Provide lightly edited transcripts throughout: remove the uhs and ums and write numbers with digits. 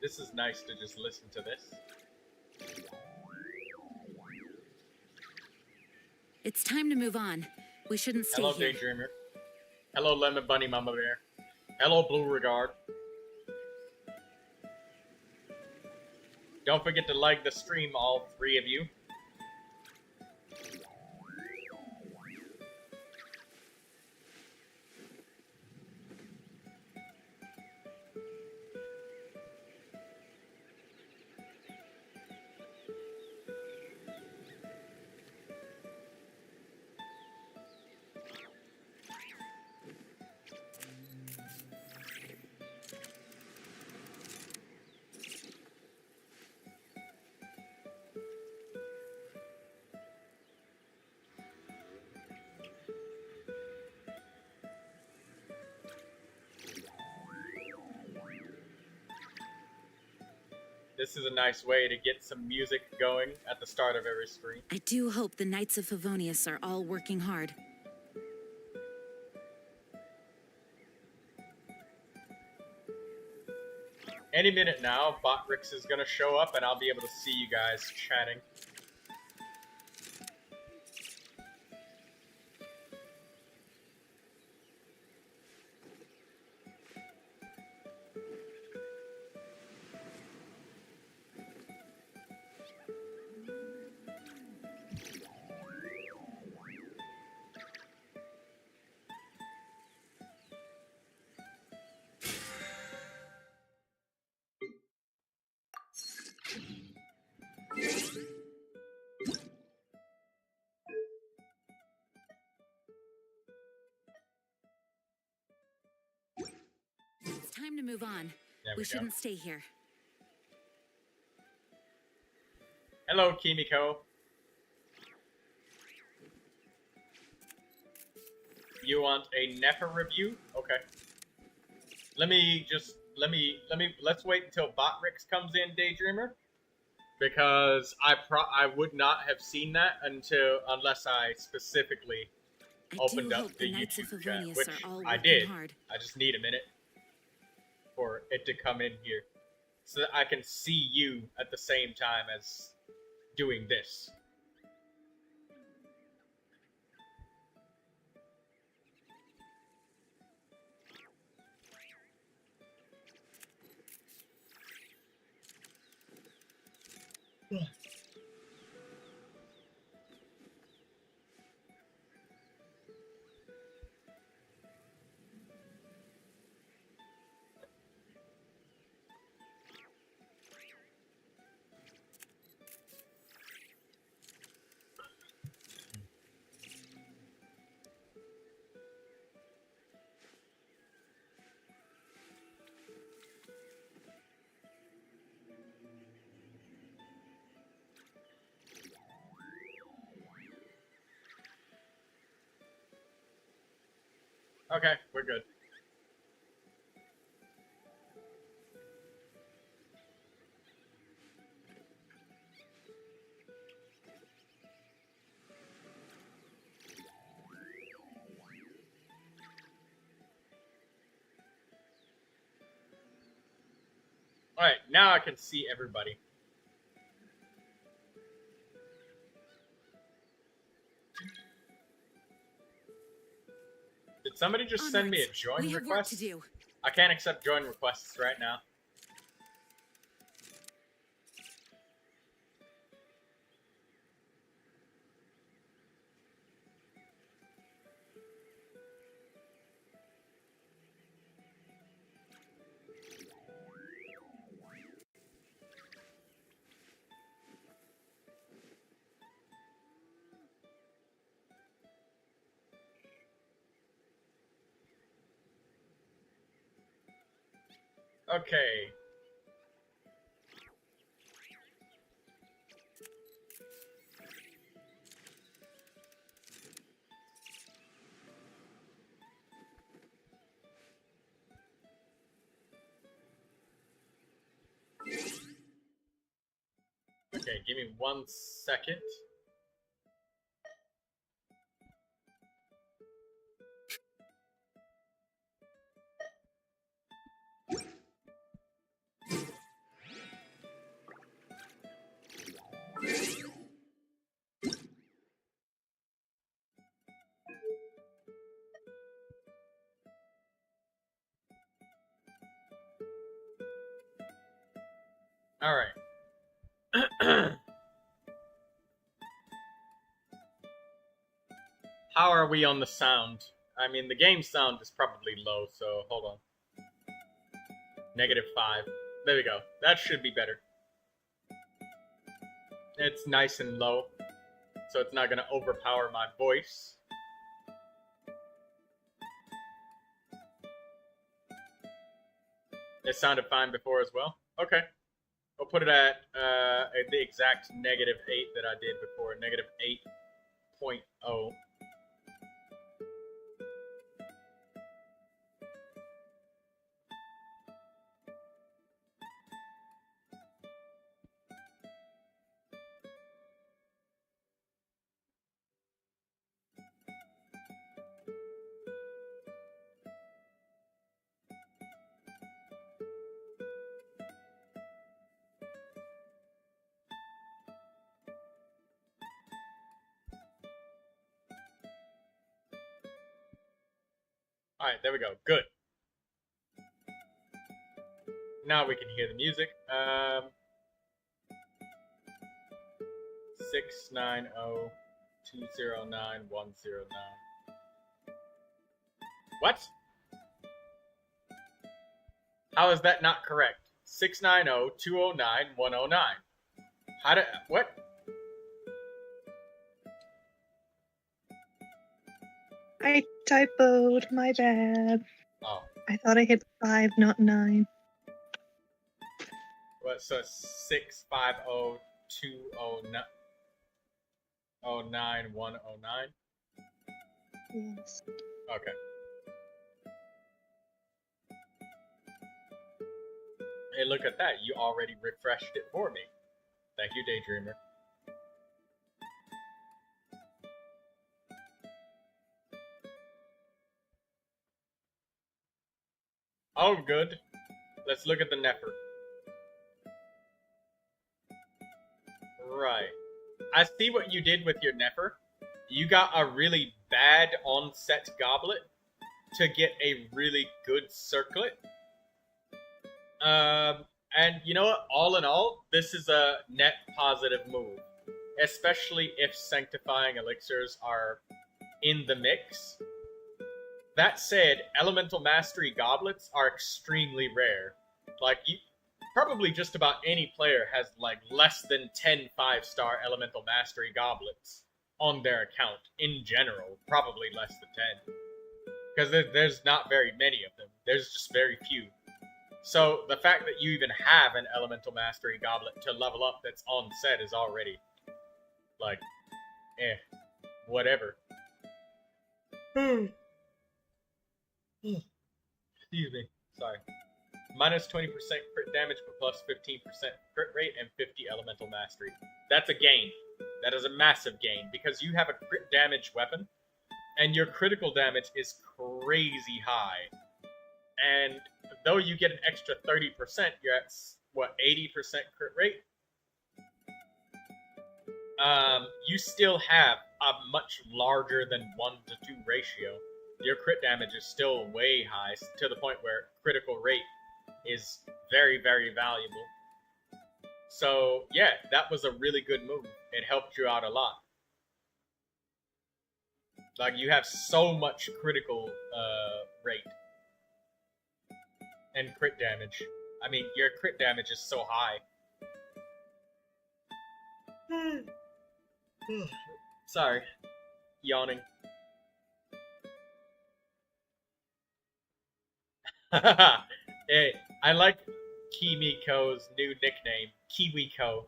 This is nice to just listen to this. It's time to move on. We shouldn't stay Hello, here. Daydreamer. Hello, Lemon Bunny Mama Bear. Hello, Blue Regard. Don't forget to like the stream, all three of you. This is a nice way to get some music going at the start of every stream. I do hope the Knights of Favonius are all working hard. Any minute now, Botrix is gonna show up and I'll be able to see you guys chatting. It's time to move on. There We we go. shouldn't stay here. Hello, Kimiko. You want a NEFA review? Okay. Let's wait until Botrix comes in, Daydreamer. Because I would not have seen that unless I specifically I opened do up hope the the Knights of YouTube chat, Favonius which are all I working did. hard. I just need a minute for it to come in here so that I can see you at the same time as doing this. Okay, we're good. Alright, now I can see everybody. Did somebody just send me a join We have work request? to do. I can't accept join requests right now. Okay. Okay, give me 1 second. Alright. How are we on the sound? I mean, the game sound is probably low, so hold on. -5. There we go. That should be better. It's nice and low, so it's not going to overpower my voice. It sounded fine before as well. Okay. I'll put it at the exact -8 that I did before, -8.0. Alright, there we go. Good. Now we can hear the music. 690-209-109. What? How is that not correct? 690-209-109. How did... What? I typoed, my bad. Oh. I thought I hit 5, not 9. What, so 650-209-109? Yes. Okay. Hey, look at that. You already refreshed it for me. Thank you, Daydreamer. Oh, good. Let's look at the Nefer. Right. I see what you did with your Nefer. You got a really bad on-set goblet to get a really good circlet. And you know what? All in all, this is a net positive move. Especially if Sanctifying Elixirs are in the mix. That said, Elemental Mastery goblets are extremely rare. Like, probably just about any player has, like, less than 10 5-star Elemental Mastery goblets on their account, in general. Probably less than 10. Because there's not very many of them. There's just very few. So, the fact that you even have an Elemental Mastery goblet to level up that's on set is already, like, whatever. Excuse me. Sorry. Minus 20% crit damage, but plus 15% crit rate and 50 elemental mastery. That's a gain. That is a massive gain, because you have a crit damage weapon, and your critical damage is crazy high. And though you get an extra 30%, you're at, what, 80% crit rate? You still have a much larger than 1-to-2 ratio. Your crit damage is still way high, to the point where critical rate is very, very valuable. So, yeah, that was a really good move. It helped you out a lot. Like, you have so much critical rate. And crit damage. I mean, your crit damage is so high. Sorry. Yawning. Hey, I like Kimiko's new nickname, KiwiCo.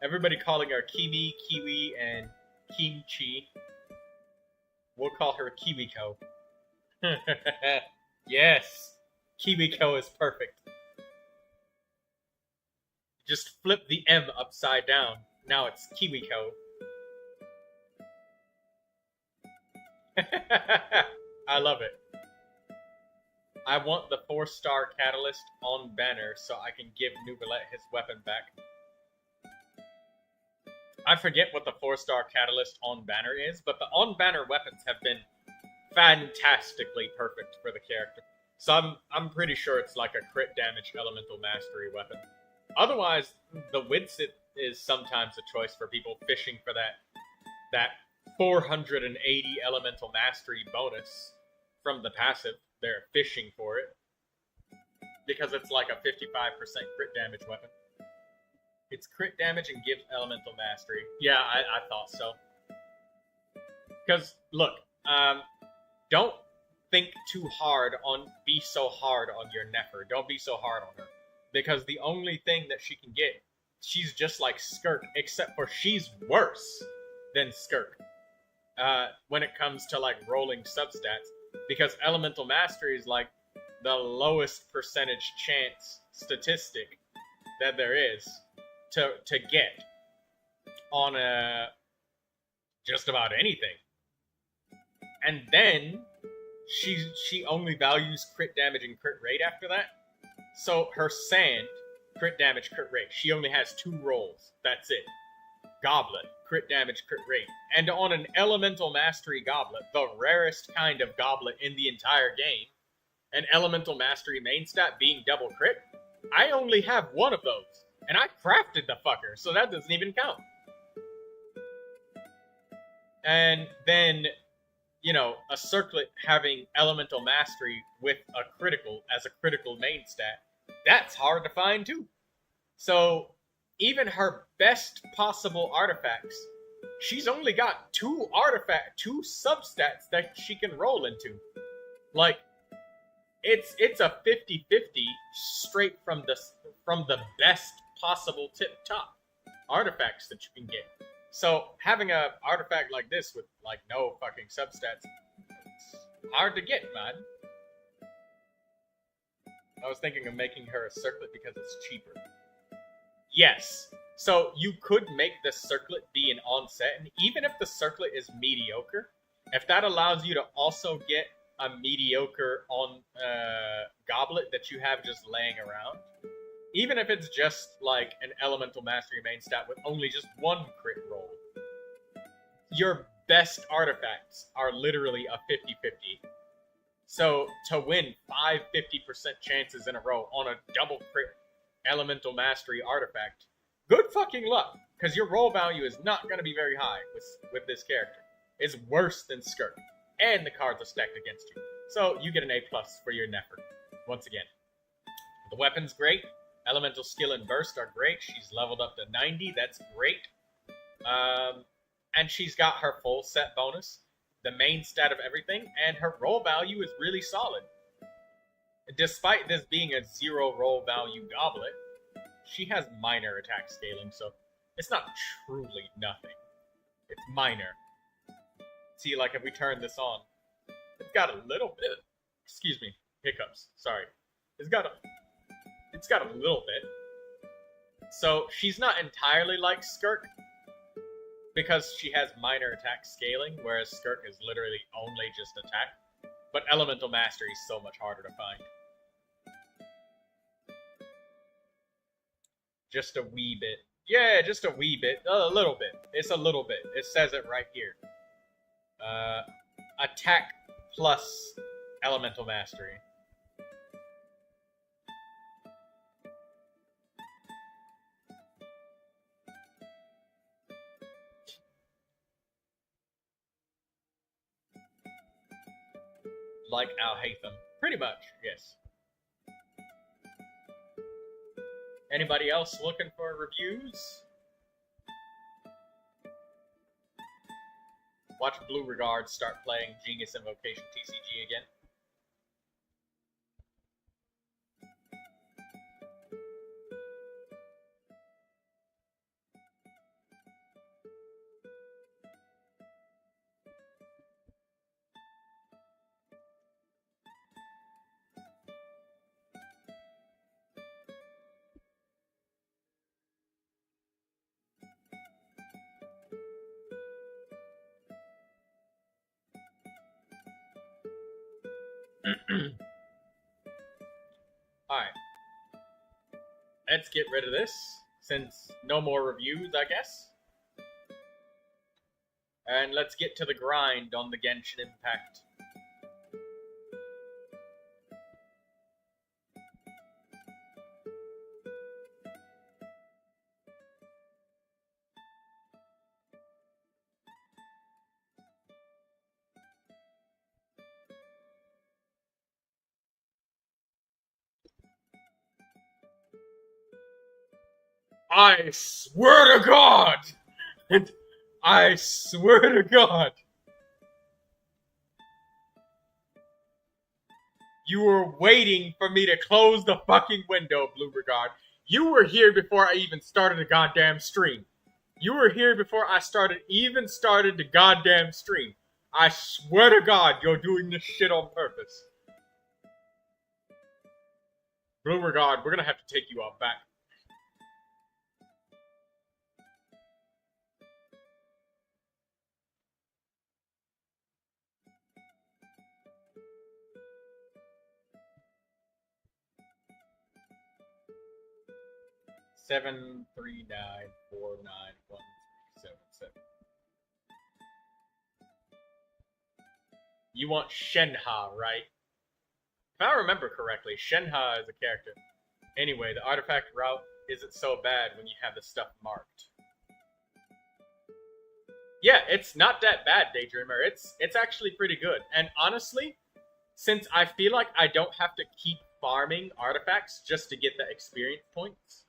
Everybody calling her Kimi, Kiwi, and Kimchi. We'll call her KiwiCo. Yes, KiwiCo is perfect. Just flip the M upside down. Now it's KiwiCo. I love it. I want the 4-star catalyst on banner so I can give Neuvilette his weapon back. I forget what the 4-star catalyst on banner is, but the on banner weapons have been fantastically perfect for the character. So I'm pretty sure it's like a crit damage elemental mastery weapon. Otherwise, the Widsit is sometimes a choice for people fishing for that 480 elemental mastery bonus from the passive. They're fishing for it because it's like a 55% crit damage weapon. It's crit damage and gives elemental mastery. Yeah, I thought so. Because look, don't think too hard on. Be so hard on your Nefer. Don't be so hard on her, because the only thing that she can get, she's just like Skirk, except for she's worse than Skirk when it comes to like rolling substats, because elemental mastery is like the lowest percentage chance statistic that there is to get on just about anything. And then she only values crit damage and crit rate after that. So her Sand, crit damage, crit rate. She only has 2 rolls. That's it. Goblet, crit damage, crit rate. And on an elemental mastery goblet, the rarest kind of goblet in the entire game, an elemental mastery main stat being double crit, I only have 1 of those. And I crafted the fucker, so that doesn't even count. And then, you know, a circlet having elemental mastery with a critical as a critical main stat, that's hard to find too. So even her best possible artifacts, she's only got 2 substats that she can roll into. Like, it's a 50-50 straight from the best possible tip top artifacts that you can get. So having a artifact like this with like no fucking substats, it's hard to get, man. I was thinking of making her a circlet because it's cheaper. Yes. So you could make the circlet be an onset, and even if the circlet is mediocre, if that allows you to also get a mediocre on goblet that you have just laying around, even if it's just like an elemental mastery main stat with only just 1 crit roll, your best artifacts are literally a 50-50. So to win 5 50% chances in a row on a double crit elemental mastery artifact, good fucking luck, because your roll value is not going to be very high with this character. It's worse than Skirk, and the cards are stacked against you. So you get an A+ for your Nefer, once again. The weapon's great. Elemental skill and burst are great. She's leveled up to 90. That's great. And she's got her full set bonus, the main stat of everything, and her roll value is really solid. Despite this being a 0 roll value goblet, she has minor attack scaling, so it's not truly nothing. It's minor. See, like if we turn this on, it's got a little bit. Excuse me, hiccups. Sorry. It's got a little bit. So she's not entirely like Skirk, because she has minor attack scaling, whereas Skirk is literally only just attack. But elemental mastery is so much harder to find. Just a wee bit. Yeah, just a wee bit. A little bit. It's a little bit. It says it right here. Attack plus elemental mastery. Like Al-Haytham. Pretty much, yes. Anybody else looking for reviews? Watch Blue Regard start playing Genius Invocation TCG again. Alright. Let's get rid of this, since no more reviews, I guess. And let's get to the grind on the Genshin Impact. I swear to God! I swear to God! You were waiting for me to close the fucking window, Blue Regard. You were here before I even started the goddamn stream. You were here before I even started the goddamn stream. I swear to God, you're doing this shit on purpose. Blue Regard, we're gonna have to take you out back. Seven 3949137. You want Shenha, right? If I remember correctly, Shenha is a character. Anyway, the artifact route isn't so bad when you have the stuff marked. Yeah, it's not that bad, Daydreamer. It's actually pretty good. And honestly, since I feel like I don't have to keep farming artifacts just to get the experience points,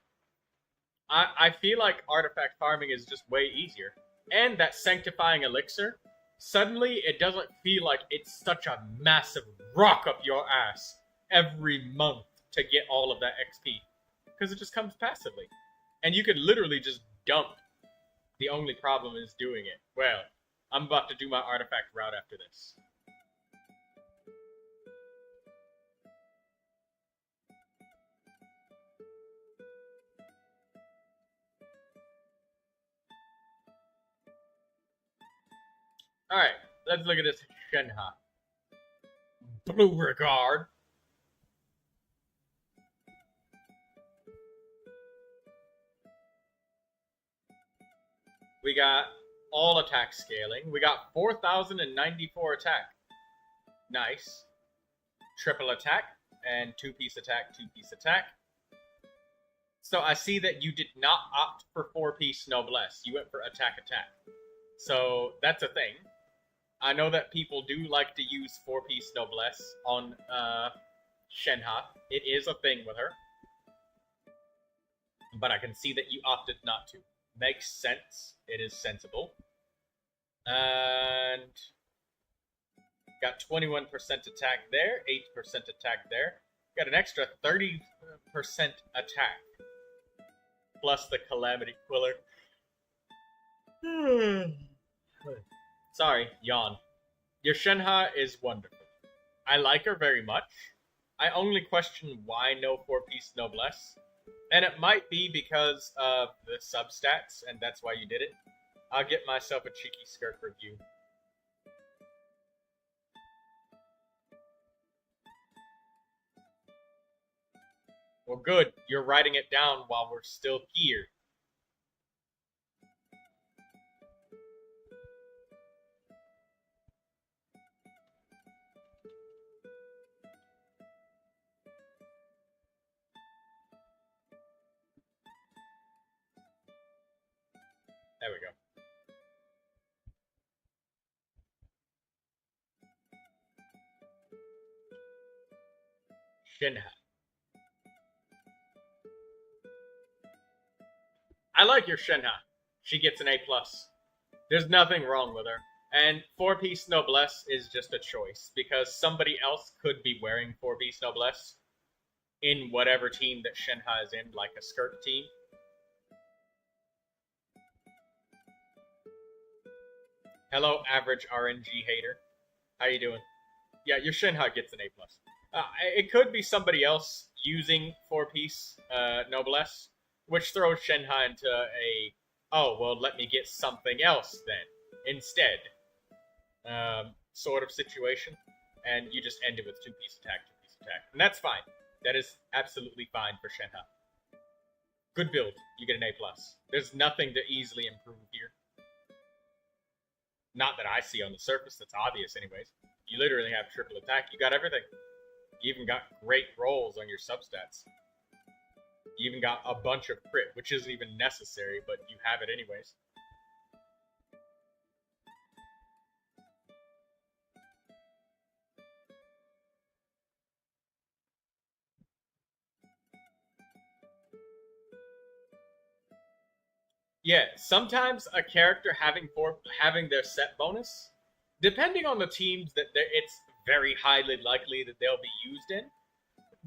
I feel like artifact farming is just way easier. And that sanctifying elixir, suddenly it doesn't feel like it's such a massive rock up your ass every month to get all of that XP. Because it just comes passively. And you could literally just dump. The only problem is doing it. Well, I'm about to do my artifact route after this. Alright, let's look at this Shenha. Blue Regard. We got all attack scaling. We got 4,094 attack. Nice. Triple attack and two-piece attack, two-piece attack. So I see that you did not opt for four-piece noblesse. You went for attack. So that's a thing. I know that people do like to use four-piece noblesse on Shenha. It is a thing with her. But I can see that you opted not to. Makes sense. It is sensible. And got 21% attack there, 8% attack there. Got an extra 30% attack. Plus the Calamity Quiller. Sorry, yawn. Your Shenha is wonderful. I like her very much. I only question why no four-piece noblesse. And it might be because of the substats, and that's why you did it. I'll get myself a cheeky skirt review. Well, good. You're writing it down while we're still here. There we go. Shenha. I like your Shenha. She gets an A+. There's nothing wrong with her. And four-piece noblesse is just a choice, because somebody else could be wearing four-piece noblesse in whatever team that Shenha is in, like a skirt team. Hello, average RNG hater. How you doing? Yeah, your Shenha gets an A+. It could be somebody else using four-piece noblesse, which throws Shenha into a, oh, well, let me get something else then, instead, sort of situation. And you just end it with two-piece attack. And that's fine. That is absolutely fine for Shenha. Good build. You get an A+. There's nothing to easily improve here. Not that I see on the surface, that's obvious anyways. You literally have triple attack, you got everything. You even got great rolls on your substats. You even got a bunch of crit, which isn't even necessary, but you have it anyways. Yeah, sometimes a character having their set bonus, depending on the teams that it's very highly likely that they'll be used in.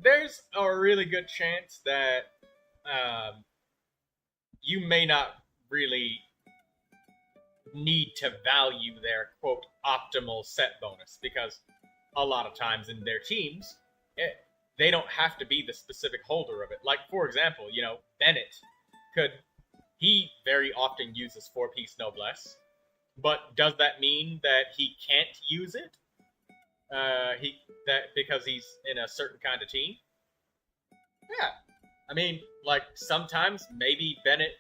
There's a really good chance that um, you may not really need to value their quote optimal set bonus because a lot of times in their teams, they don't have to be the specific holder of it. Like, for example, Bennett could, he very often uses 4-piece noblesse, but does that mean that he can't use it? Because he's in a certain kind of team? Yeah. I mean, like, sometimes maybe Bennett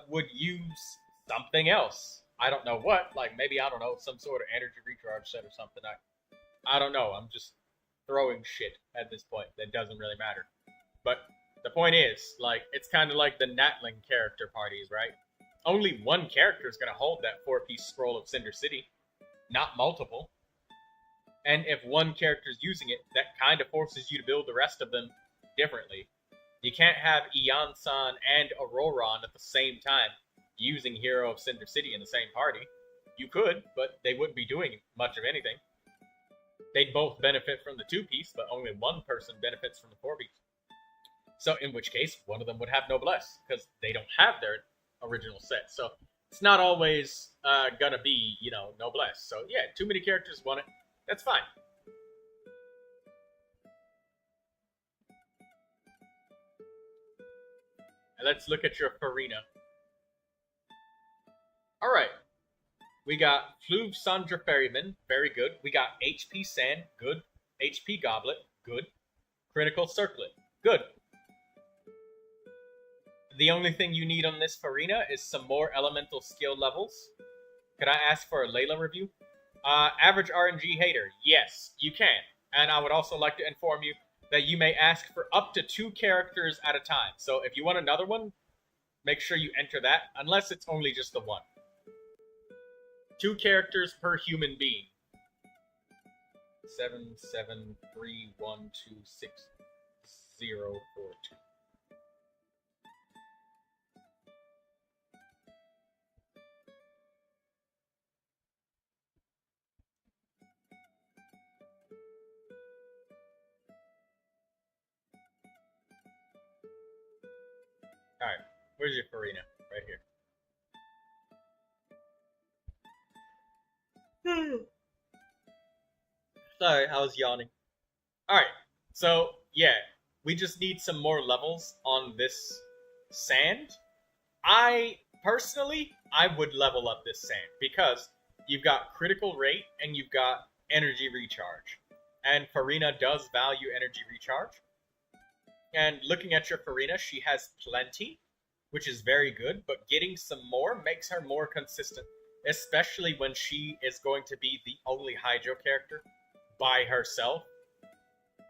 would use something else. I don't know what. Like, maybe, I don't know, some sort of energy recharge set or something. I don't know. I'm just throwing shit at this point. That doesn't really matter. But the point is, like, it's kind of like the Natling character parties, right? Only one character is going to hold that 4-piece scroll of Cinder City, not multiple. And if one character is using it, that kind of forces you to build the rest of them differently. You can't have Ian-san and Auroron at the same time using Hero of Cinder City in the same party. You could, but they wouldn't be doing much of anything. They'd both benefit from the 2-piece, but only one person benefits from the 4-piece. So in which case, one of them would have noblesse, because they don't have their original set. So it's not always gonna be, noblesse. So yeah, too many characters want it. That's fine. And let's look at your Farina. Alright. We got Fluve Sandra Ferryman, very good. We got HP Sand, good. HP Goblet, good. Critical Circlet, good. The only thing you need on this Farina is some more elemental skill levels. Could I ask for a Layla review? Average RNG hater, yes, you can. And I would also like to inform you that you may ask for up to 2 characters at a time. So if you want another one, make sure you enter that, unless it's only just the one. 2 characters per human being. 773126042. Alright, where's your Farina? Right here. Sorry, I was yawning. Alright, so, yeah, we just need some more levels on this sand. Personally, I would level up this sand, because you've got critical rate and you've got energy recharge. And Farina does value energy recharge. And looking at your Farina, she has plenty, which is very good, but getting some more makes her more consistent, especially when she is going to be the only Hydro character by herself,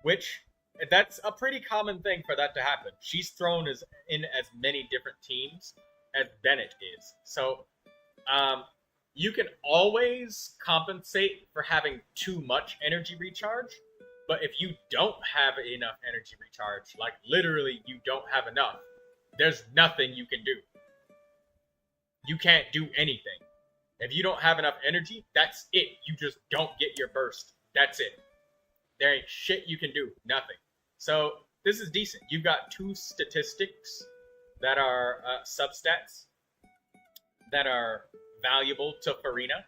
which, that's a pretty common thing for that to happen. She's thrown in as many different teams as Bennett is. So, you can always compensate for having too much energy recharge, but if you don't have enough energy recharge, like literally you don't have enough, there's nothing you can do. You can't do anything. If you don't have enough energy, that's it. You just don't get your burst. That's it. There ain't shit you can do. Nothing. So this is decent. You've got 2 statistics that are substats that are valuable to Farina,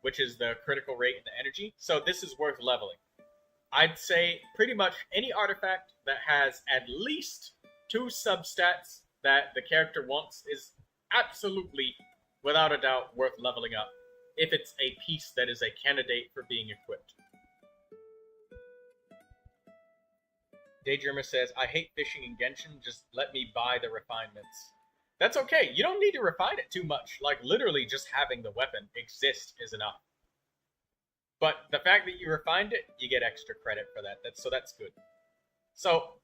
which is the critical rate and the energy. So this is worth leveling. I'd say pretty much any artifact that has at least 2 substats that the character wants is absolutely, without a doubt, worth leveling up, if it's a piece that is a candidate for being equipped. Daydreamer says, I hate fishing in Genshin, just let me buy the refinements. That's okay, you don't need to refine it too much. Like, literally just having the weapon exist is enough. But the fact that you refined it, you get extra credit for that. So that's good. So,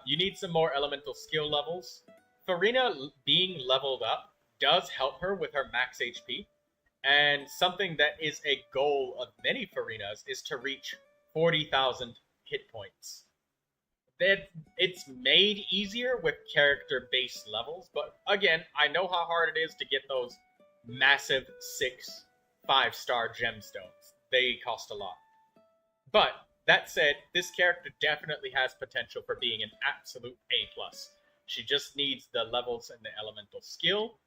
you need some more elemental skill levels. Farina being leveled up does help her with her max HP. And something that is a goal of many Farinas is to reach 40,000 hit points that it's made easier with character-based levels, but again, I know how hard it is to get those massive 6 5-star gemstones. They cost a lot. But that said, this character definitely has potential for being an absolute A+. She just needs the levels and the elemental skill.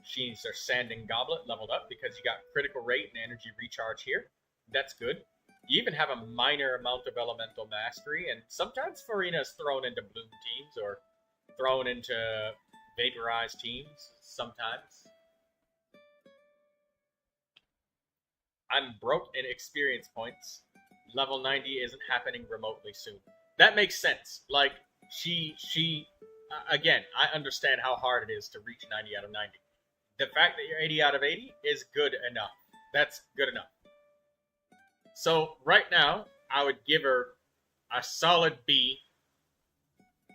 She needs her Sanding Goblet leveled up because you got critical rate and energy recharge here. That's good. You even have a minor amount of elemental mastery, and sometimes Farina is thrown into bloom teams or thrown into vaporized teams sometimes. I'm broke in experience points. Level 90 isn't happening remotely soon. That makes sense. Like, again, I understand how hard it is to reach 90 out of 90. The fact that you're 80 out of 80 is good enough. That's good enough. So, right now, I would give her a solid B,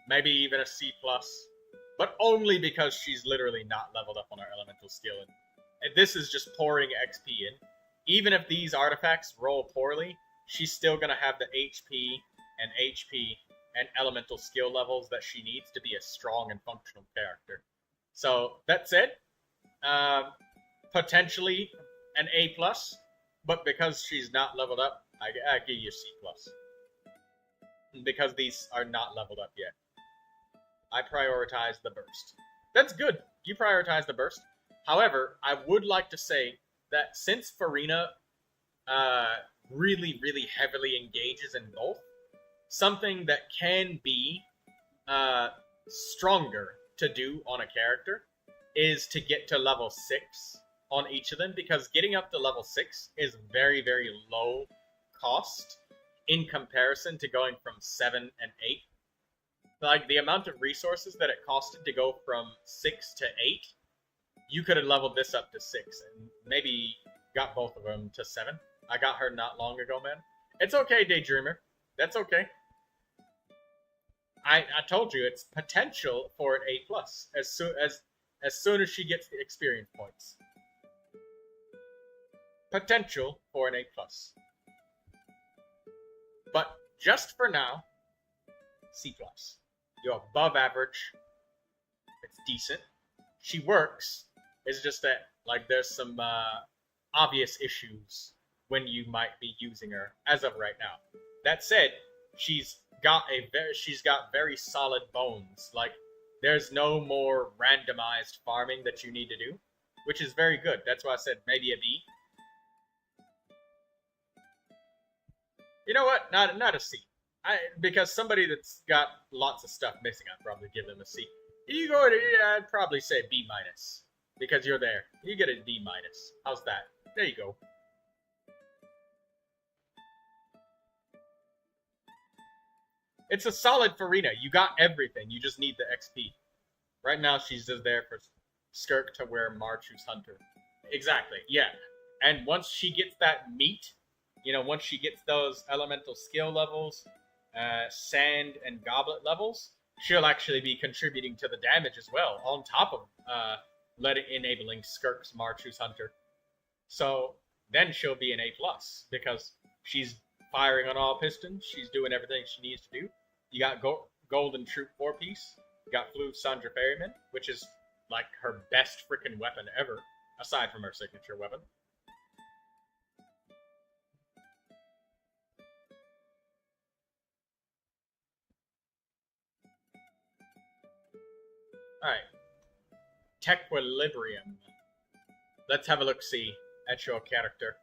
maybe even a C+, but only because she's literally not leveled up on her elemental skill. And this is just pouring XP in. Even if these artifacts roll poorly, she's still going to have the HP and elemental skill levels that she needs to be a strong and functional character. So, that said, potentially an A+, but because she's not leveled up, I give you a C+. Because these are not leveled up yet. I prioritize the burst. That's good. You prioritize the burst. However, I would like to say that since Farina really, really heavily engages in both, something that can be stronger to do on a character is to get to level 6 on each of them, because getting up to level 6 is very, very low cost in comparison to going from 7 and 8. Like, the amount of resources that it costed to go from 6 to 8, you could have leveled this up to 6 and maybe got both of them to 7. I got her not long ago, man. It's okay, Daydreamer. That's okay. I told you, it's potential for an A+, as soon as she gets the experience points. Potential for an A+. But just for now, C+. You're above average. It's decent. She works. It's just that, like, there's some obvious issues when you might be using her as of right now. That said, she's got very solid bones. Like, there's no more randomized farming that you need to do, which is very good. That's why I said maybe a B. You know what? Not a C. Because somebody that's got lots of stuff missing, I'd probably give them a C. You go to, I'd probably say B-, because you're there. You get a D-. How's that? There you go. It's a solid Farina. You got everything. You just need the XP. Right now, she's just there for Skirk to wear Marchu's Hunter. Exactly, yeah. And once she gets that meat, once she gets those elemental skill levels, sand and goblet levels, she'll actually be contributing to the damage as well, on top of enabling Skirk's Marchu's Hunter. So then she'll be an A+, because she's firing on all pistons. She's doing everything she needs to do. You got Golden Troop 4-piece. You got Blue Sandra Ferryman, which is like her best freaking weapon ever, aside from her signature weapon. Alright. Tequilibrium. Let's have a look-see at your character.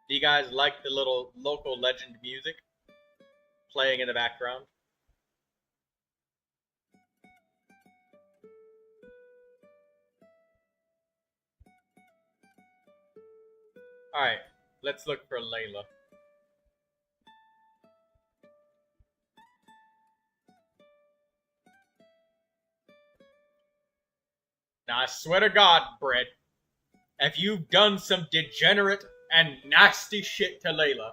Do you guys like the little local legend music playing in the background? Alright, let's look for Layla. Now, I swear to God, Brett, if you've done some degenerate and nasty shit to Layla,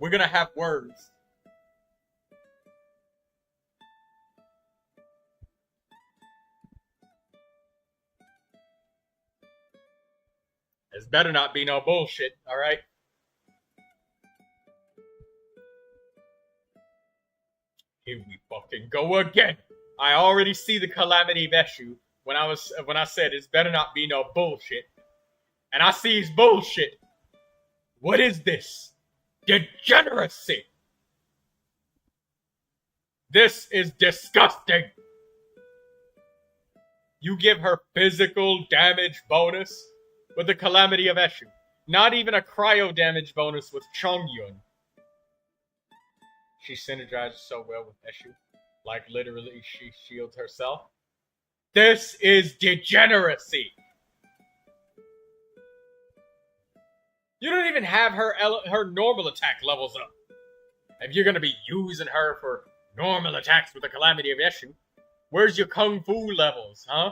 we're gonna have words. This better not be no bullshit, alright? Here we fucking go again. I already see the calamity of Eshu when I said it's better not be no bullshit. And I see his bullshit. What is this? Degeneracy. This is disgusting. You give her physical damage bonus with the calamity of Eshu. Not even a cryo damage bonus with Chongyun. She synergizes so well with Eshu. Like literally she shields herself. This is degeneracy. You don't even have her normal attack levels up. If you're gonna be using her for normal attacks with the calamity of Eshu, where's your kung fu levels, huh?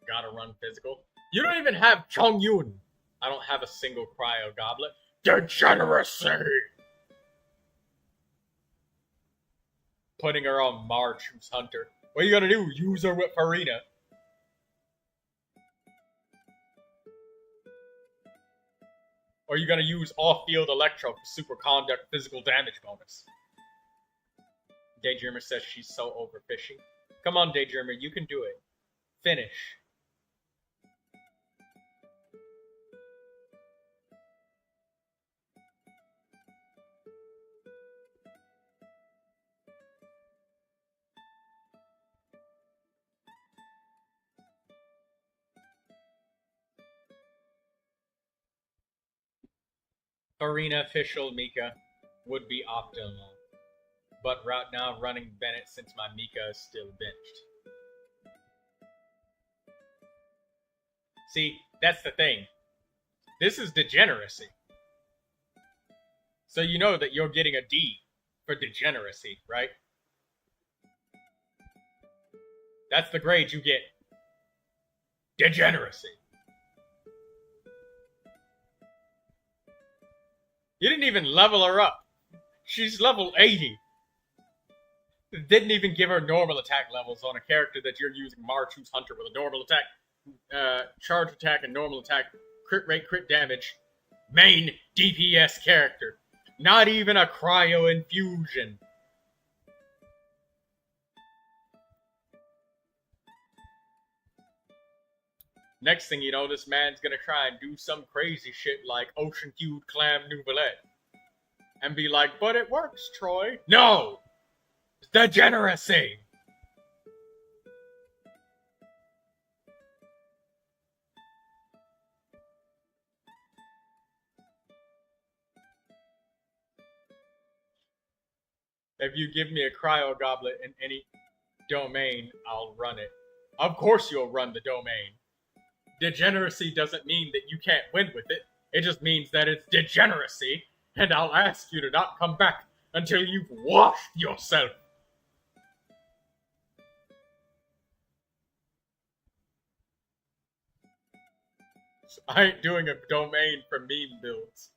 Gotta run physical. You don't even have Chongyun. I don't have a single cryo goblet. Degeneracy! Putting her on Marchu's Hunter. What are you gonna do? Use her with Farina. Or are you gonna use off-field Electro for superconduct physical damage bonus? Daydreamer says she's so overfishing. Come on, Daydreamer, you can do it. Finish. Arena official Mika would be optimal, but right now running Bennett since my Mika is still benched. See, that's the thing. This is degeneracy. So you know that you're getting a D for degeneracy, right? That's the grade you get. Degeneracy. You didn't even level her up. She's level 80. Didn't even give her normal attack levels on a character that you're using Marchu's Hunter with a normal attack, charge attack, and normal attack, crit rate, crit damage, main DPS character. Not even a cryo infusion. Next thing you know, this man's gonna try and do some crazy shit like Ocean Hued Clam Neuvilette. And be like, but it works, Troy. No! It's degeneracy! If you give me a cryo goblet in any domain, I'll run it. Of course you'll run the domain. Degeneracy doesn't mean that you can't win with it. It just means that it's degeneracy, and I'll ask you to not come back until you've washed yourself. I ain't doing a domain for meme builds.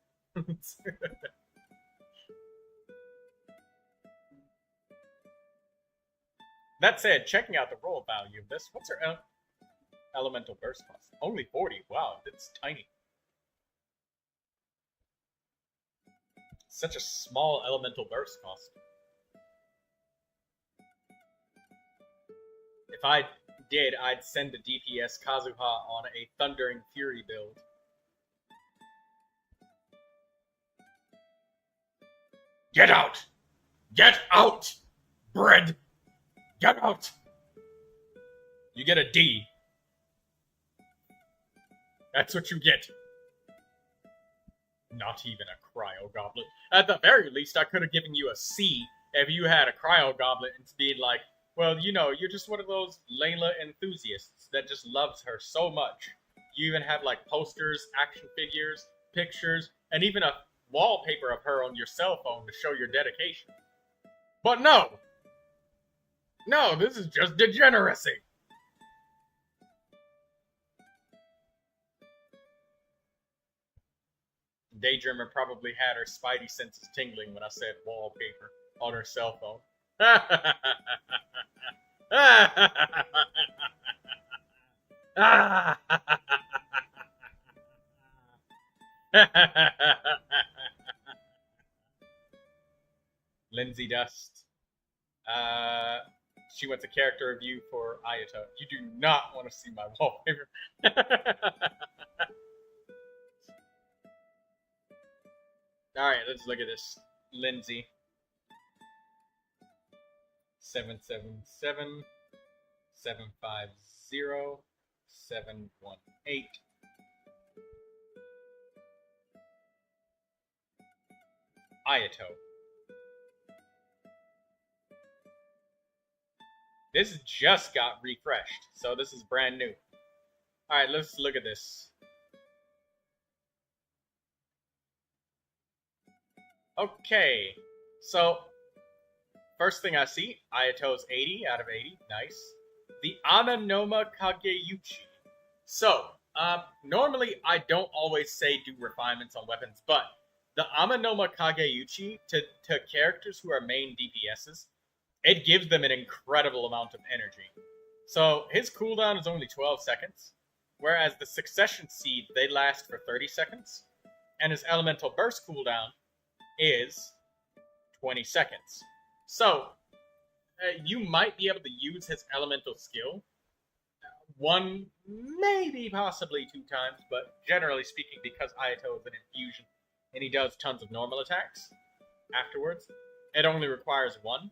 That said, checking out the roll value of this, what's her elemental burst cost? Only 40. Wow, that's tiny. Such a small elemental burst cost. If I did, I'd send the DPS Kazuha on a Thundering Fury build. Get out! Get out! Bread! Get out! You get a D. That's what you get. Not even a cryo goblet. At the very least, I could have given you a C if you had a cryo goblet and being like, well, you know, you're just one of those Layla enthusiasts that just loves her so much. You even have like posters, action figures, pictures, and even a wallpaper of her on your cell phone to show your dedication. But no! No, this is just degeneracy! Daydreamer probably had her spidey senses tingling when I said wallpaper on her cell phone. Lindsay Dust. She went to character review for Ayato. You do not want to see my wallpaper. Alright, let's look at this. Lindsay. 777 750 718. Ayato. This just got refreshed, so this is brand new. Alright, let's look at this. Okay, so first thing I see, Ayato's 80 out of 80, nice. The Ananoma Kageyuchi. So, normally I don't always say do refinements on weapons, but the Amanoma Kageyuchi to characters who are main DPSs, it gives them an incredible amount of energy. So his cooldown is only 12 seconds, whereas the Succession Seed, they last for 30 seconds, and his Elemental Burst cooldown is 20 seconds. So, you might be able to use his Elemental skill one, maybe possibly 2 times, but generally speaking, because Ayato is an infusion, and he does tons of normal attacks afterwards, it only requires 1.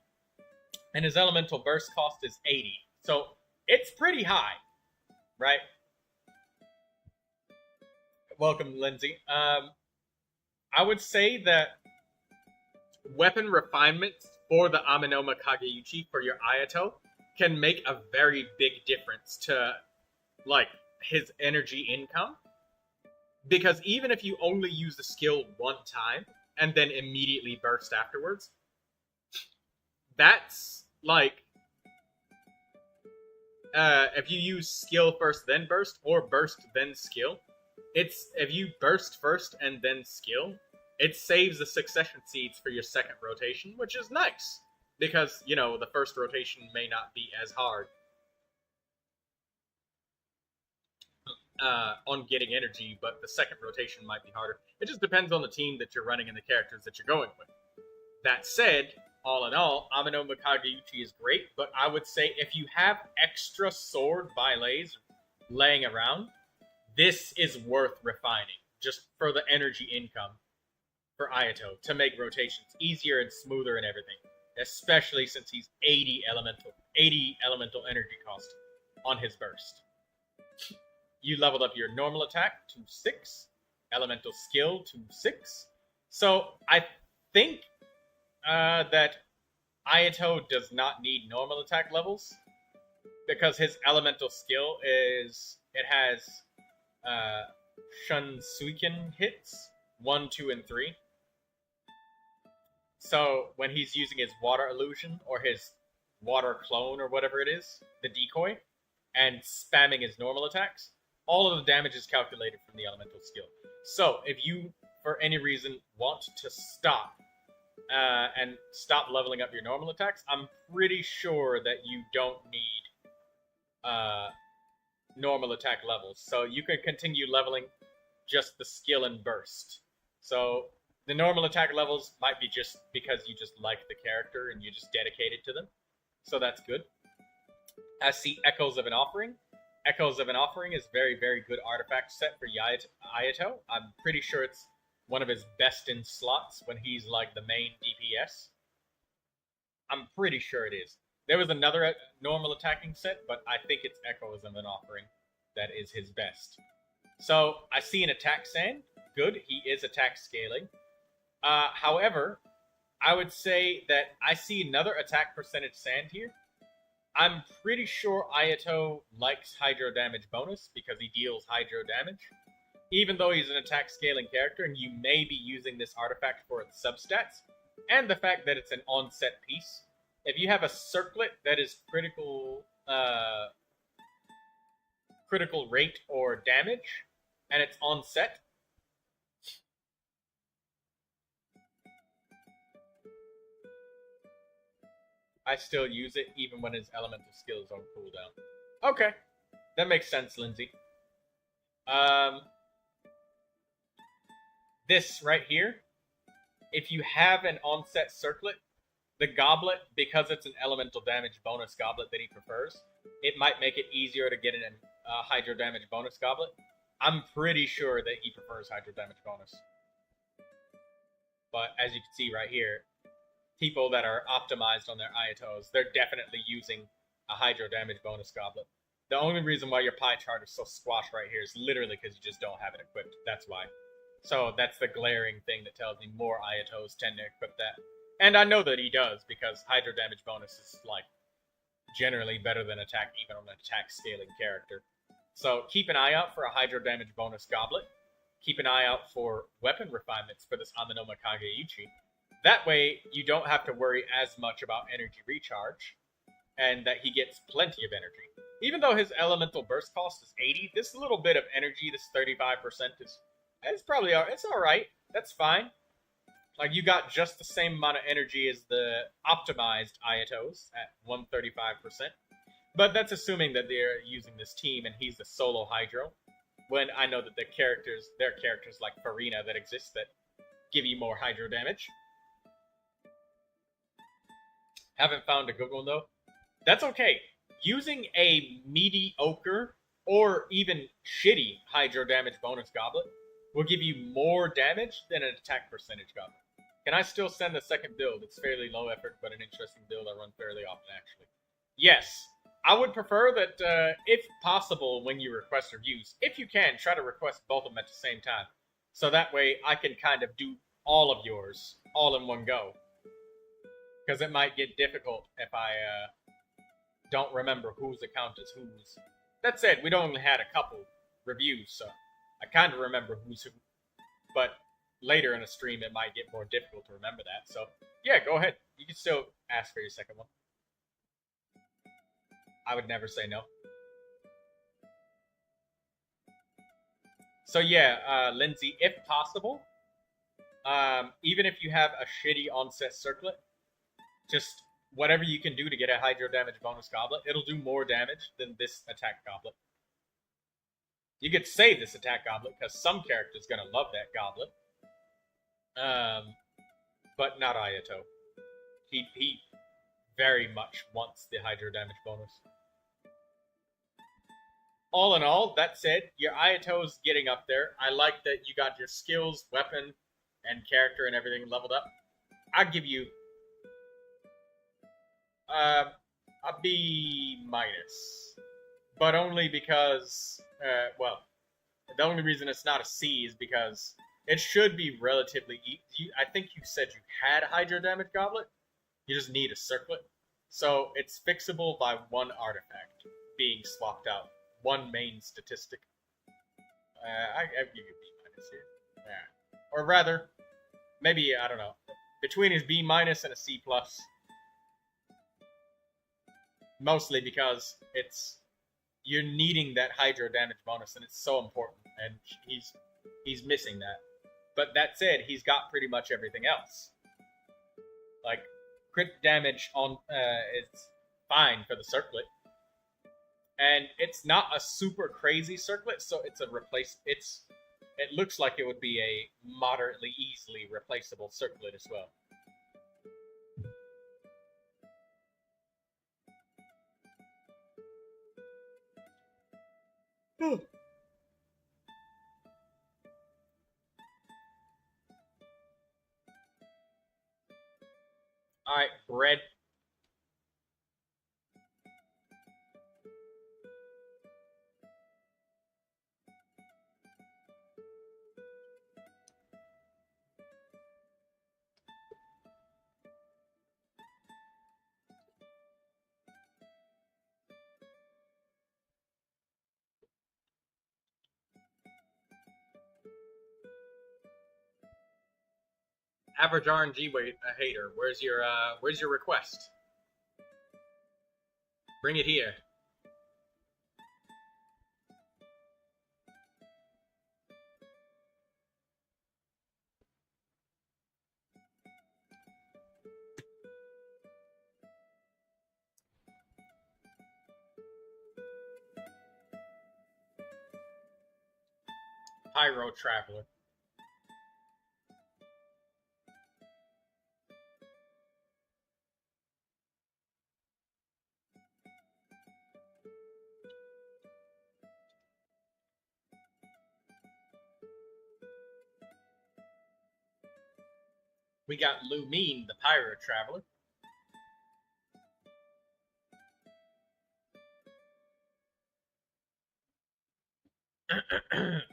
And his Elemental Burst cost is 80. So, it's pretty high, right? Welcome, Lindsay. I would say that weapon refinements for the Amanoma Kageyuchi for your Ayato can make a very big difference to, like, his energy income. Because even if you only use the skill 1 time, and then immediately burst afterwards, that's, like, if you use skill first then burst, or burst then skill, it's, if you burst first and then skill, it saves the Succession Seeds for your second rotation, which is nice. Because, you know, the first rotation may not be as hard on getting energy, but the second rotation might be harder. It just depends on the team that you're running and the characters that you're going with. That said, all in all, Amanoma Kageyuchi is great, but I would say if you have extra sword bylets laying around, this is worth refining, just for the energy income for Ayato, to make rotations easier and smoother and everything. Especially since he's 80 elemental energy cost on his burst. You leveled up your normal attack to 6, elemental skill to 6. So I think that Ayato does not need normal attack levels, because his elemental skill is, it has Shunsuiken hits 1, 2, and 3. So when he's using his water illusion or his water clone or whatever it is, the decoy, and spamming his normal attacks, all of the damage is calculated from the elemental skill. So if you, for any reason, want to stop and stop leveling up your normal attacks, I'm pretty sure that you don't need normal attack levels. So you can continue leveling just the skill and burst. So the normal attack levels might be just because you just like the character and you just dedicated to them. So that's good. I see Echoes of an Offering. Echoes of an Offering is very, very good artifact set for Ayato. I'm pretty sure it's one of his best in slots when he's like the main DPS. I'm pretty sure it is. There was another normal attacking set, but I think it's Echoes of an Offering that is his best. So I see an attack sand. Good, he is attack scaling. However, I would say that I see another attack percentage sand here. I'm pretty sure Ayato likes Hydro Damage bonus because he deals Hydro Damage. Even though he's an attack scaling character and you may be using this artifact for its substats, and the fact that it's an on-set piece. If you have a circlet that is critical rate or damage, and it's on set, I still use it even when his elemental skill is on cooldown. Okay, that makes sense, Lindsay. This right here, if you have an onset circlet, the goblet, because it's an elemental damage bonus goblet that he prefers, it might make it easier to get an hydro damage bonus goblet. I'm pretty sure that he prefers hydro damage bonus. But as you can see right here, people that are optimized on their Ayatos, they're definitely using a hydro damage bonus goblet. The only reason why your pie chart is so squashed right here is literally because you just don't have it equipped. That's why. So that's the glaring thing that tells me more Ayatos tend to equip that. And I know that he does, because hydro damage bonus is, like, generally better than attack, even on an attack scaling character. So keep an eye out for a hydro damage bonus goblet. Keep an eye out for weapon refinements for this Amenoma Kageichi. That way, you don't have to worry as much about energy recharge, and that he gets plenty of energy. Even though his elemental burst cost is 80, this little bit of energy, this 35%, it's probably, it's alright. That's fine. Like, you got just the same amount of energy as the optimized Ayatos at 135%. But that's assuming that they're using this team and he's the solo Hydro. When I know that there are characters like Farina that exist that give you more Hydro damage. Haven't found a good one though. That's okay. Using a mediocre or even shitty Hydro damage bonus goblet will give you more damage than an attack percentage goblet. Can I still send a second build? It's fairly low effort, but an interesting build I run fairly often, actually. Yes, I would prefer that, if possible, when you request reviews, if you can, try to request both of them at the same time. So that way I can kind of do all of yours, all in one go. Because it might get difficult if I don't remember whose account is whose. That said, we'd only had a couple reviews, so I kind of remember who's who. But later in a stream, it might get more difficult to remember that. So, yeah, go ahead. You can still ask for your second one. I would never say no. So, yeah, Lindsay, if possible, even if you have a shitty onset circlet, just whatever you can do to get a hydro damage bonus goblet, it'll do more damage than this attack goblet. You could say this attack goblet, because some character's gonna love that goblet. But not Ayato. He very much wants the hydro damage bonus. All in all, that said, your Ayato's getting up there. I like that you got your skills, weapon, and character and everything leveled up. I'd give you a B minus, but only because, well, the only reason it's not a C is because it should be relatively easy. I think you said you had a hydro damage goblet. You just need a circlet, so it's fixable by one artifact being swapped out, one main statistic. I give you a B minus here, yeah. Or rather, maybe I don't know, between his B minus and a C plus. Mostly because you're needing that hydro damage bonus, and it's so important, and he's missing that. But that said, he's got pretty much everything else. Like, crit damage on is fine for the circlet, and it's not a super crazy circlet, so it's a it looks like it would be a moderately easily replaceable circlet as well. Alright, bread. Average RNG hater, where's your request? Bring it here. Pyro Traveler. We got Lumine, the Pyro Traveler.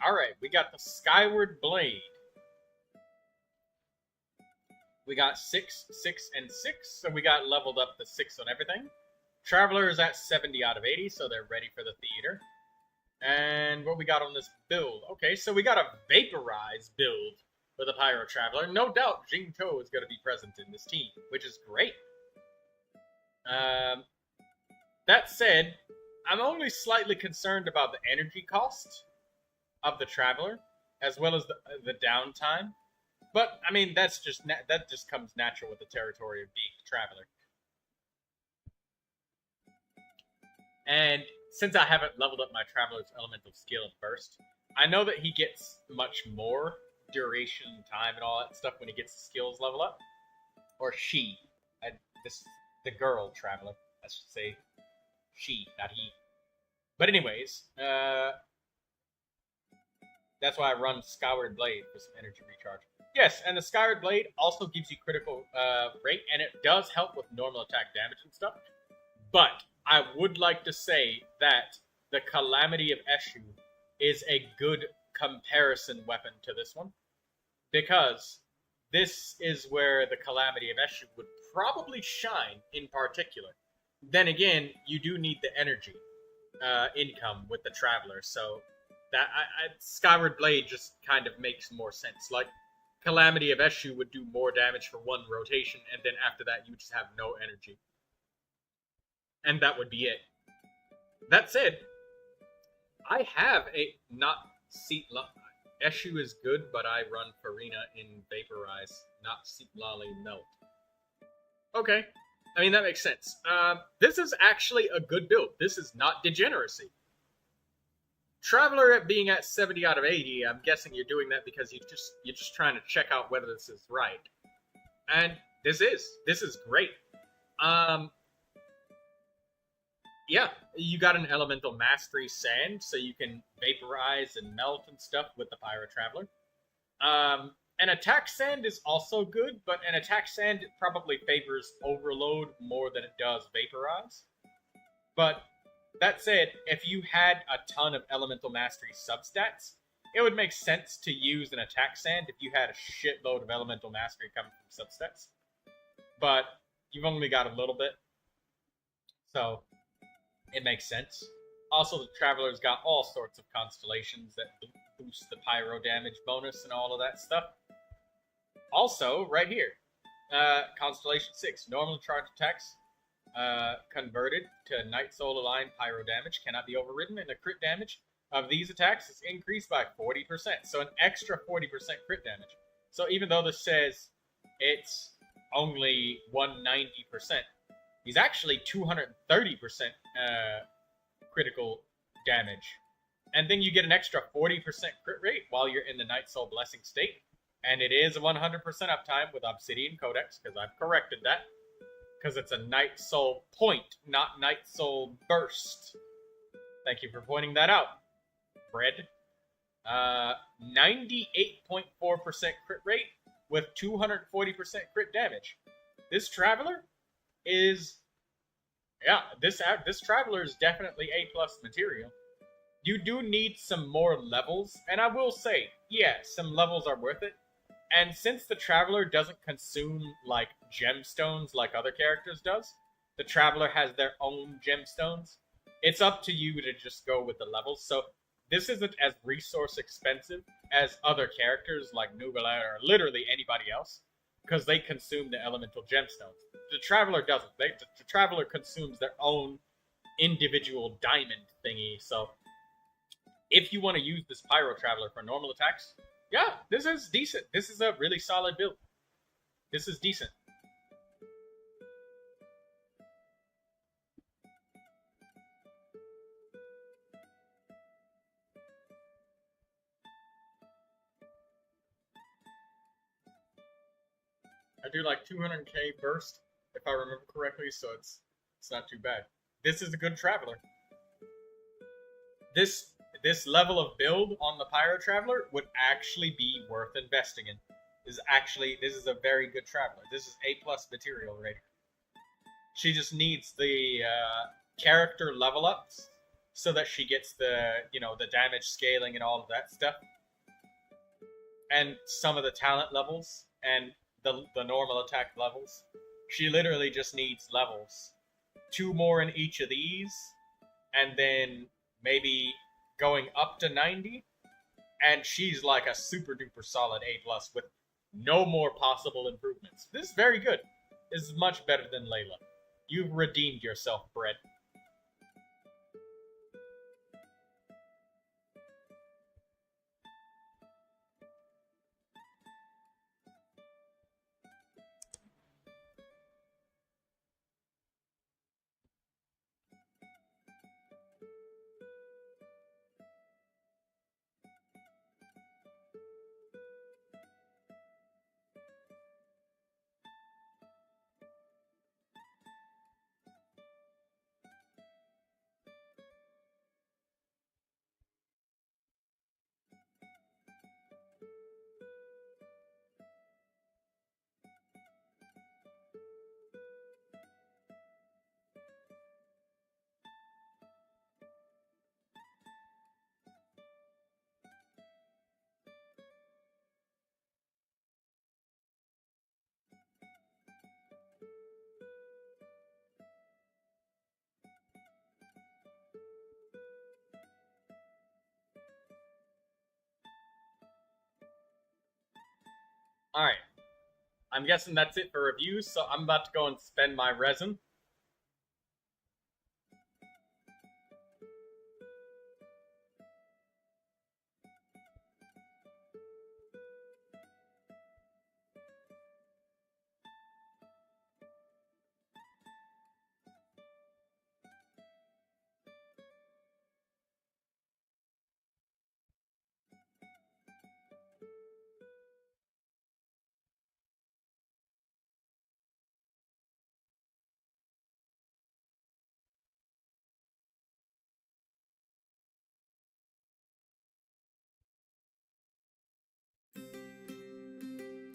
Alright, we got the Skyward Blade. We got 6, 6, and 6, so we got leveled up to 6 on everything. Traveler is at 70 out of 80, so they're ready for the theater. And what we got on this build? Okay, so we got a Vaporize build with a Pyro Traveler. No doubt Jingto is going to be present in this team, which is great. That said, I'm only slightly concerned about the energy cost of the Traveler, as well as the downtime. But I mean, that just comes natural with the territory of being the Traveler. And since I haven't leveled up my Traveler's elemental skill at first, I know that he gets much more duration, time, and all that stuff when he gets the skills level up. Or she. The girl Traveler, I should say. She, not he. But anyways, that's why I run Skyward Blade for some energy recharge. Yes, and the Skyward Blade also gives you critical rate, and it does help with normal attack damage and stuff. But I would like to say that the Calamity of Eshu is a good comparison weapon to this one, because this is where the Calamity of Eshu would probably shine in particular. Then again, you do need the energy income with the Traveler, so that Skyward Blade just kind of makes more sense. Like, Calamity of Eshu would do more damage for one rotation, and then after that you just have no energy. And that would be it. That said, I have a not seat. Eshu is good, but I run Farina in Vaporize, not Seat Lolly Melt. Okay, I mean that makes sense. This is actually a good build. This is not degeneracy. Traveler being at 70 out of 80, I'm guessing you're doing that because you're just trying to check out whether this is right. And this is great. Yeah, you got an Elemental Mastery Sand, so you can vaporize and melt and stuff with the Pyro Traveler. An Attack Sand is also good, but an Attack Sand probably favors Overload more than it does Vaporize. But that said, if you had a ton of Elemental Mastery substats, it would make sense to use an Attack Sand if you had a shitload of Elemental Mastery coming from substats. But you've only got a little bit, so it makes sense. Also, the Traveler's got all sorts of constellations that boost the Pyro damage bonus and all of that stuff. Also, right here, Constellation 6, normal charge attacks converted to Night Soul aligned Pyro damage cannot be overridden, and the crit damage of these attacks is increased by 40%, so an extra 40% crit damage. So even though this says it's only 190%, he's actually 230% critical damage. And then you get an extra 40% crit rate while you're in the Night Soul Blessing state. And it is 100% uptime with Obsidian Codex, because I've corrected that. Because it's a Night Soul point, not Night Soul burst. Thank you for pointing that out, Fred. 98.4% crit rate with 240% crit damage. This Traveler is... yeah, this Traveler is definitely A+ material. You do need some more levels, and I will say, yeah, some levels are worth it. And since the Traveler doesn't consume, like, gemstones like other characters does, the Traveler has their own gemstones. It's up to you to just go with the levels. So this isn't as resource expensive as other characters like Neuvilette or literally anybody else, because they consume the elemental gemstones. The Traveler doesn't. The Traveler consumes their own individual diamond thingy. So if you want to use this Pyro Traveler for normal attacks, yeah, this is decent. This is a really solid build. This is decent. do like 200k burst, if I remember correctly, so it's not too bad. This is a good traveler. This level of build on the Pyro Traveler would actually be worth investing in. This is a very good traveler. This is A+ material rating. She just needs the character level ups so that she gets the damage scaling and all of that stuff, and some of the talent levels and the normal attack levels. She literally just needs levels, 2 more in each of these, and then maybe going up to 90, and she's like a super duper solid A+ with no more possible improvements. This is very good. This is much better than Layla. You've redeemed yourself, Brett. Alright. I'm guessing that's it for reviews, so I'm about to go and spend my resin.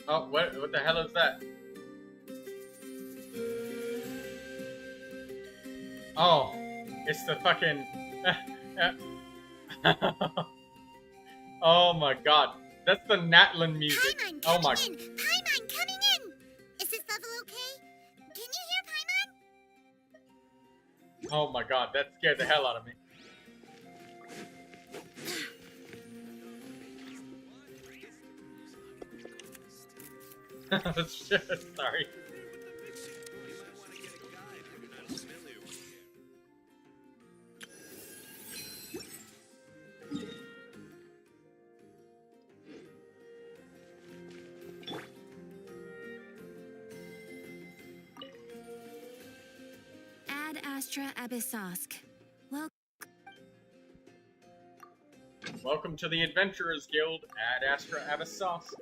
Oh, what the hell is that? Oh, it's the fucking... Oh my god. That's the Natlin music. Paimon Oh my... coming in! Paimon coming in! Is this level okay? Can you hear Paimon? Oh my god, that scared the hell out of me. Sorry. Ad Astra Abyssosk. Well, Welcome to the Adventurers Guild, Ad Astra Abyssosk.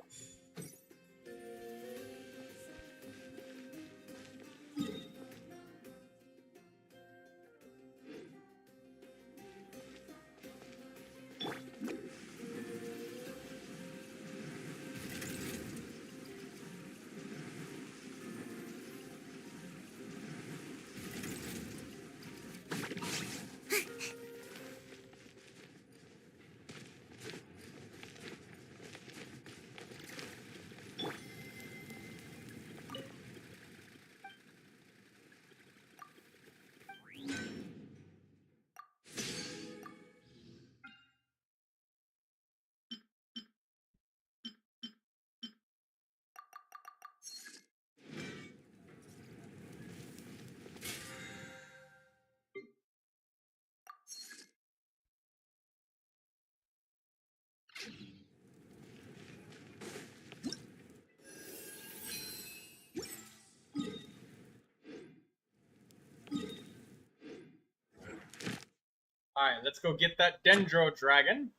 Alright, let's go get that Dendro Dragon.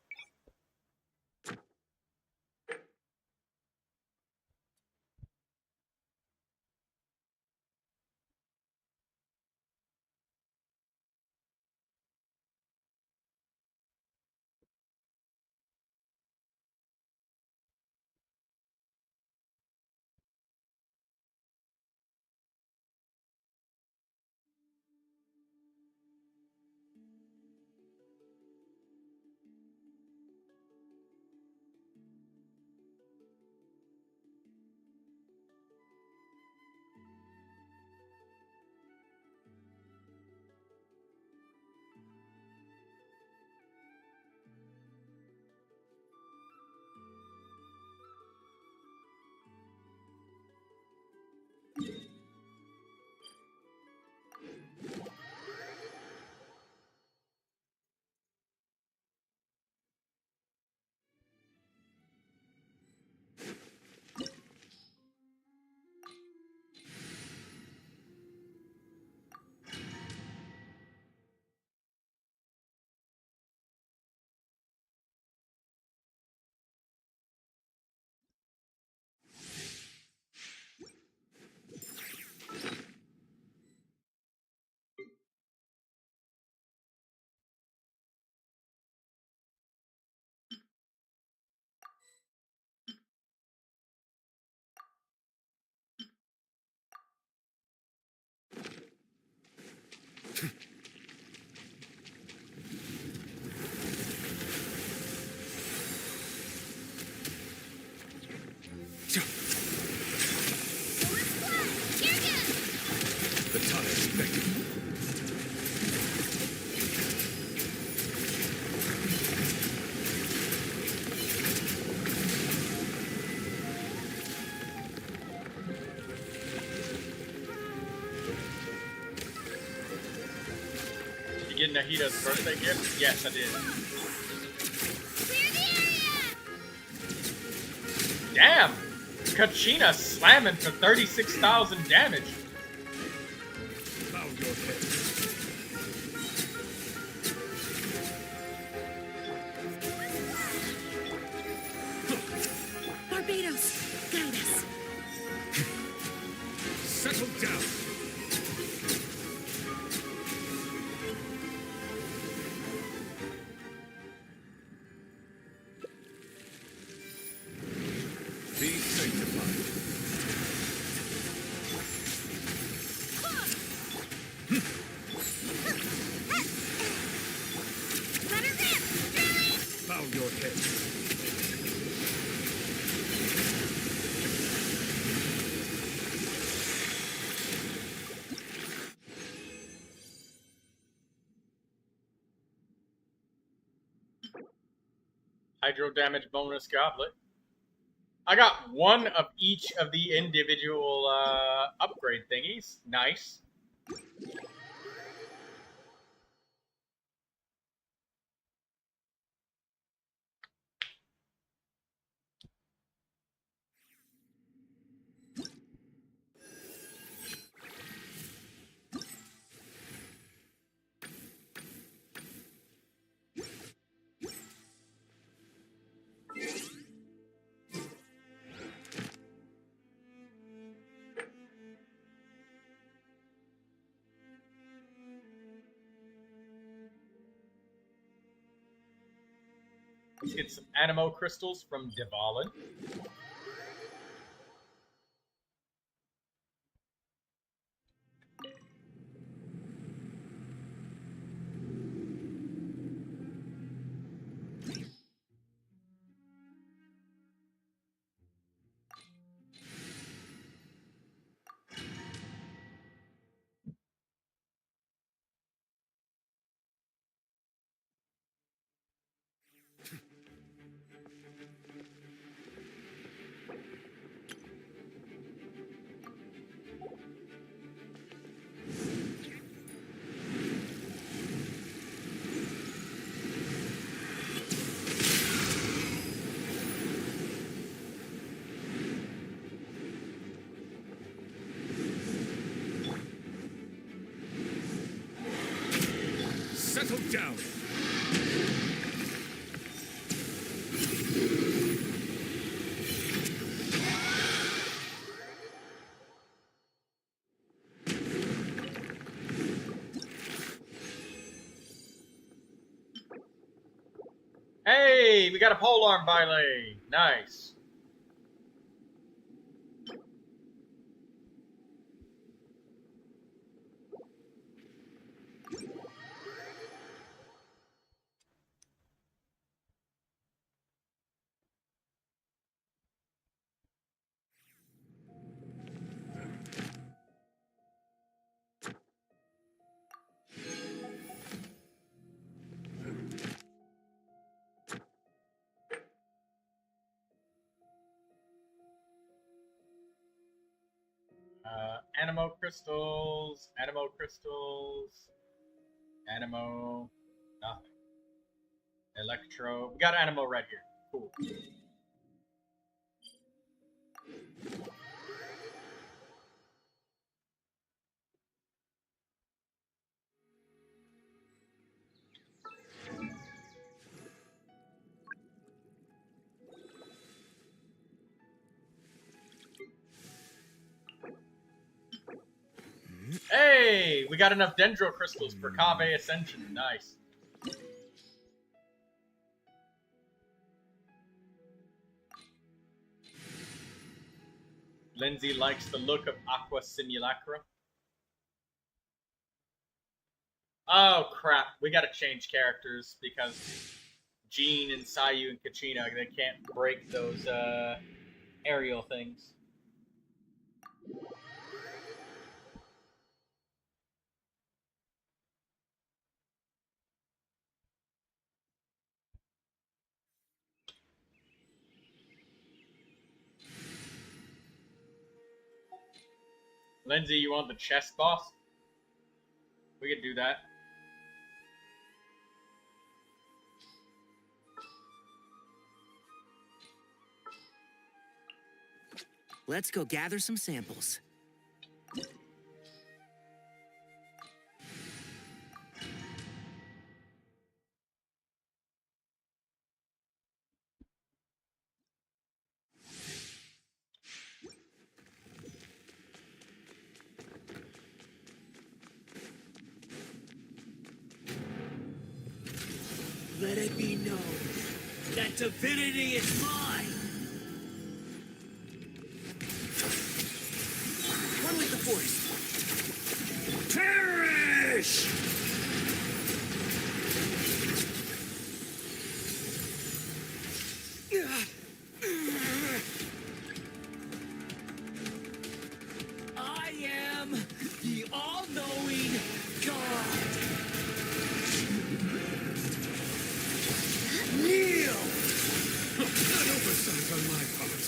needed Nahita's birthday gift? Yes, I did. Clear the area! Damn! Kachina slamming for 36,000 damage. Bow your head. Barbados, guide us. Settle down. Be sanctified. Let her rip! Drilling! Bow your head. Hydro damage bonus goblet. I got one of each of the individual upgrade thingies. Nice. Let's get some Animo crystals from Devalin. Settle down. Hey, we got a polearm Bile. Nice. Animo crystals, Animo crystals, Animo, nothing. Electro, we got Animo right here. Cool. Hey, we got enough Dendro crystals for Kave Ascension. Nice. Lindsay likes the look of Aqua Simulacra. Oh crap, we gotta change characters because Jean and Sayu and Kachina, they can't break those aerial things. Lindsay, you want the chess boss? We could do that. Let's go gather some samples. Let it be known that divinity is mine! One with the force. Perish! I am the all-knowing God! Kneel! An oversight on my part.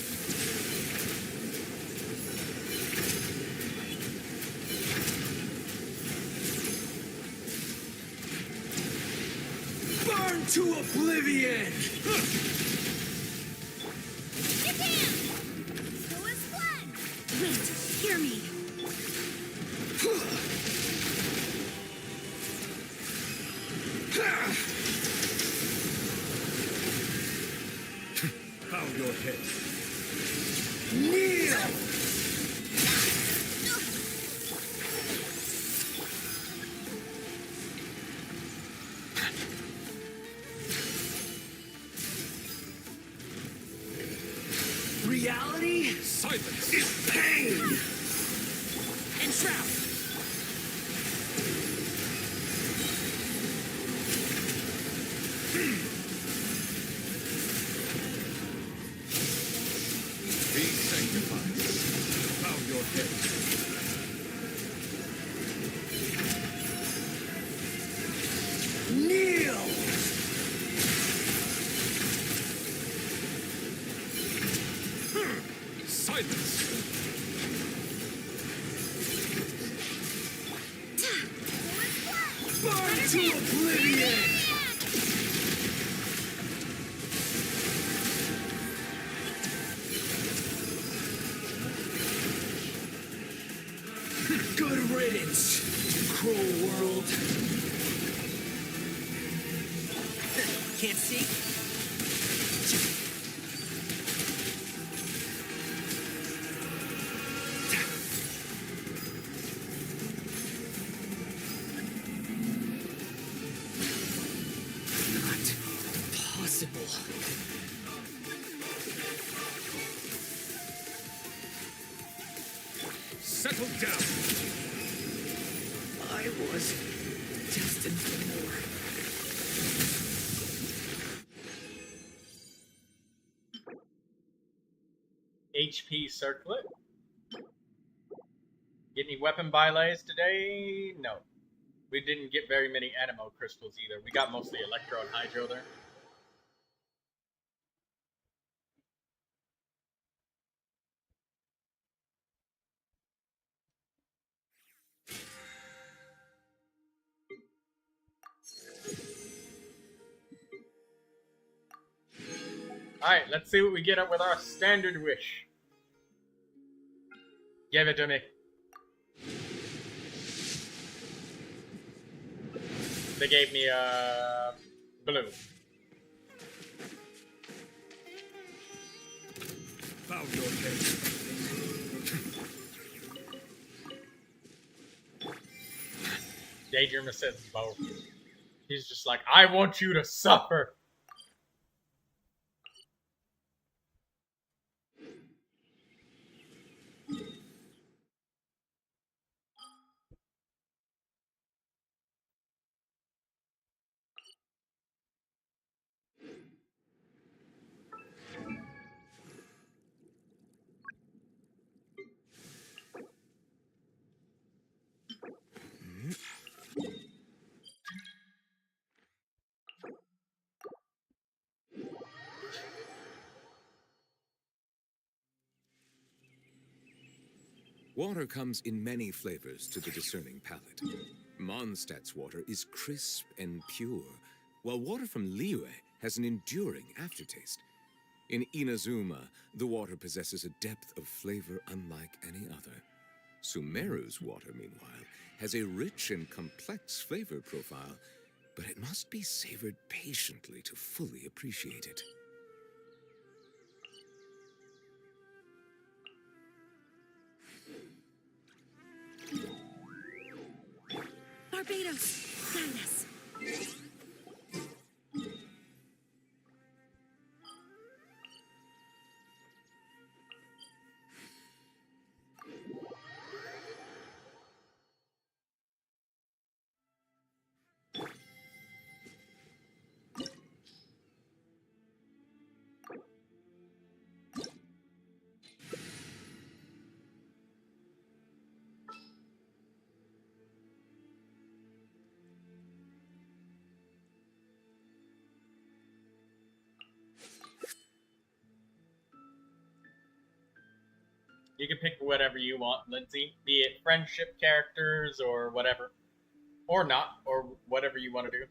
Burn to oblivion! Who is blood? Wait, hear me. Bow your head. Kneel! Reality Silence! is pain! Entrap! Be sanctified. Bow your head. Kneel! Silence! Burn to oblivion! Good riddance, cruel world. Can't see? Not possible. Settle down! I was destined for more. HP circlet. Get any weapon bylets today? No. We didn't get very many animo crystals either. We got mostly electro and hydro there. Alright, let's see what we get up with our standard wish. Give it to me. They gave me a blue. Bow your head. Daydreamer says both. He's just like, I want you to suffer. Water comes in many flavors to the discerning palate. Mondstadt's water is crisp and pure, while water from Liyue has an enduring aftertaste. In Inazuma, the water possesses a depth of flavor unlike any other. Sumeru's water, meanwhile, has a rich and complex flavor profile, but it must be savored patiently to fully appreciate it. Barbados, guide us. You can pick whatever you want, Lindsay. Be it friendship characters or whatever. Or not, or whatever you want to do.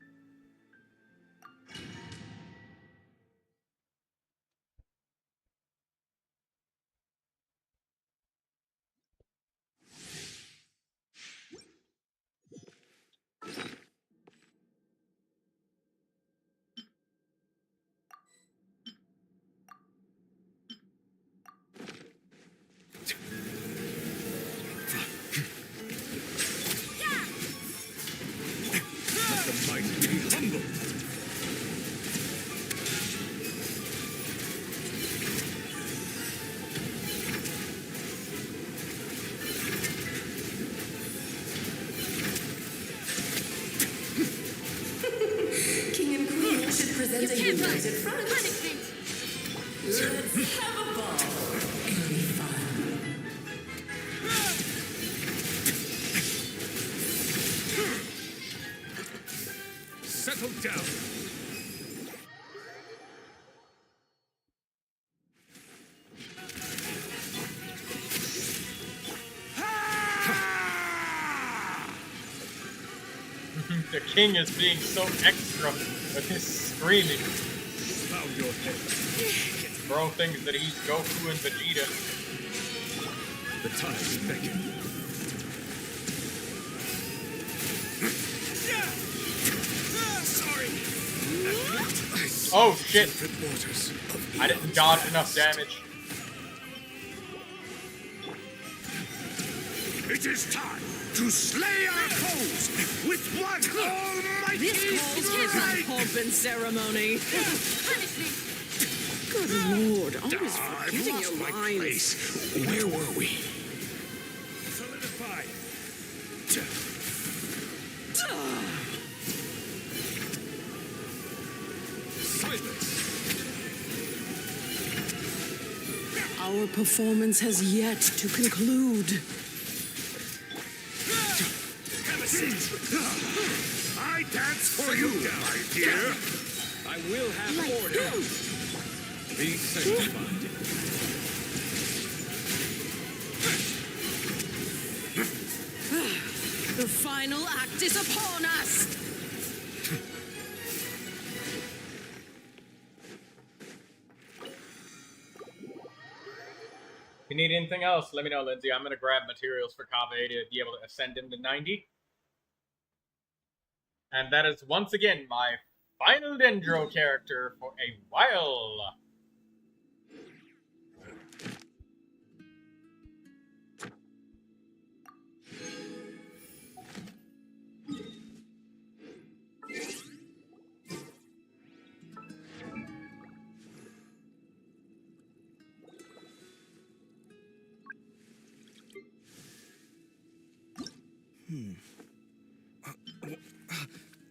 Let the mighty be humble. King and Queen should present a united front. Punishment! Let's have a ball. It'll be fun. Settle down. The king is being so extra with his screaming. Bow your head. Bro thinks that he's Goku and Vegeta. The time beckon. Sorry. Oh shit! Sacred waters of I didn't Eon's dodge past. enough damage. It is time to slay our foes with one almighty This calls for some strike. pomp and ceremony. Punishment! Good lord, always I've forgetting lost your my lines. place. Where were we? Solidify. Silence. Our performance has yet to conclude. Have a seat. I dance for you, my dear. I will have order. Be sanctified. The final act is upon us. If you need anything else, let me know, Lindsay. I'm gonna grab materials for Kaveh to be able to ascend him to 90. And that is once again my final Dendro character for a while.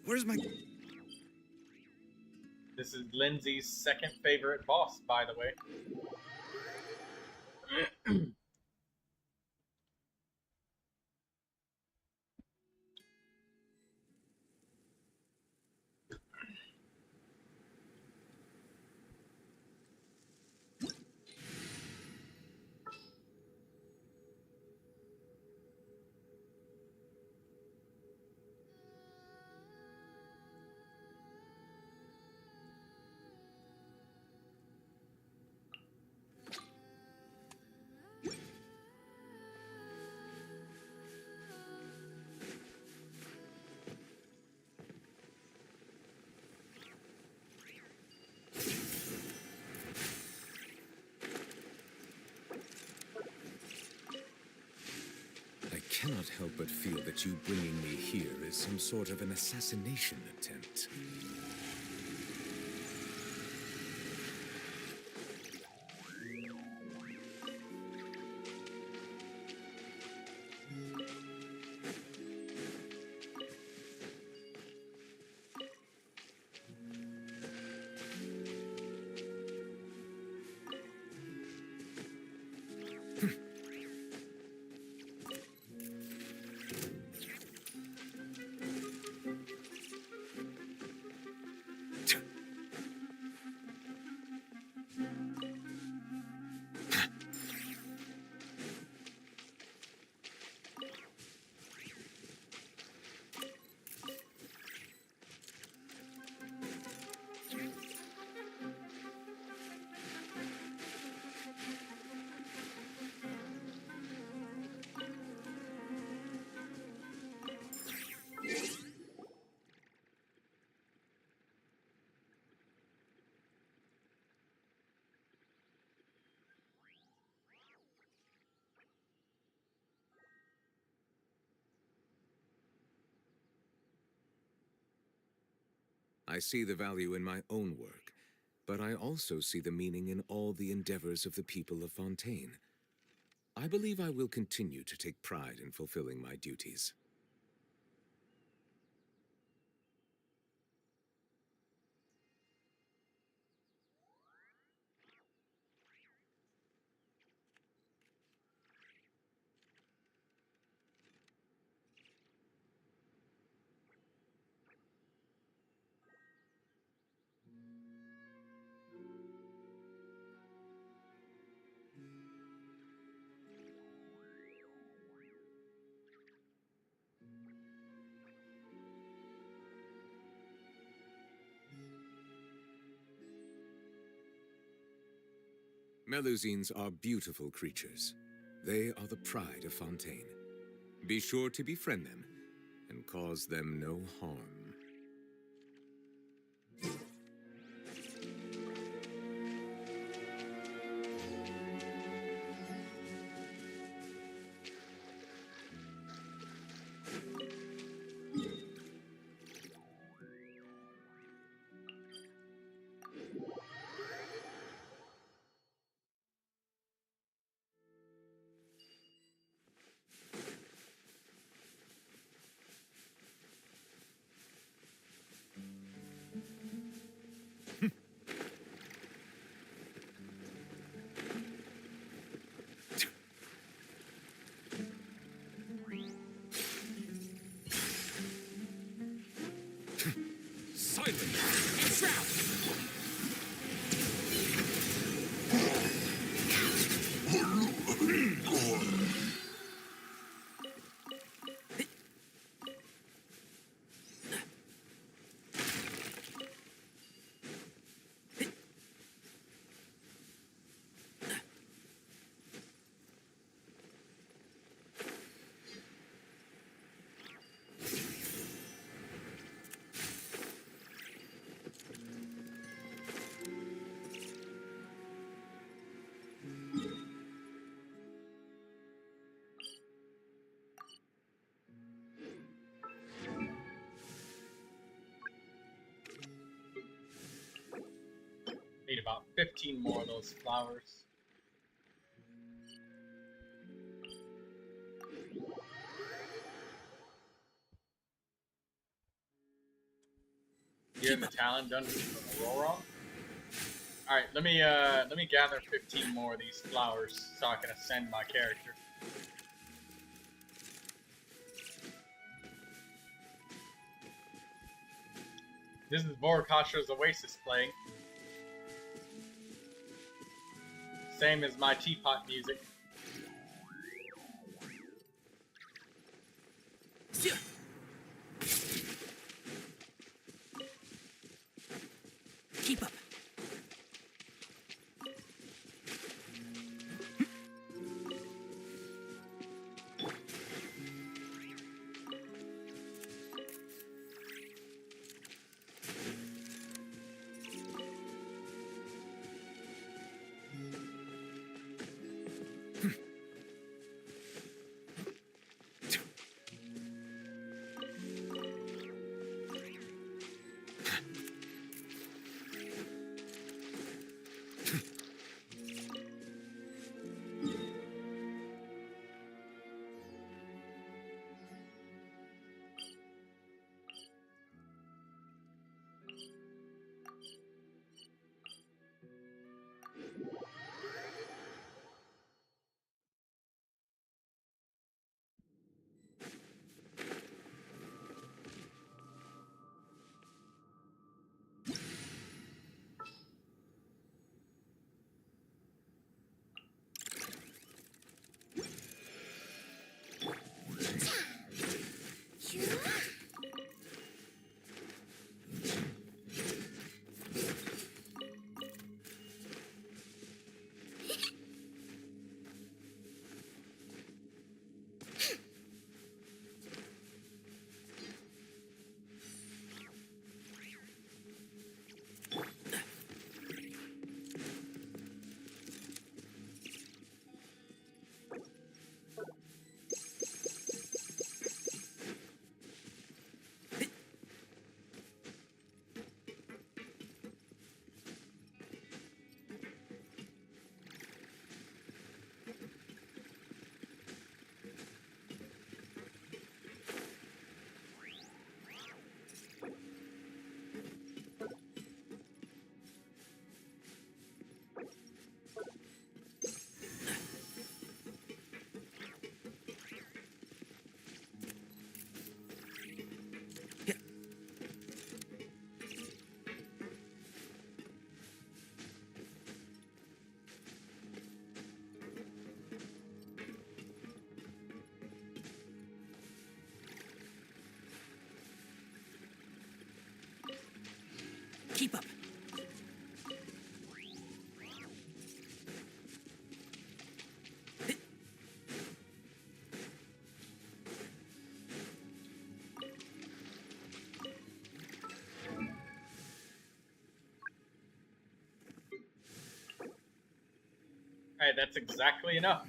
Where's my... This is Lindsay's second favorite boss, by the way. cannot help but feel that you bringing me here is some sort of an assassination attempt. I see the value in my own work, but I also see the meaning in all the endeavors of the people of Fontaine. I believe I will continue to take pride in fulfilling my duties. Melusines are beautiful creatures. They are the pride of Fontaine. Be sure to befriend them and cause them no harm. Need about 15 more of those flowers. You're in the talent dungeon for Aurora. Alright, let me gather 15 more of these flowers so I can ascend my character. This is Vorkasha's Oasis playing. Same as my teapot music. Keep up. Keep up. Alright, that's exactly enough.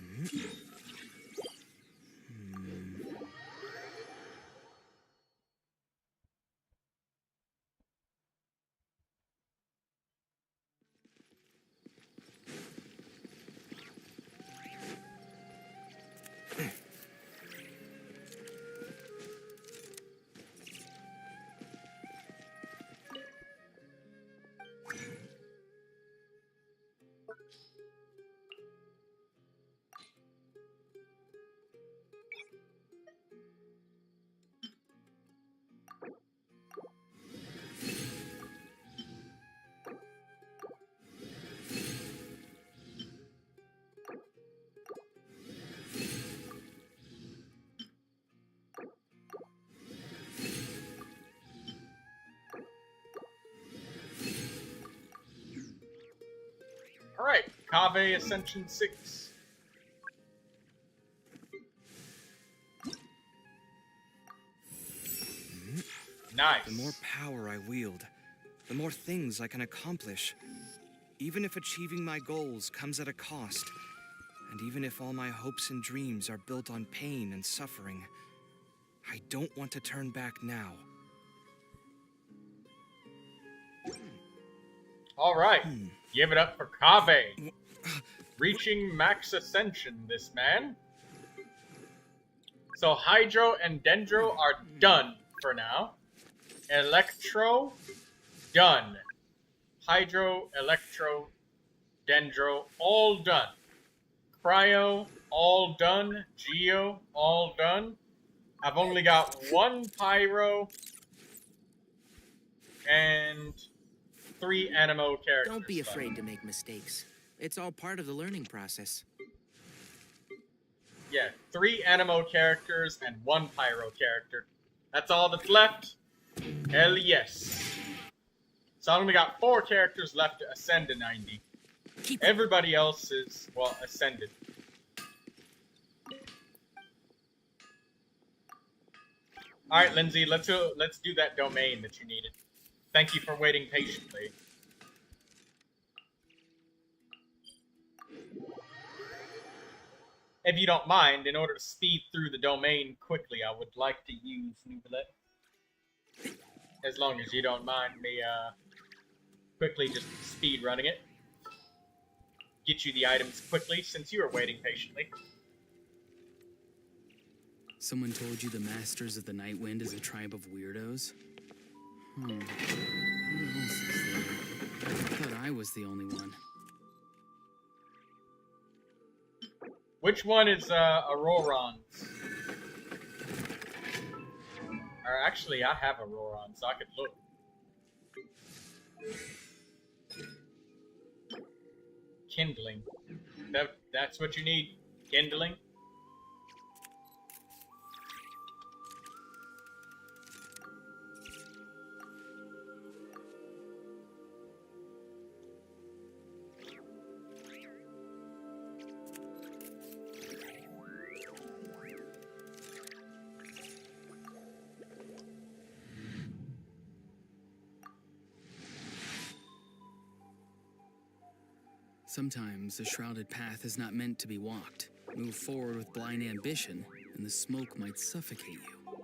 Alright, Kave Ascension 6. Nice. The more power I wield, the more things I can accomplish. Even if achieving my goals comes at a cost, and even if all my hopes and dreams are built on pain and suffering, I don't want to turn back now. Alright, give it up for Kave. Reaching max ascension, this man. So Hydro and Dendro are done for now. Electro, done. Hydro, Electro, Dendro, all done. Cryo, all done. Geo, all done. I've only got one Pyro and 3 Animo characters. Don't be left. afraid to make mistakes. It's all part of the learning process. Yeah, 3 Animo characters and 1 Pyro character. That's all that's left? Hell yes. So I only got 4 characters left to ascend to 90. Everybody else is, well, ascended. Alright, Lindsay, let's do that domain that you needed. Thank you for waiting patiently. If you don't mind, in order to speed through the domain quickly, I would like to use Neuvilette. As long as you don't mind me quickly just speed running it. Get you the items quickly since you are waiting patiently. Someone told you the Masters of the Night Wind is a tribe of weirdos? Who else is there? I thought I was the only one. Which one is Auroron's? Or actually, I have Auroron, so I could look. Kindling. That's what you need. Kindling. Sometimes the shrouded path is not meant to be walked. Move forward with blind ambition, and the smoke might suffocate you.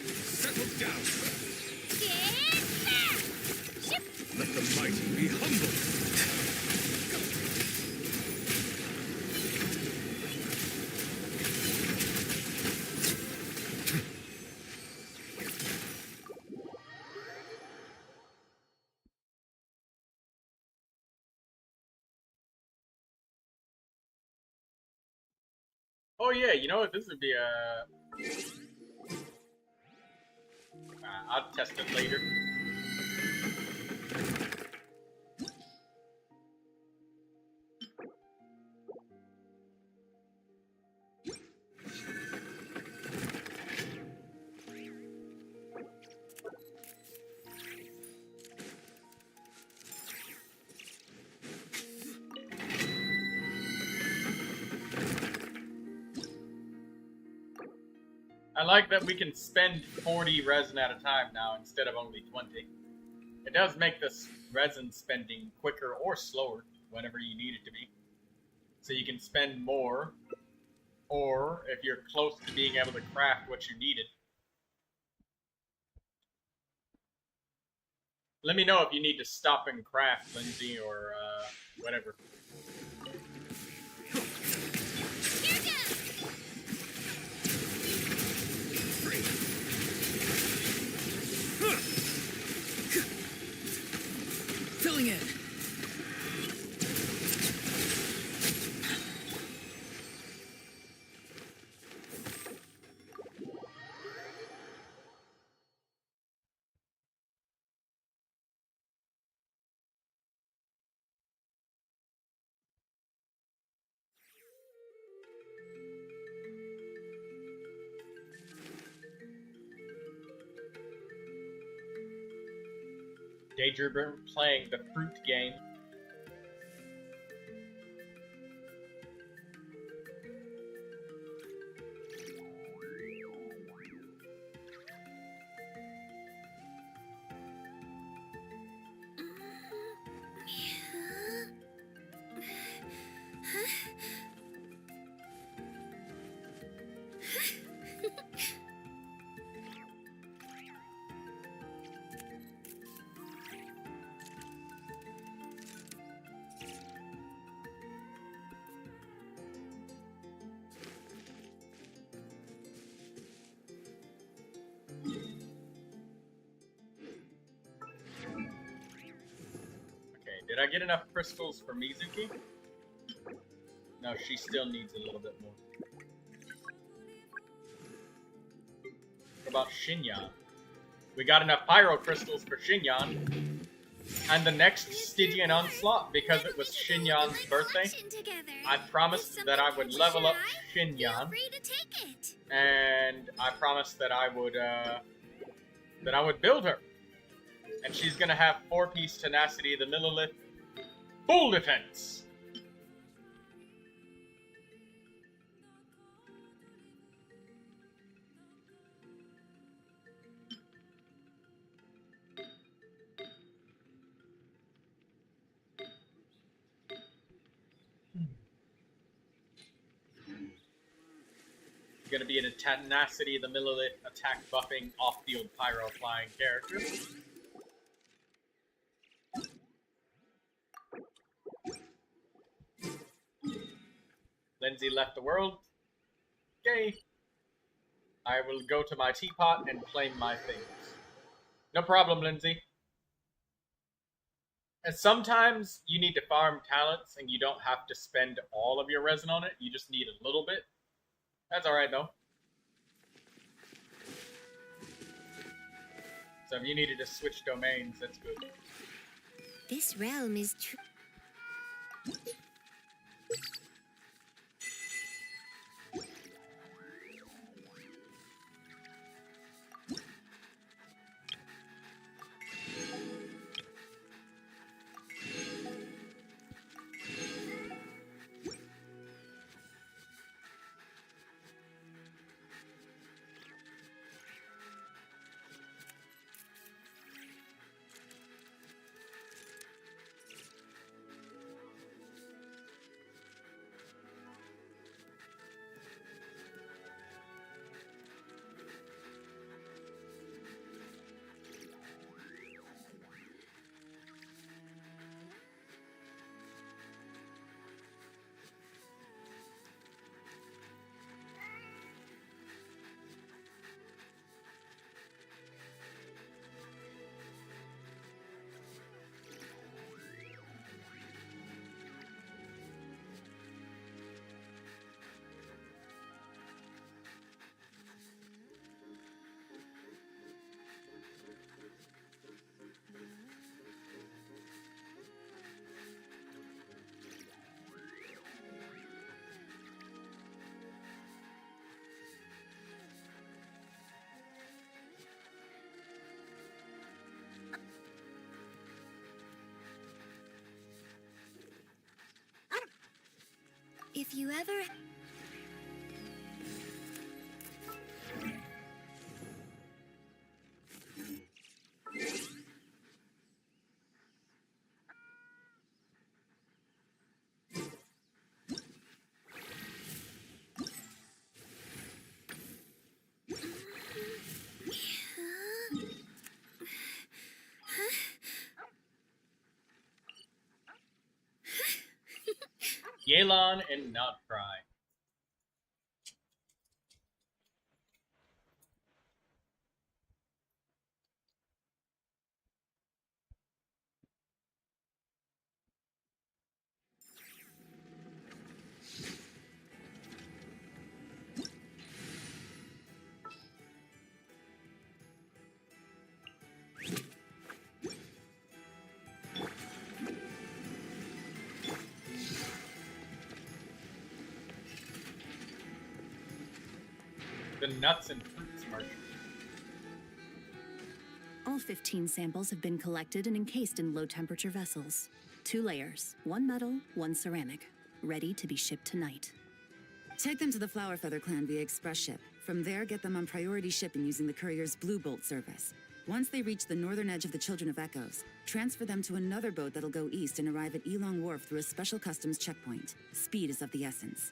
Settle down. Get back! Ship! Let the mighty be humble. Oh yeah, you know what? This would be a. I'll test it later. I like that we can spend 40 resin at a time now instead of only 20. It does make this resin spending quicker or slower whenever you need it to be. So you can spend more, or if you're close to being able to craft what you needed. Let me know if you need to stop and craft, Lindsay, or whatever. Filling it. Daydreamer playing the fruit game. Did I get enough crystals for Mizuki? No, she still needs a little bit more. What about Shinyan? We got enough pyro crystals for Shinyan. And the next Stygian Onslaught, because it was Shinyan's birthday, I promised that I would level up Shinyan. And I promised that I would build her. And she's gonna have 4-piece tenacity, the Millilith, full defense. Gonna be a tenacity, the Millilith, attack buffing, off-field pyro flying character. Lindsay left the world. Okay. I will go to my teapot and claim my things. No problem, Lindsay. And sometimes you need to farm talents and you don't have to spend all of your resin on it. You just need a little bit. That's alright though. So if you needed to switch domains, that's good. This realm is true. If you ever... Yelan and Not Cry. The nuts and fruits merchant. All 15 samples have been collected and encased in low-temperature vessels. 2 layers, 1 metal, 1 ceramic, ready to be shipped tonight. Take them to the Flower Feather clan via express ship. From there, get them on priority shipping using the courier's Blue Bolt service. Once they reach the northern edge of the Children of Echoes, transfer them to another boat that'll go east and arrive at Elong Wharf through a special customs checkpoint. Speed is of the essence.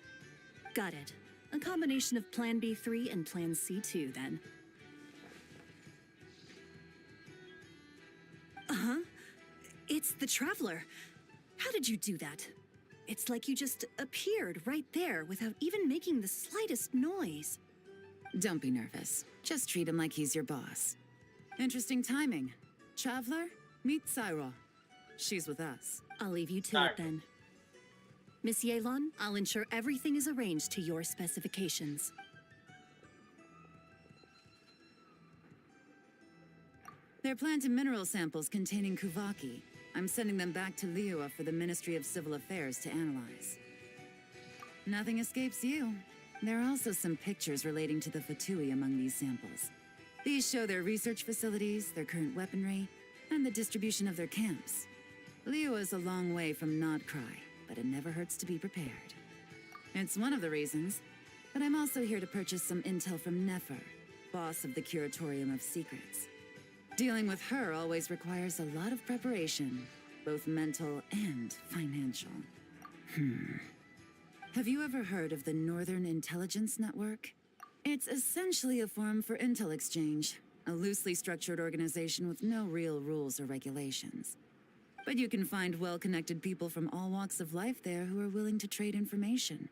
Got it. A combination of Plan B3 and Plan C2, then. Uh-huh. It's the Traveler. How did you do that? It's like you just appeared right there without even making the slightest noise. Don't be nervous. Just treat him like he's your boss. Interesting timing. Traveler, meet Syra. She's with us. I'll leave you to it then. Miss Yelan, I'll ensure everything is arranged to your specifications. They're plant and mineral samples containing Kuvaki. I'm sending them back to Liyue for the Ministry of Civil Affairs to analyze. Nothing escapes you. There are also some pictures relating to the Fatui among these samples. These show their research facilities, their current weaponry, and the distribution of their camps. Liyue is a long way from Nodcry, but it never hurts to be prepared. It's one of the reasons, but I'm also here to purchase some intel from Nefer, boss of the Curatorium of Secrets. Dealing with her always requires a lot of preparation, both mental and financial. Have you ever heard of the Northern Intelligence Network? It's essentially a forum for intel exchange, a loosely structured organization with no real rules or regulations. But you can find well-connected people from all walks of life there who are willing to trade information,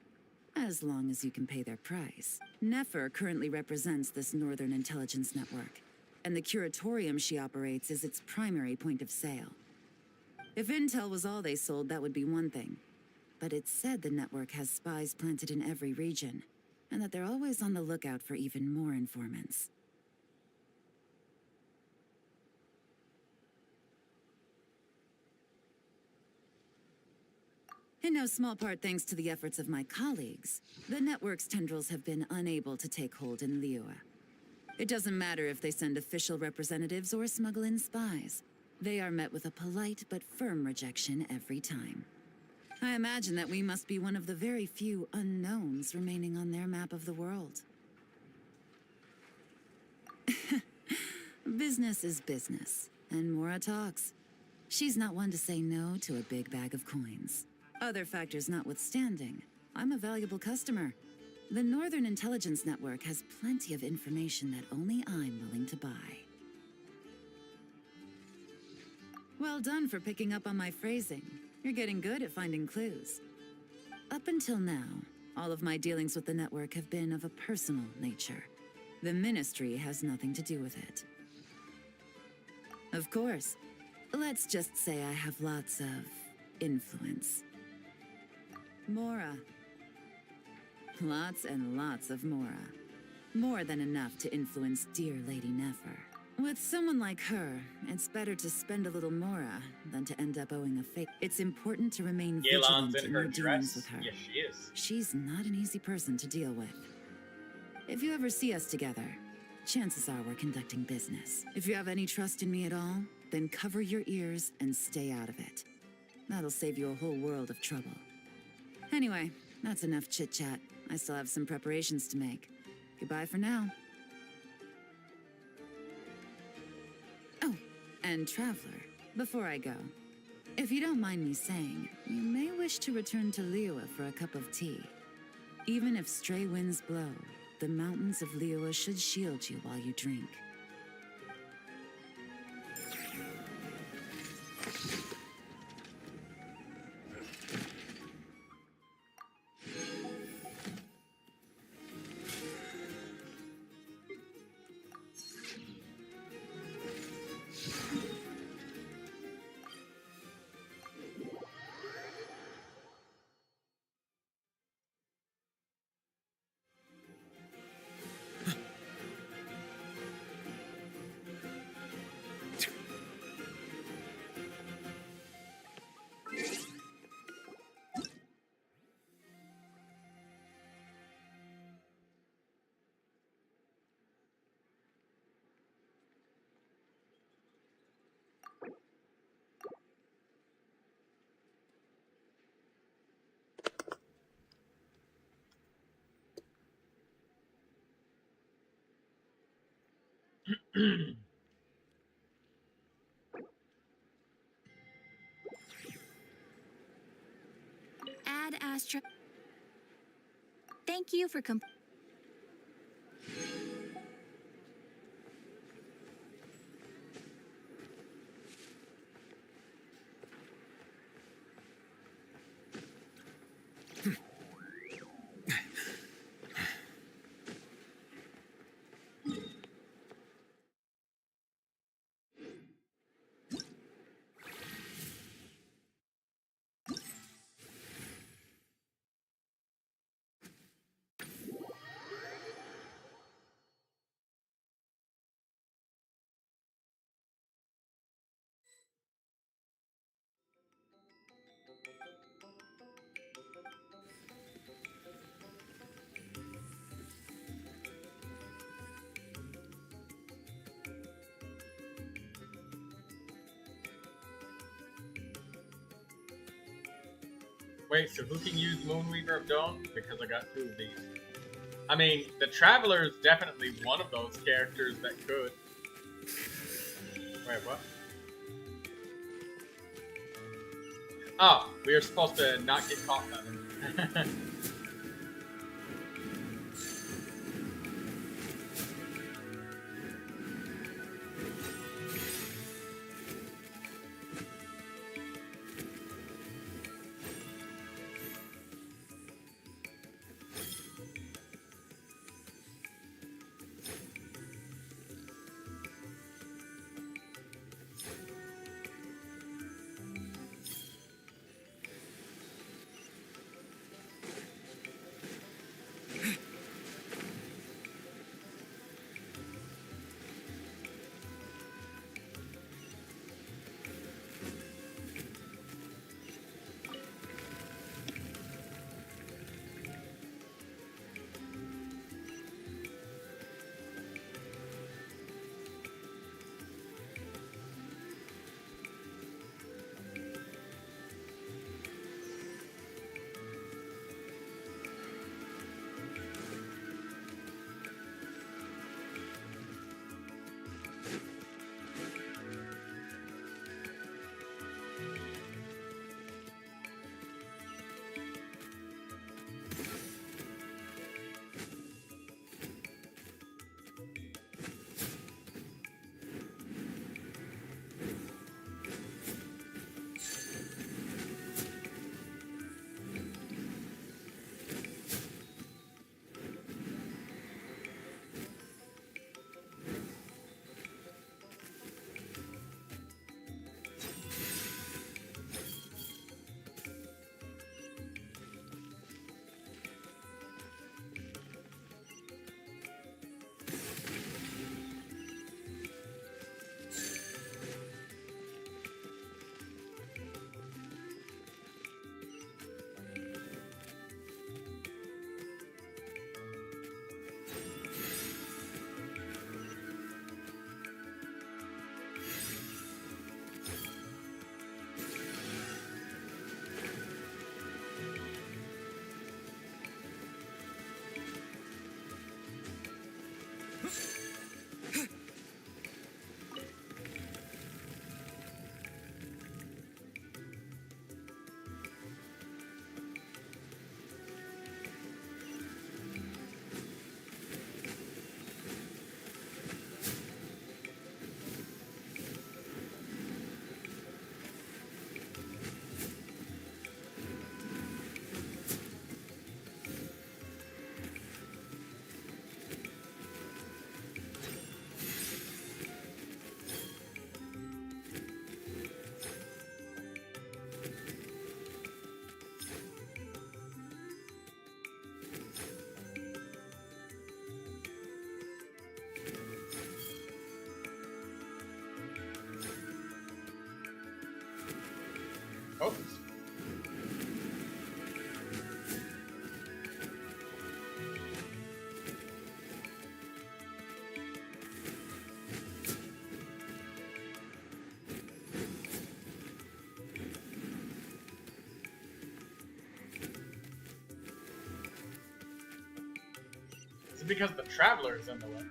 as long as you can pay their price. Nefer currently represents this Northern Intelligence Network, and the curatorium she operates is its primary point of sale. If intel was all they sold, that would be one thing. But it's said the network has spies planted in every region, and that they're always on the lookout for even more informants. In no small part thanks to the efforts of my colleagues, the network's tendrils have been unable to take hold in Liyue. It doesn't matter if they send official representatives or smuggle in spies. They are met with a polite but firm rejection every time. I imagine that we must be one of the very few unknowns remaining on their map of the world. Business is business, and Mora talks. She's not one to say no to a big bag of coins. Other factors notwithstanding, I'm a valuable customer. The Northern Intelligence Network has plenty of information that only I'm willing to buy. Well done for picking up on my phrasing. You're getting good at finding clues. Up until now, all of my dealings with the network have been of a personal nature. The Ministry has nothing to do with it. Of course, let's just say I have lots of influence. Mora. Lots and lots of Mora. More than enough to influence dear Lady Nefer. With someone like her, it's better to spend a little Mora than to end up owing a fake. It's important to remain vigilant in your dealings with her. Yes, she is. She's not an easy person to deal with. If you ever see us together, chances are we're conducting business. If you have any trust in me at all, then cover your ears and stay out of it. That'll save you a whole world of trouble. Anyway, that's enough chit-chat. I still have some preparations to make. Goodbye for now. Oh, and Traveler, before I go, if you don't mind me saying, you may wish to return to Liyue for a cup of tea. Even if stray winds blow, the mountains of Liyue should shield you while you drink. Ad Astra. Thank you for Wait, so who can use Moonweaver of Dawn? Because I got 2 of these. I mean, the Traveler is definitely one of those characters that could. Wait, what? Oh, we were supposed to not get caught then. Is it because the Traveler is in the way?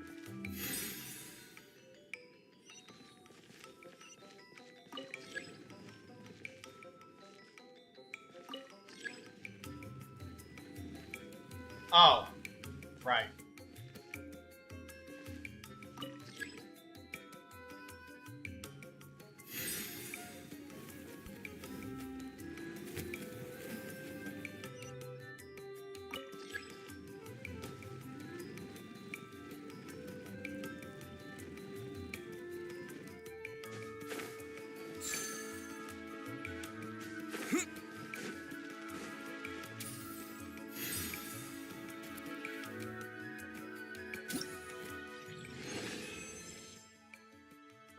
Oh, right.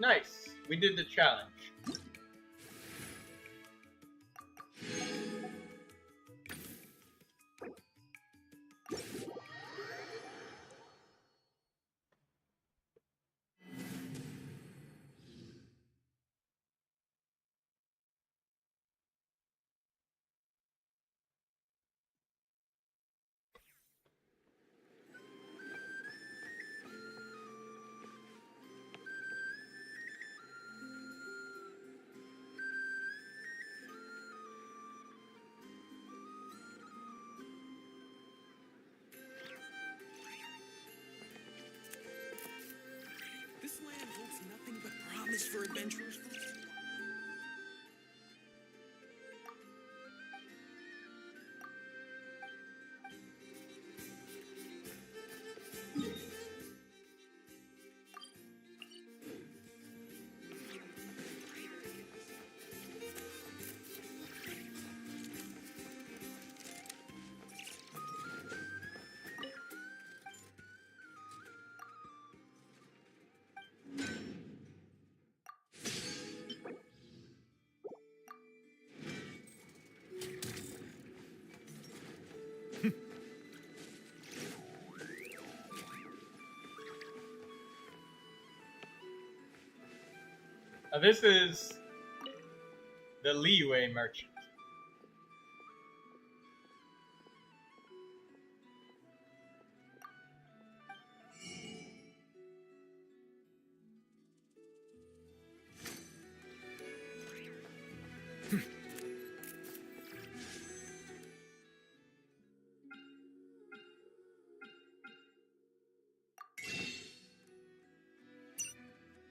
Nice. We did the challenge. This land holds nothing but promise for adventurers. Now this is the Leeway Merchant.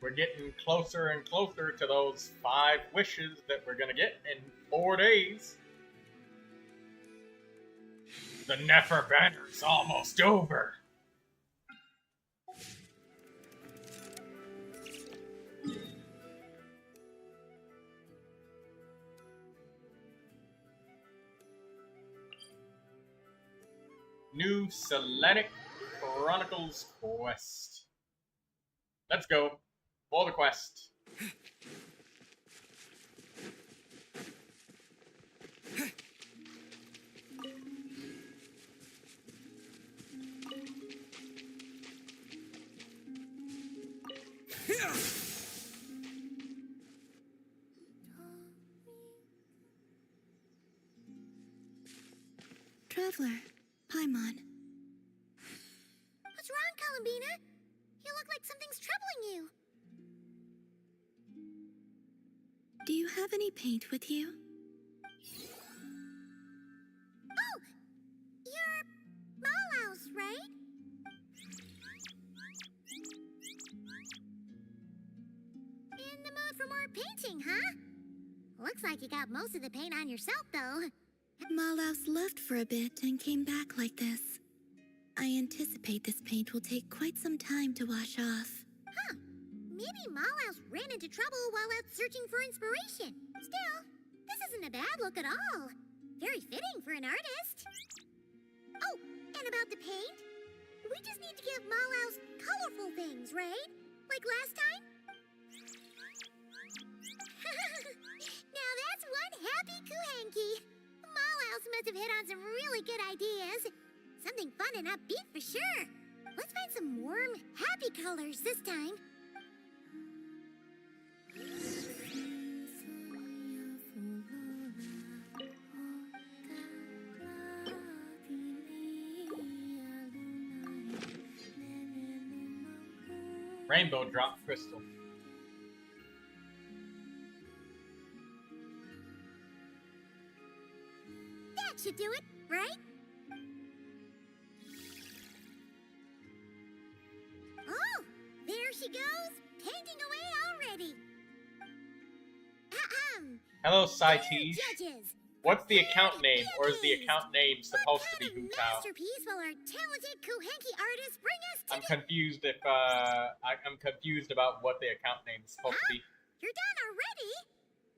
We're getting closer and closer to those 5 wishes that we're gonna get in 4 days. The Nefer Banner's almost over. New Selenic Chronicles quest. Let's go. For the quest. Traveler, Paimon. What's wrong, Columbina? You look like something's troubling you. Do you have any paint with you? Oh! You're Malaus, right? In the mood for more painting, huh? Looks like you got most of the paint on yourself, though. Malaus left for a bit and came back like this. I anticipate this paint will take quite some time to wash off. Huh. Maybe Malaus ran into trouble while out searching for inspiration. Still, this isn't a bad look at all. Very fitting for an artist. Oh, and about the paint? We just need to give Malaus colorful things, right? Like last time? Now that's one happy Kuhanki. Malaus must have hit on some really good ideas. Something fun and upbeat for sure. Let's find some warm, happy colors this time. Rainbow drop crystal. That should do it, right? Oh, there she goes, painting away already. Ahem. Hello, Dear Saitish. judges, What's the account prepare name, to be or is the amazed. account name supposed to be What kind of Hu Tao? masterpiece will our talented Kuhenki artists bring us I'm today? confused if I'm confused about what the account name is supposed to be. You're done already?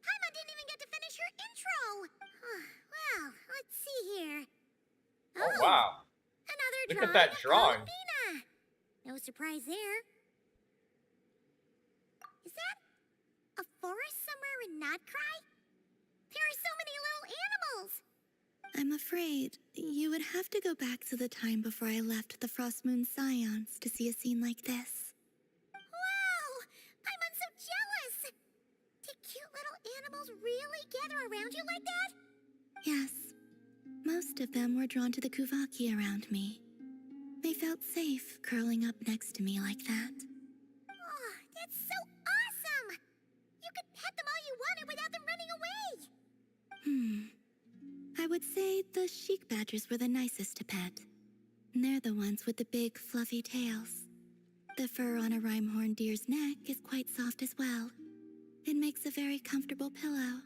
Paimon didn't even get to finish her intro. Well, let's see here. Oh wow! Another Look drawing at that of drawing. Palomina. No surprise there. Is that a forest somewhere in Nodcry? There are so many little animals. I'm afraid you would have to go back to the time before I left the Frost Moon Scions to see a scene like this. Wow! Paimon's so jealous! Did cute little animals really gather around you like that? Yes, most of them were drawn to the Kuvaki around me. They felt safe curling up next to me like that. Oh, that's so awesome! You could pet them all you wanted without them running away! I would say the sheik badgers were the nicest to pet. They're the ones with the big, fluffy tails. The fur on a rhyme-horned deer's neck is quite soft as well. It makes a very comfortable pillow.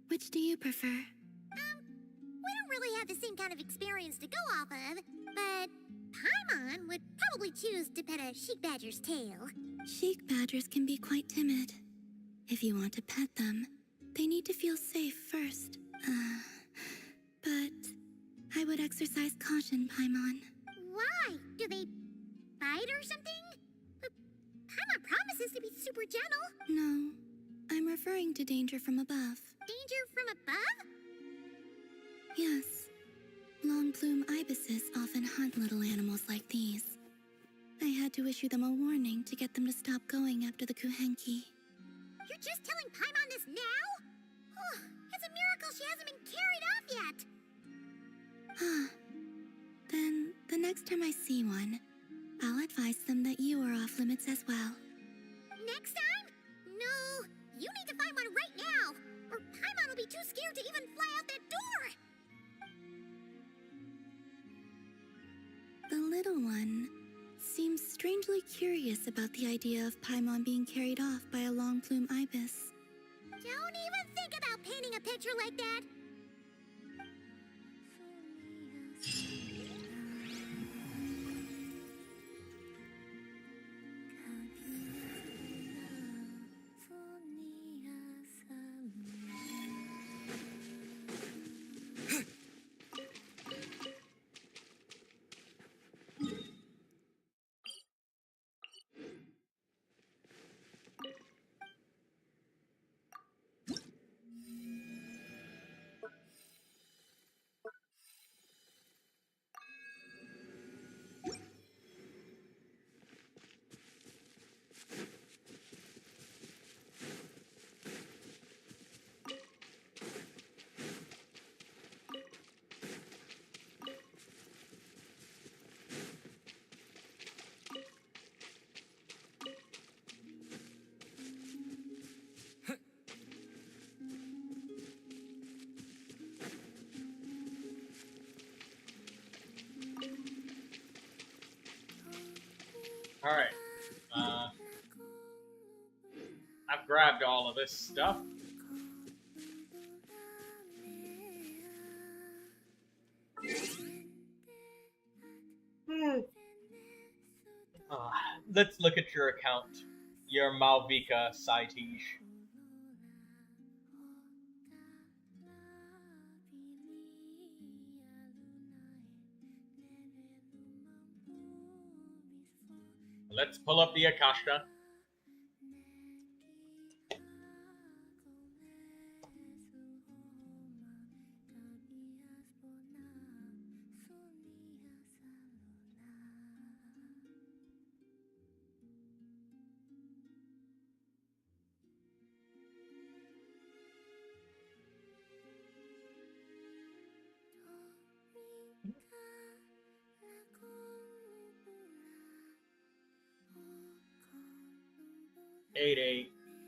Which do you prefer? We don't really have the same kind of experience to go off of, but Paimon would probably choose to pet a sheik badger's tail. Sheik badgers can be quite timid. If you want to pet them, they need to feel safe first. But I would exercise caution, Paimon. Why? Do they bite or something? But Paimon promises to be super gentle. No, I'm referring to danger from above. Danger from above? Yes. Long plume ibises often hunt little animals like these. I had to issue them a warning to get them to stop going after the Kuhenki. You're just telling Paimon this now? Oh, it's a miracle she hasn't been carried off yet. Then, the next time I see one, I'll advise them that you are off limits as well. Next time? No, you need to find one right now, or Paimon will be too scared to even fly out that door. The little one seems strangely curious about the idea of Paimon being carried off by a long plume ibis. Don't even think about painting a picture like that. Alright. I've grabbed all of this stuff. Let's look at your account. Your Malvika Saitish. Let's pull up the Akasha.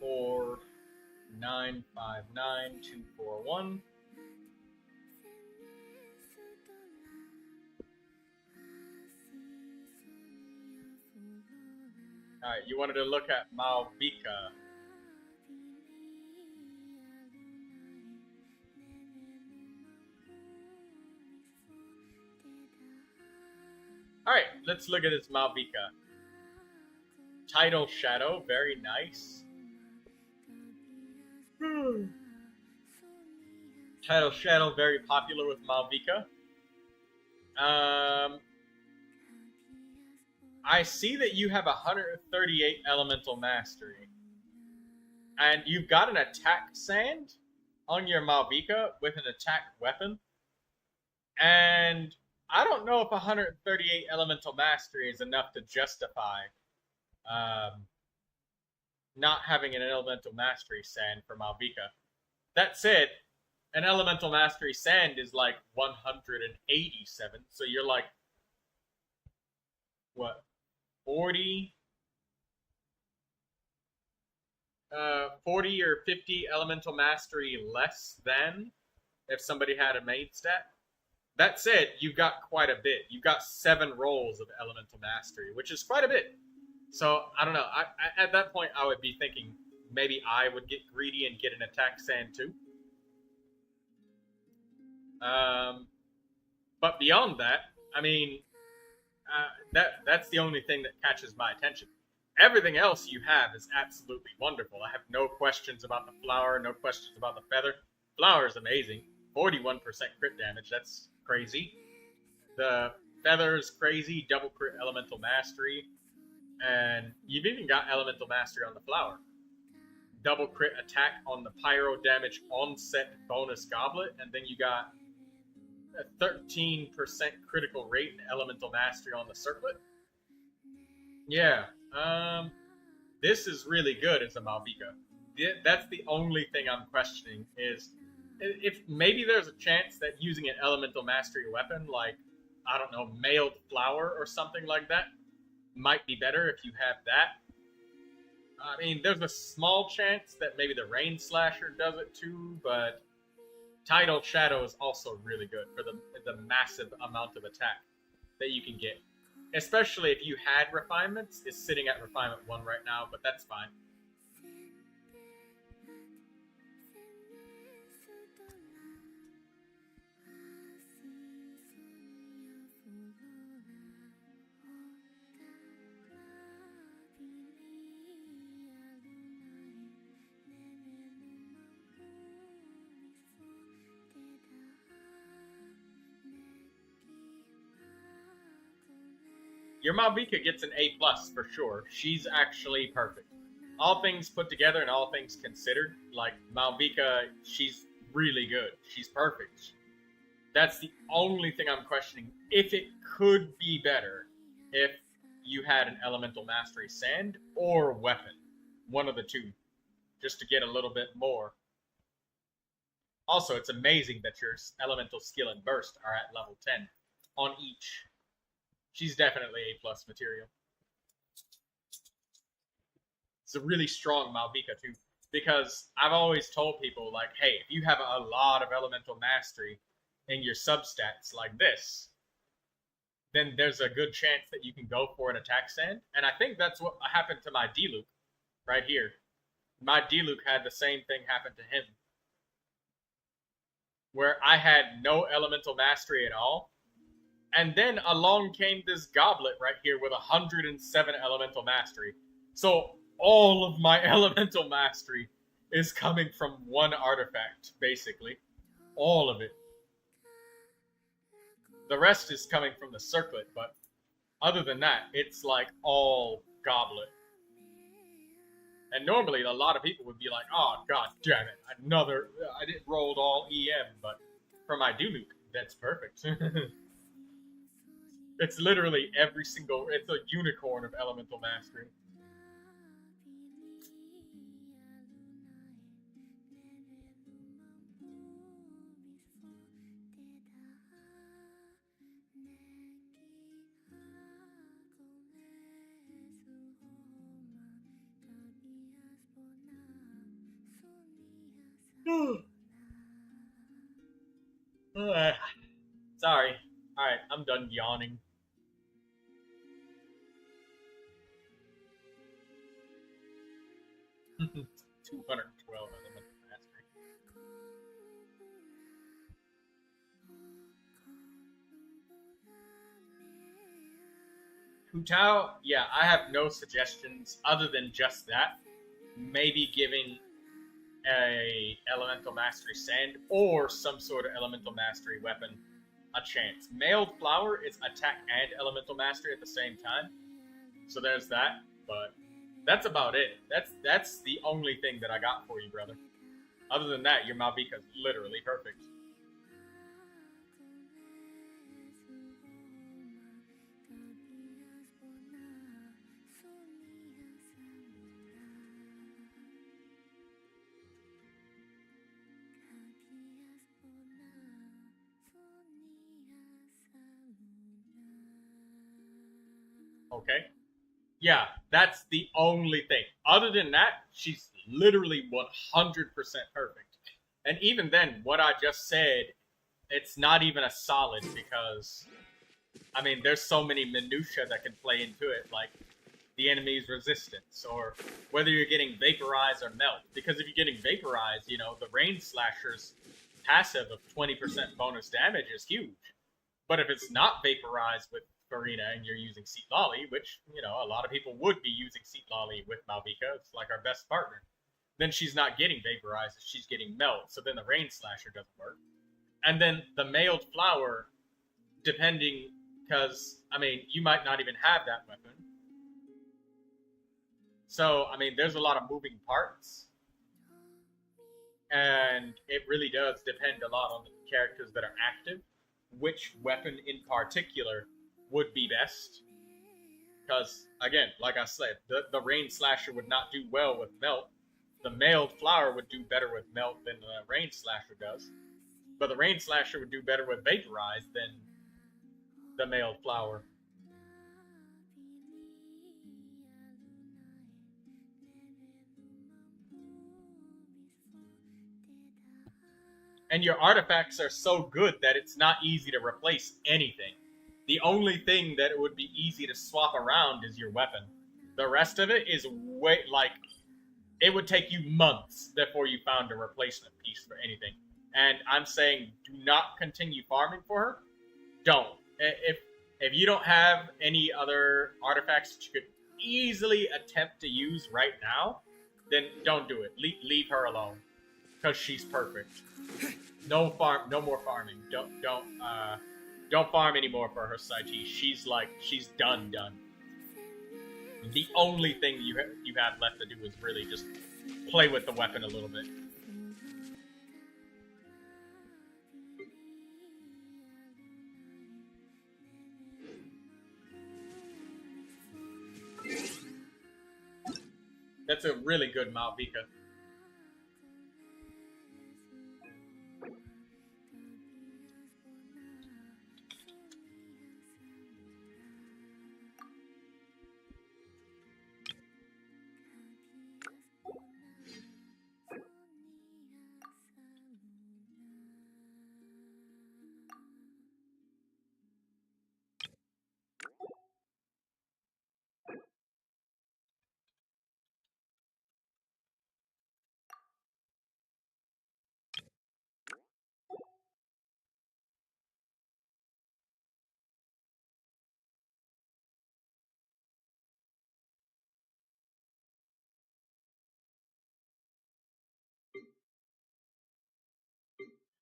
884-959-241. Alright, you wanted to look at Malvika. Alright, let's look at this Malvika. Tidal Shadow, very nice. Tidal Shadow, very popular with Malvika. I see that you have 138 Elemental Mastery. And you've got an attack sand on your Malvika with an attack weapon. And I don't know if 138 Elemental Mastery is enough to justify not having an Elemental Mastery sand for Malvika. That said, an Elemental Mastery sand is like 187, so you're like, what, 40 or 50 Elemental Mastery less than if somebody had a main stat. That said, you've got quite a bit. You've got 7 rolls of Elemental Mastery, which is quite a bit. So, I don't know. I at that point, I would be thinking maybe I would get greedy and get an attack sand too. But beyond that, I mean, that's the only thing that catches my attention. Everything else you have is absolutely wonderful. I have no questions about the flower, no questions about the feather. Flower is amazing. 41% crit damage, that's crazy. The feather is crazy, double crit elemental mastery. And you've even got elemental mastery on the flower. Double crit attack on the pyro damage onset bonus goblet, and then you got a 13% critical rate and elemental mastery on the circlet. Yeah, this is really good as a Malvika. That's the only thing I'm questioning is if maybe there's a chance that using an elemental mastery weapon like, I don't know, mailed flower or something like that might be better if you have that. I mean, there's a small chance that maybe the Rain Slasher does it too, but Tidal Shadow is also really good for the massive amount of attack that you can get. Especially if you had Refinements. It's sitting at Refinement 1 right now, but that's fine. Your Malvika gets an A+ for sure. She's actually perfect. All things put together and all things considered, like, Malvika, she's really good. She's perfect. That's the only thing I'm questioning. If it could be better if you had an Elemental Mastery Sand or Weapon. One of the two. Just to get a little bit more. Also, it's amazing that your Elemental Skill and Burst are at level 10 on each. She's definitely A+ material. It's a really strong Malvika too, because I've always told people, like, hey, if you have a lot of Elemental Mastery in your substats like this, then there's a good chance that you can go for an attack sand. And I think that's what happened to my Diluc right here. My Diluc had the same thing happen to him, where I had no Elemental Mastery at all. And then along came this goblet right here with 107 Elemental Mastery. So all of my Elemental Mastery is coming from one artifact, basically. All of it. The rest is coming from the circlet, but other than that, it's like all goblet. And normally a lot of people would be like, oh, god damn it, I didn't rolled all EM, but for my Diluc, that's perfect. It's literally every single, it's a unicorn of Elemental Mastery. Sorry. Alright, I'm done yawning. $212 elemental mastery. Hutao, yeah, I have no suggestions other than just that. Maybe giving a elemental mastery sand or some sort of elemental mastery weapon a chance. Mailed flower is attack and elemental mastery at the same time, so there's that. But that's about it. That's the only thing that I got for you, brother. Other than that, your Malvika's literally perfect. Okay? Yeah, that's the only thing. Other than that, she's literally 100% perfect. And even then, what I just said, it's not even a solid because, I mean, there's so many minutia that can play into it, like the enemy's resistance, or whether you're getting vaporized or melt. Because if you're getting vaporized, you know, the Rain Slasher's passive of 20% bonus damage is huge. But if it's not vaporized with Farina and you're using Seat Lolly, which, you know, a lot of people would be using Seat Lolly with Malvika, it's like our best partner, then she's not getting vaporized, she's getting melt, so then the Rain Slasher doesn't work. And then the mailed flower, depending, because, I mean, you might not even have that weapon. So, I mean, there's a lot of moving parts. And it really does depend a lot on the characters that are active, which weapon in particular would be best. Because, again, like I said, the Rain Slasher would not do well with melt. The mailed flower would do better with melt than the Rain Slasher does. But the Rain Slasher would do better with vaporize than the mailed flower. And your artifacts are so good that it's not easy to replace anything. The only thing that it would be easy to swap around is your weapon. The rest of it is way, like, it would take you months before you found a replacement piece for anything. And I'm saying, do not continue farming for her. Don't. If you don't have any other artifacts that you could easily attempt to use right now, then don't do it. Leave her alone, because she's perfect. No more farming. Don't farm anymore for her Saiti. She's done. The only thing you have left to do is really just play with the weapon a little bit. That's a really good Malvika.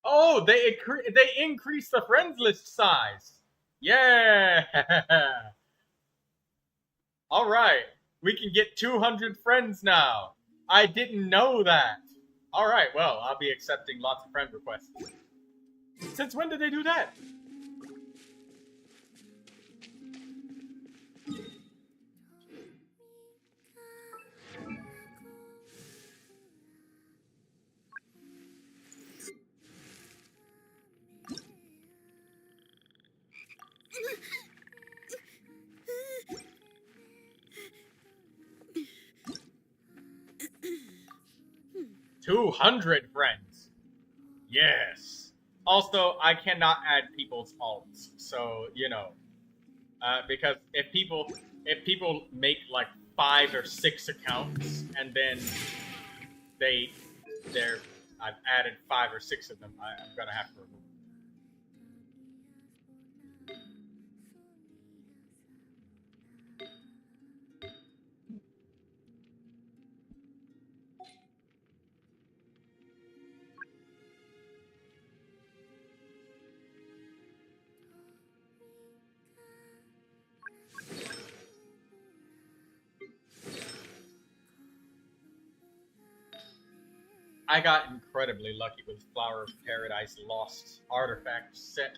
Oh, they increased the friends list size. Yeah. All right, we can get 200 friends now. I didn't know that. All right, well, I'll be accepting lots of friend requests. Since when did they do that? $200 friends. Yes. Also, I cannot add people's alts, so you know, because if people make like 5 or 6 accounts and then I've added 5 or 6 of them, I'm gonna have to remove them. I got incredibly lucky with Flower of Paradise Lost artifact set.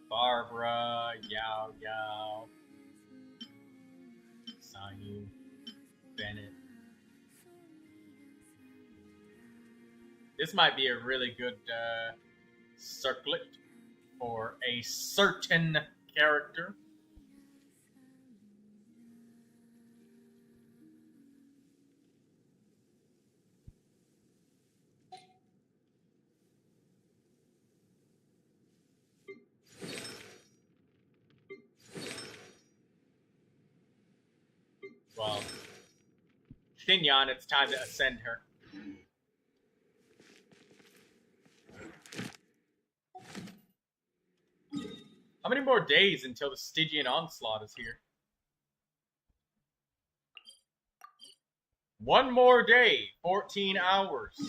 Barbara, Yao Yao, Sanyu, Bennett. This might be a really good circlet for a certain character. Well, Xinyan, it's time to ascend her. How many more days until the Stygian Onslaught is here? 1 more day, 14 hours.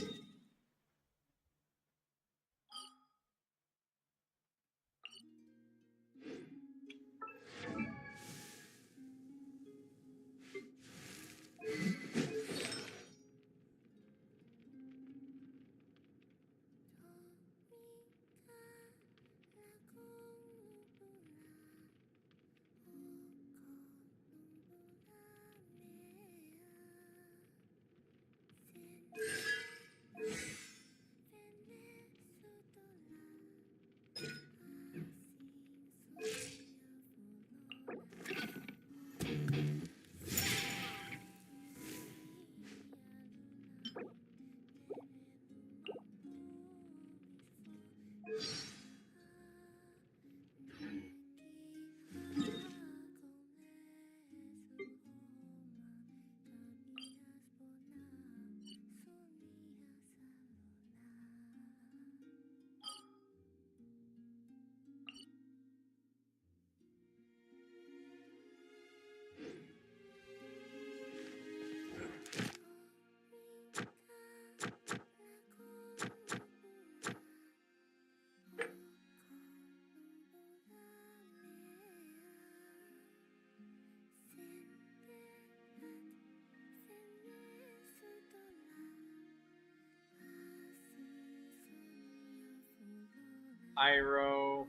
Iroh.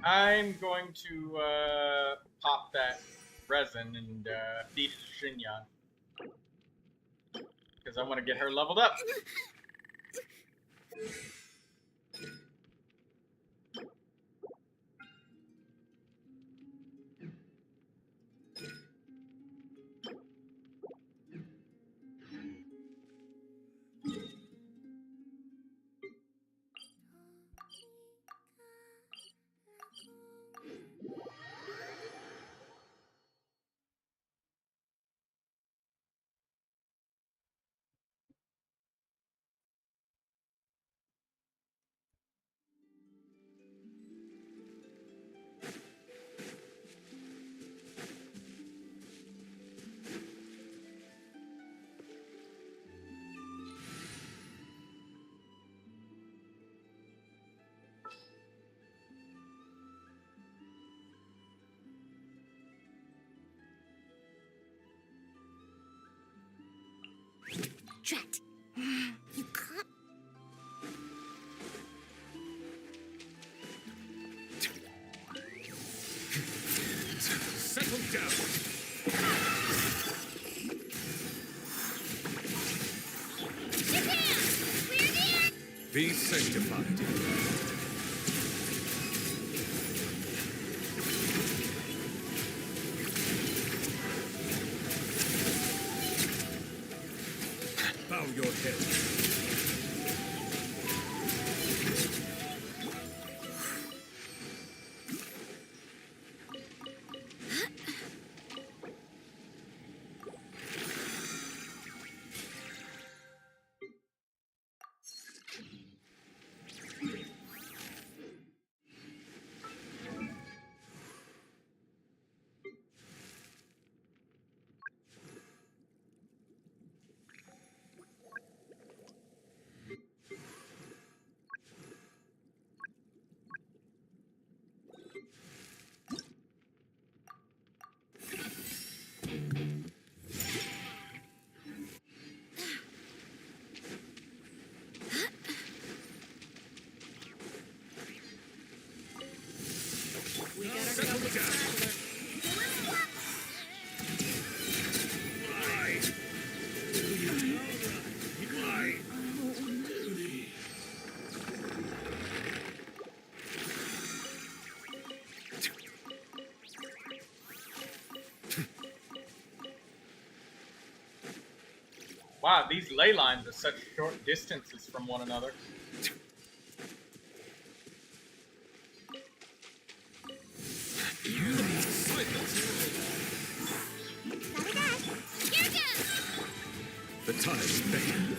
I'm going to pop that resin and feed it to Xinyan. Because I want to get her leveled up. Drat. You caught. Settle down. Be sanctified. Bow your head. Wow, these ley lines are such short distances from one another. The tides beckon.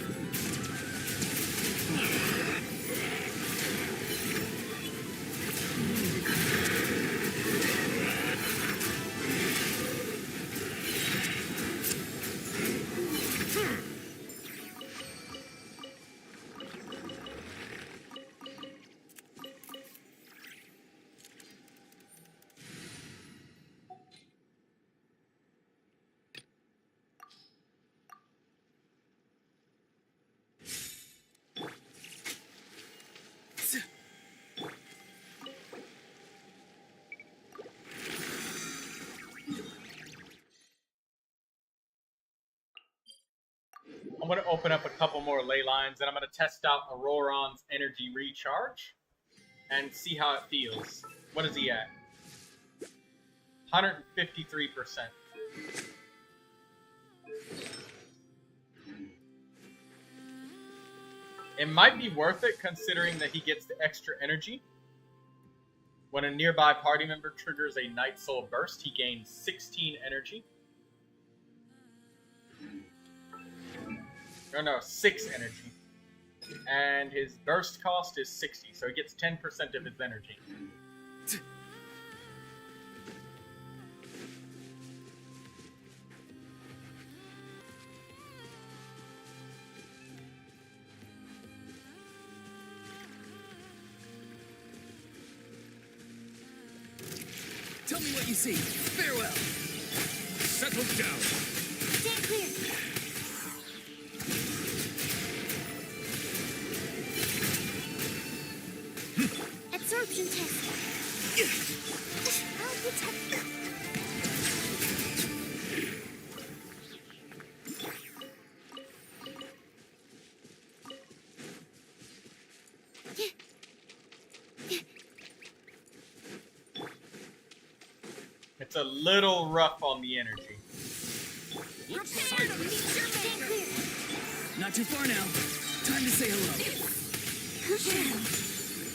I'm going to open up a couple more ley lines, and I'm going to test out Auroron's energy recharge and see how it feels. What is he at? 153%. It might be worth it considering that he gets the extra energy. When a nearby party member triggers a Night Soul burst, he gains 16 energy. No, 6 energy. And his burst cost is 60, so he gets 10% of his energy. Tell me what you see. Farewell. Settle down. Stand clear. Absorption test. I'll protect. It's a little rough on the energy. Not too far now. Time to say hello.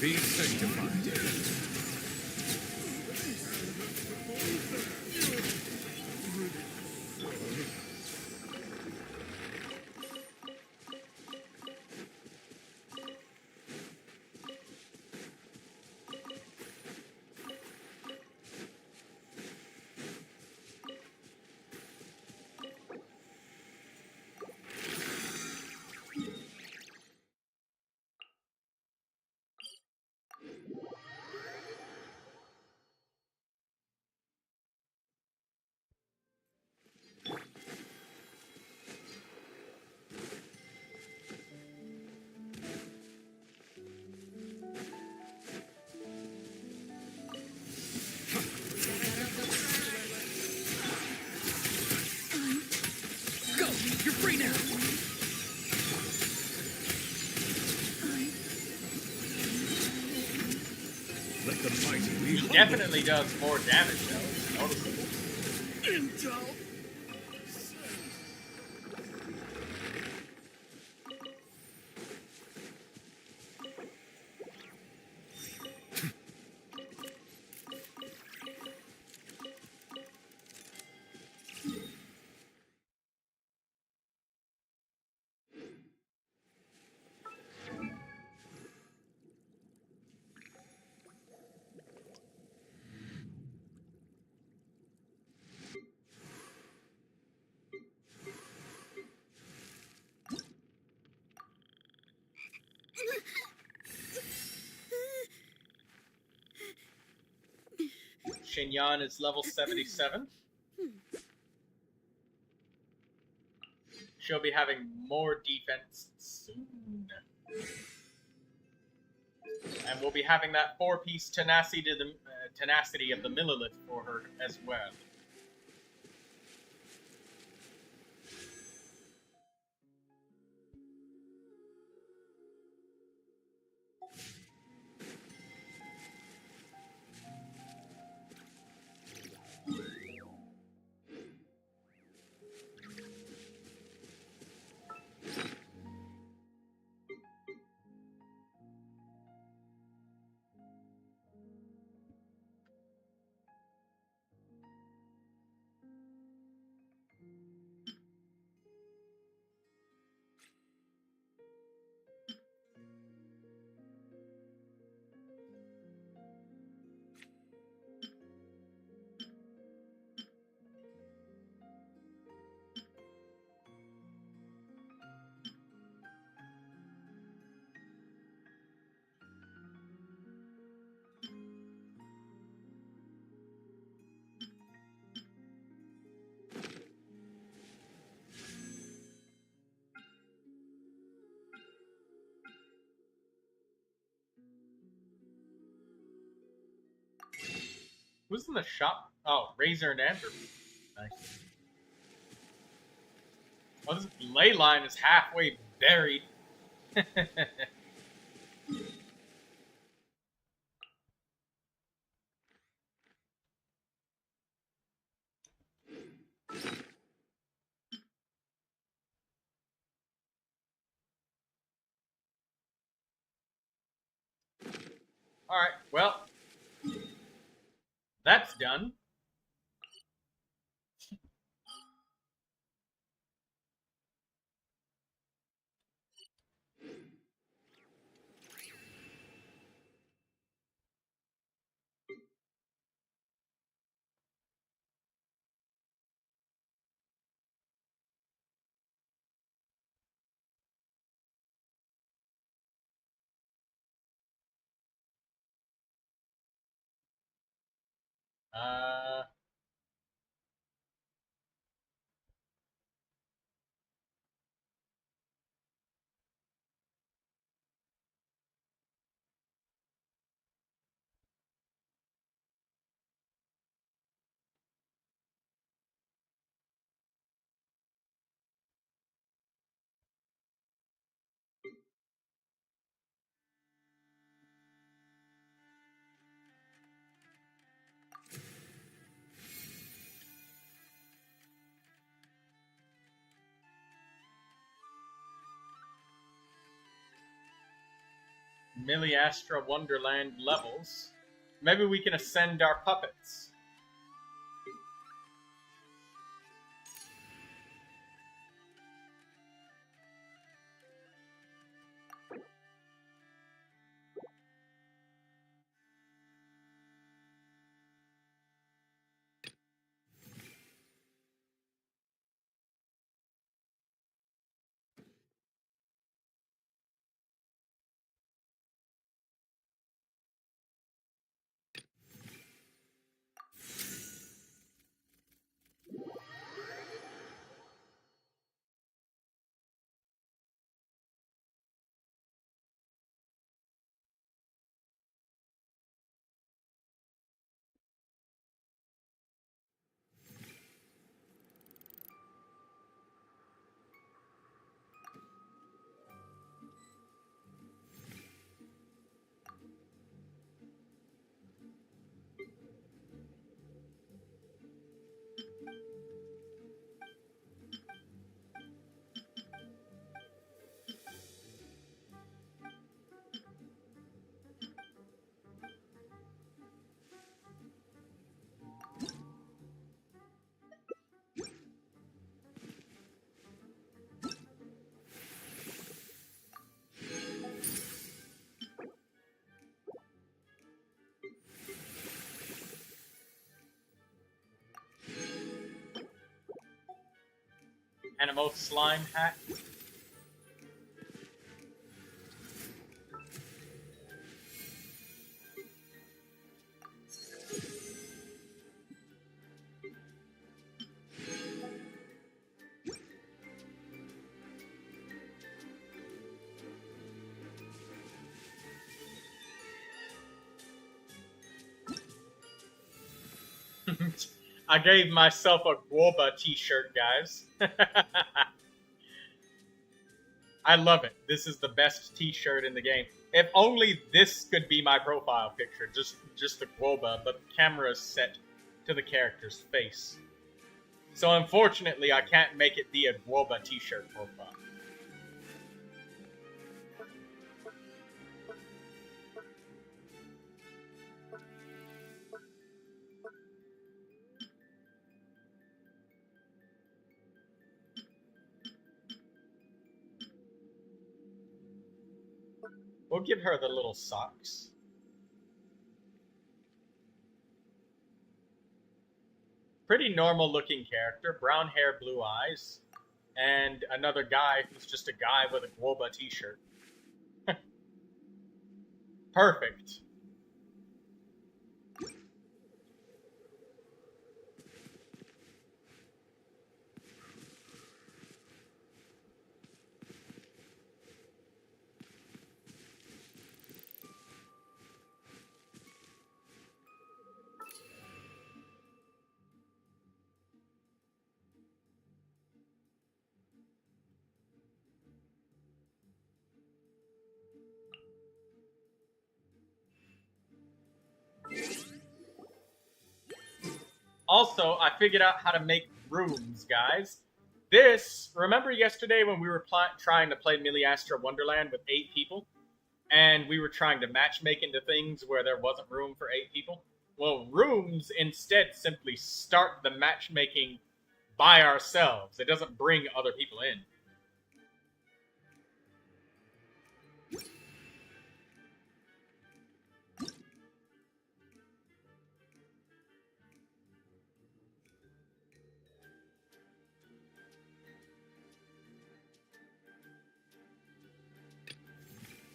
Be sanctified. excitingly humble. Definitely does more damage though. It's noticeable. Intel. Shinyan is level 77. She'll be having more defense soon. And we'll be having that 4-piece tenacity of the Millilith for her as well. Who's in the shop? Oh, Razor and Andrew. Nice. Oh, this ley line is halfway buried. Alright, well, that's done. Uh, Milliastra Wonderland levels. Maybe we can ascend our puppets. Animo slime hat. I gave myself a Guoba t-shirt, guys. I love it. This is the best t-shirt in the game. If only this could be my profile picture, just the Guoba, but the camera is set to the character's face. So unfortunately, I can't make it be a Guoba t-shirt profile. We'll give her the little socks. Pretty normal looking character, brown hair, blue eyes, and another guy who's just a guy with a Guoba t-shirt. Perfect. Also, I figured out how to make rooms, guys. This, remember yesterday when we were trying to play Miliastra Wonderland with 8 people? And we were trying to matchmake into things where there wasn't room for 8 people? Well, rooms instead simply start the matchmaking by ourselves. It doesn't bring other people in.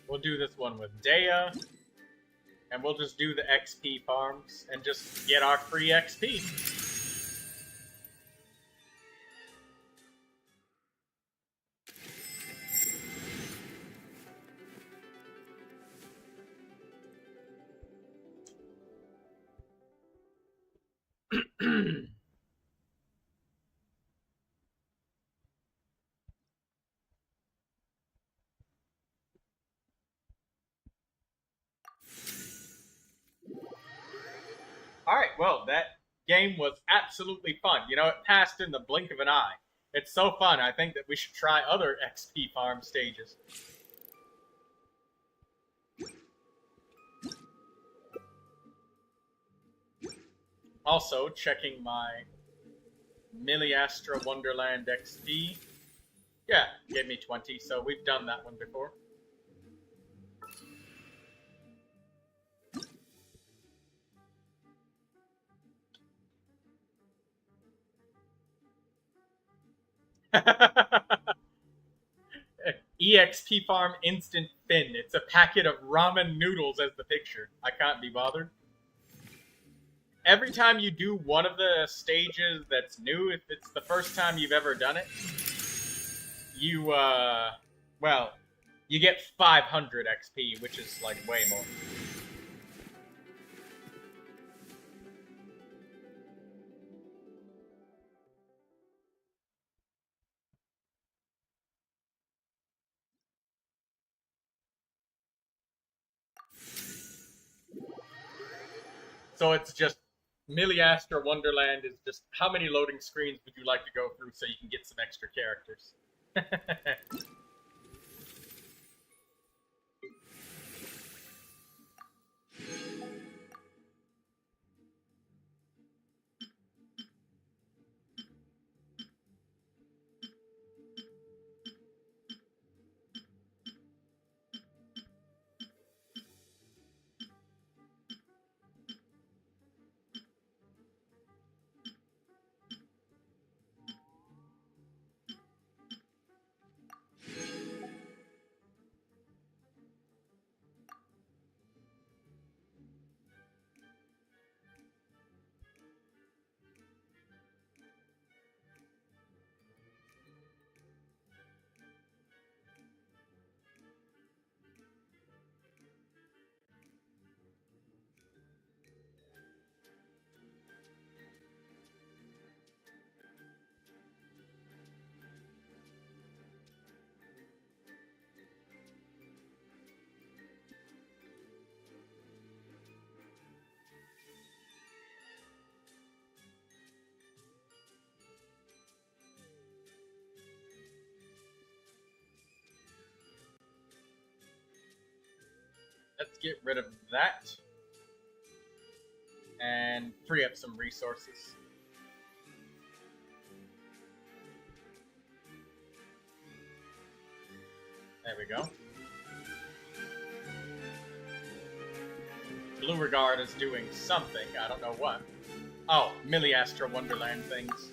We'll do this one with Dea, and we'll just do the XP farms and just get our free XP. Alright, well, that game was absolutely fun. You know, it passed in the blink of an eye. It's so fun, I think that we should try other XP farm stages. Also, checking my Miliastra Wonderland XP. Yeah, gave me 20, so we've done that one before. EXP farm instant fin. It's a packet of ramen noodles as the picture. I can't be bothered. Every time you do one of the stages that's new, if it's the first time you've ever done it, you, well, you get 500 XP, which is, like, way more. So it's just Miliastra Wonderland is just how many loading screens would you like to go through so you can get some extra characters? let's get rid of that. And free up some resources. There we go. Blue Regard is doing something. I don't know what. Oh, Milliastra Wonderland things.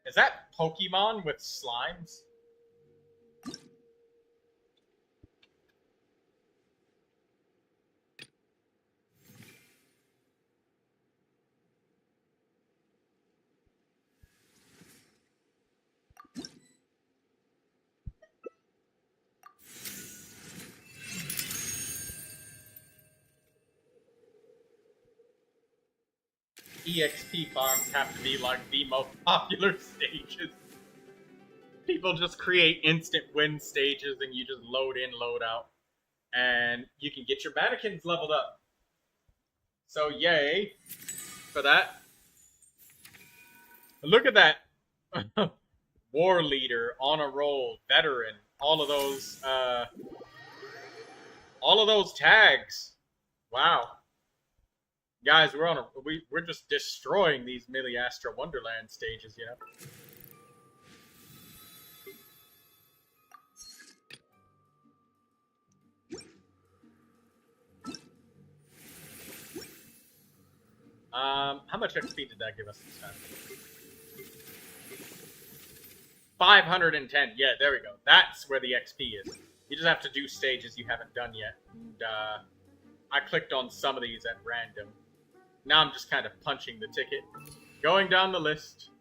Is that Pokemon with slimes? EXP farms have to be like the most popular stages. People just create instant win stages and you just load in, load out. And you can get your mannequins leveled up. So yay for that. Look at that. War leader, on a roll, veteran, all of those tags. Wow. Guys, we're just destroying these Milliastra Wonderland stages, you know. How much XP did that give us this time? 510. Yeah, there we go. That's where the XP is. You just have to do stages you haven't done yet. And, I clicked on some of these at random. Now I'm just kind of punching the ticket. Going down the list.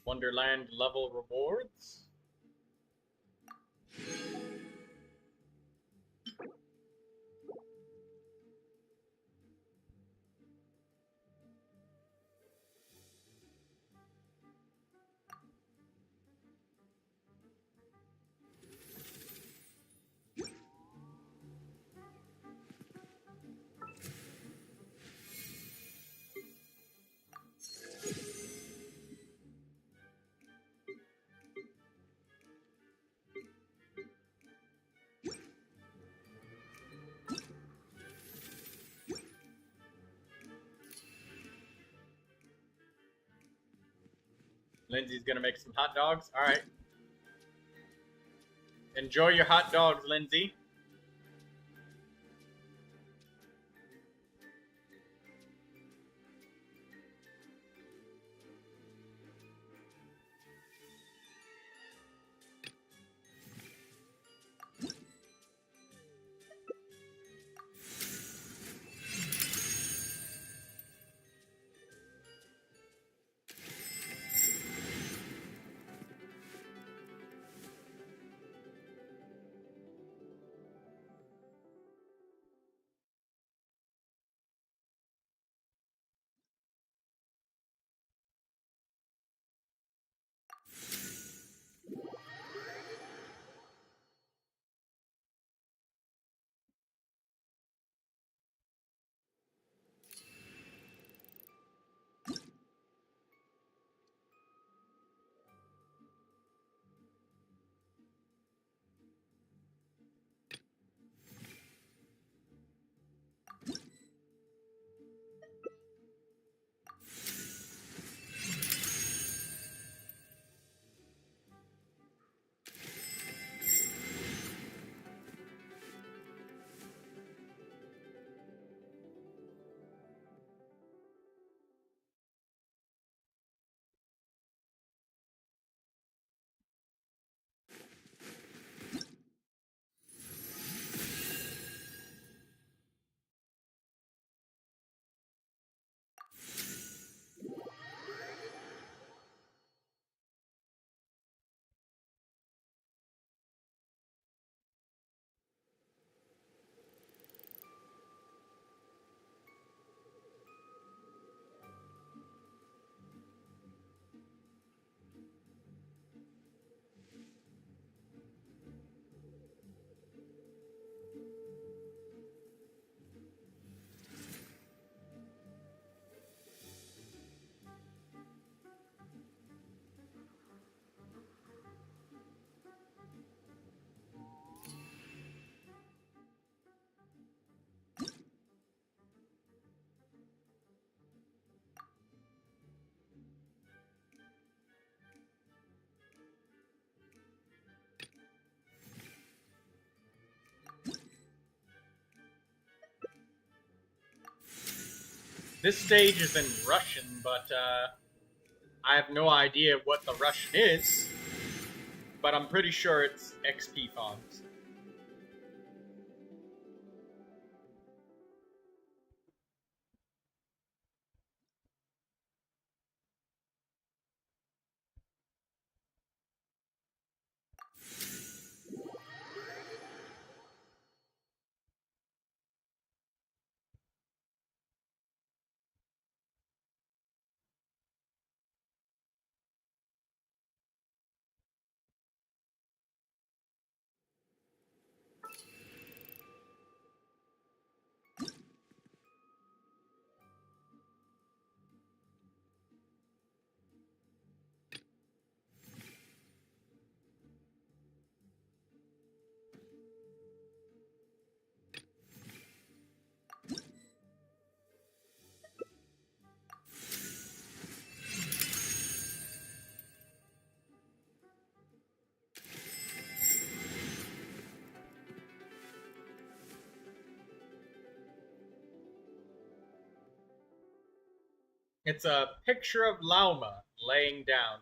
Wonderland level rewards. Lindsay's gonna make some hot dogs. All right. Enjoy your hot dogs, Lindsay. This stage is in Russian, but I have no idea what the Russian is. But I'm pretty sure it's XP farms. It's a picture of Lauma laying down,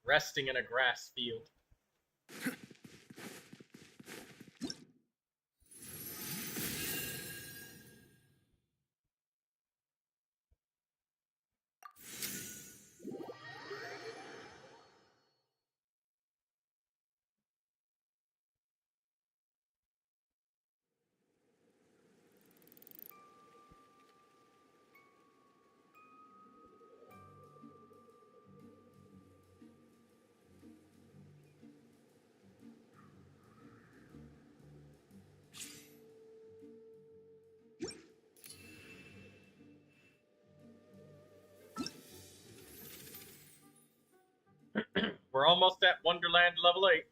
resting in a grass field. We're almost at Wonderland level 8.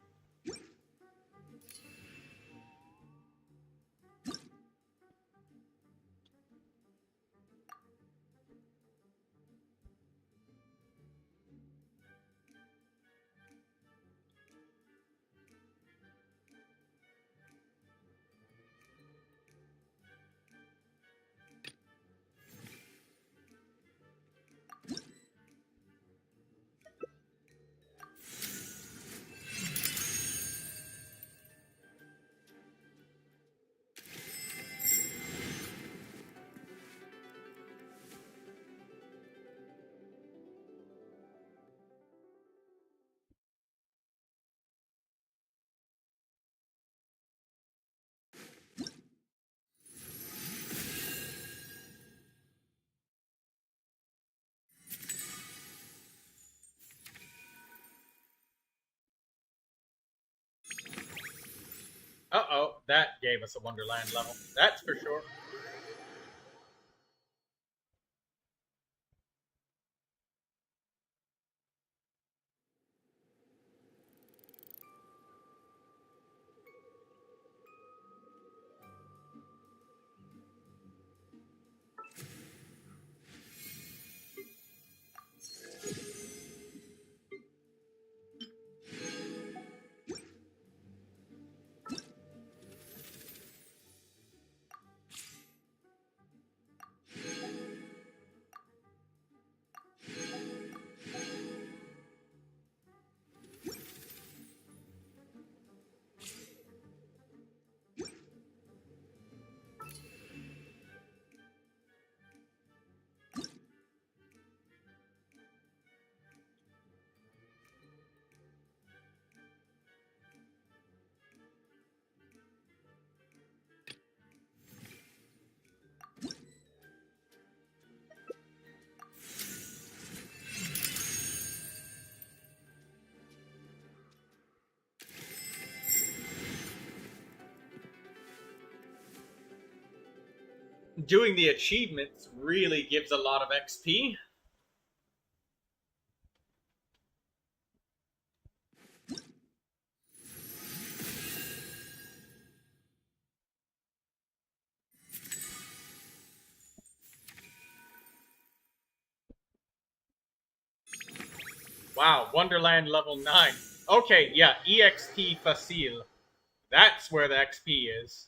Uh-oh, that gave us a Wonderland level. That's for sure. Doing the achievements really gives a lot of XP. Wow, Wonderland level 9. Okay, yeah, EXP Facile. That's where the XP is.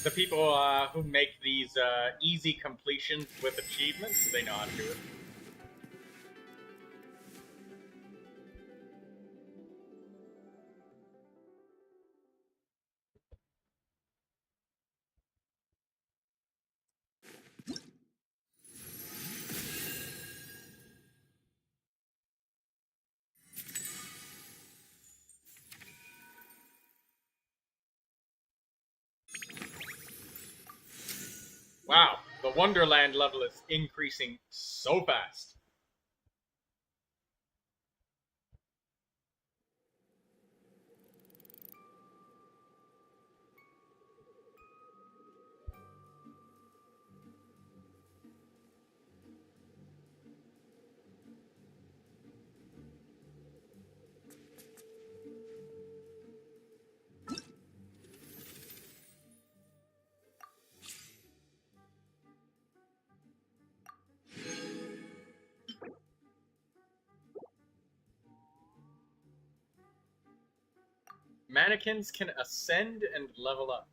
The people who make these easy completions with achievements, they know how to do it. Wow, the Wonderland level is increasing so fast. Mannequins can ascend and level up.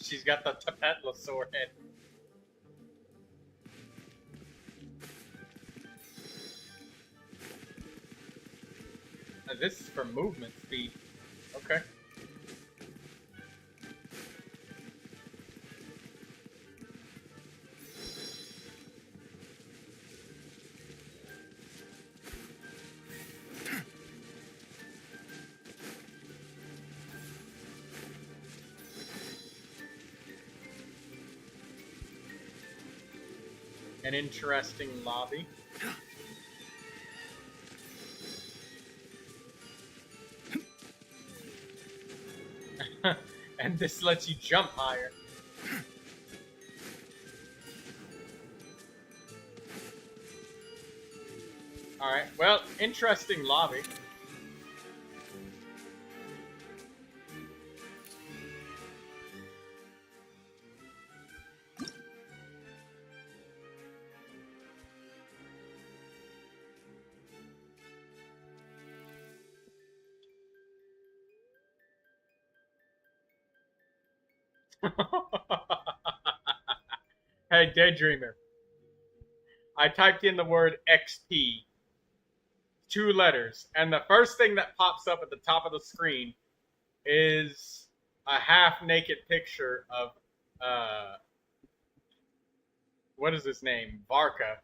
She's got the Tapetlosaur head. This is for movement speed. Okay. An interesting lobby. And this lets you jump higher. Alright, well, interesting lobby. Hey, Daydreamer. I typed in the word XP. 2 letters. And the first thing that pops up at the top of the screen is a half-naked picture of, what is his name? Varka.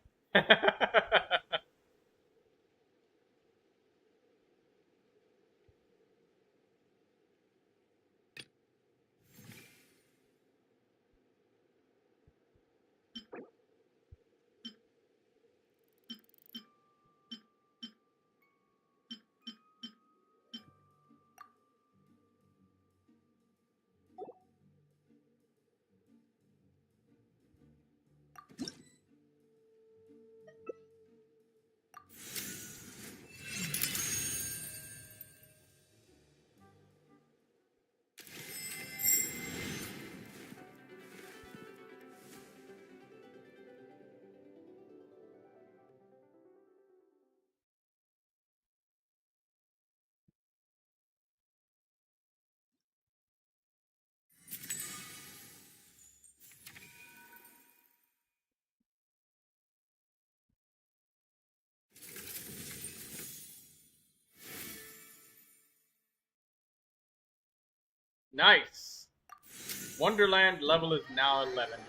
Nice. Wonderland level is now 11.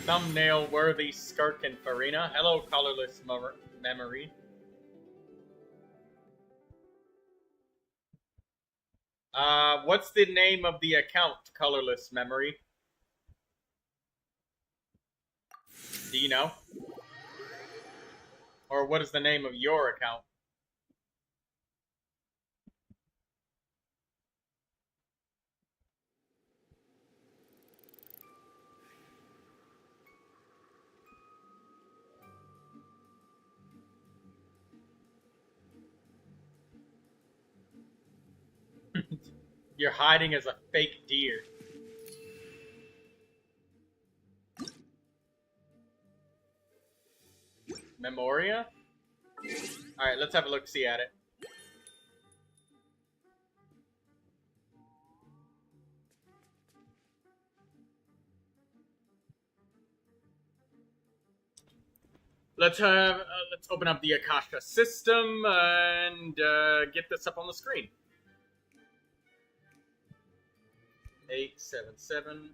Thumbnail-worthy Skirk and Farina. Hello, colorless memory. What's the name of the account, colorless memory? Do you know? Or what is the name of your account? You're hiding as a fake deer. Memoria? Alright, let's have a look-see at it. Let's open up the Akasha system and get this up on the screen. 877-990-379.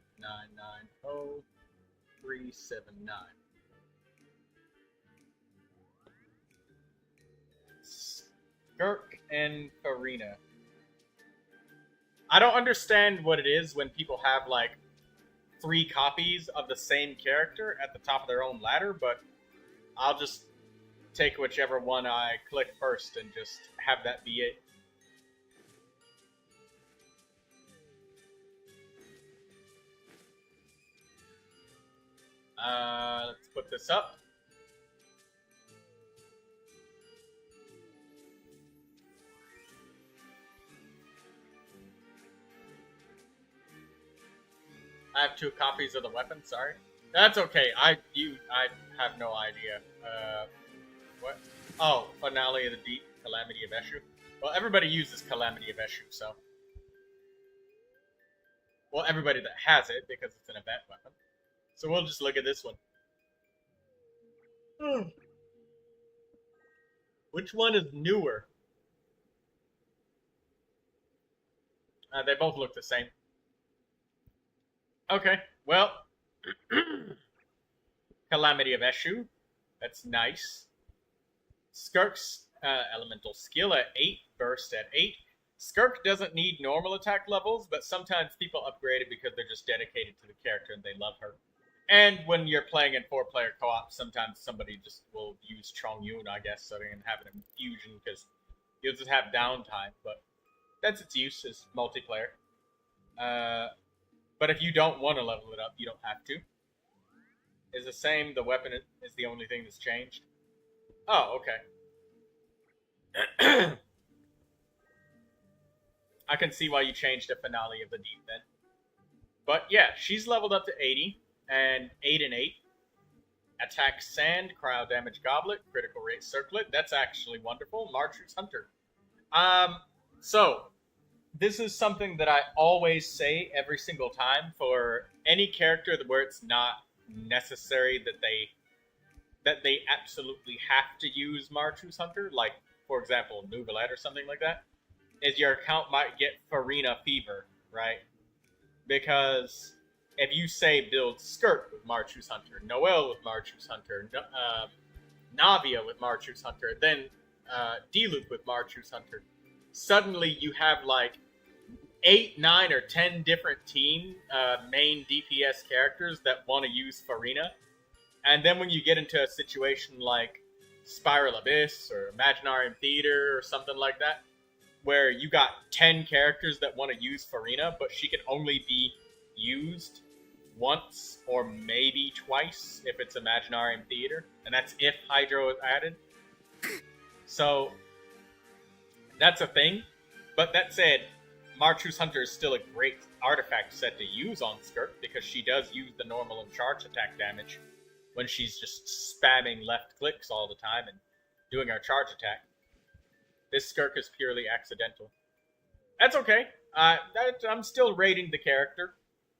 Skirk and Farina. I don't understand what it is when people have like 3 copies of the same character at the top of their own ladder, but I'll just take whichever one I click first and just have that be it. Let's put this up. I have 2 copies of the weapon, sorry. That's okay, I have no idea. What? Oh, Finale of the Deep, Calamity of Eshu. Well, everybody uses Calamity of Eshu, so. Well, everybody that has it, because it's an event weapon. So we'll just look at this one. Which one is newer? They both look the same. Okay, well. Calamity of Eshu. That's nice. Skirk's elemental skill at 8, burst at 8. Skirk doesn't need normal attack levels, but sometimes people upgrade it because they're just dedicated to the character and they love her. And when you're playing in 4-player co-op, sometimes somebody just will use Chongyun, I guess, so they can have an infusion because you'll just have downtime. But that's its use as multiplayer. But if you don't want to level it up, you don't have to. It's the same. The weapon is the only thing that's changed. Oh, okay. I can see why you changed the Finale of the Deep then. But yeah, she's leveled up to 80, and 8 and 8. Attack Sand, Cryo Damage Goblet, Critical Rate Circlet. That's actually wonderful. Marchu's Hunter. So, this is something that I always say every single time for any character where it's not necessary that they absolutely have to use Marchu's Hunter, like, for example, Neuvilette or something like that, is your account might get Farina Fever, right? Because if you say build Skirt with Marchu's Hunter, Noelle with Marchu's Hunter, Navia with Marchu's Hunter, then Diluc with Marchu's Hunter, suddenly you have like 8, 9, or 10 different team main DPS characters that want to use Farina. And then when you get into a situation like Spiral Abyss or Imaginarium Theater or something like that, where you got 10 characters that want to use Farina, but she can only be used once or maybe twice if it's Imaginarium Theater, and that's if Hydro is added. So, that's a thing. But that said, Marchu's Hunter is still a great artifact set to use on Skirt, because she does use the normal and charge attack damage when she's just spamming left clicks all the time and doing her charge attack. This Skirk is purely accidental. That's okay. I'm still rating the character.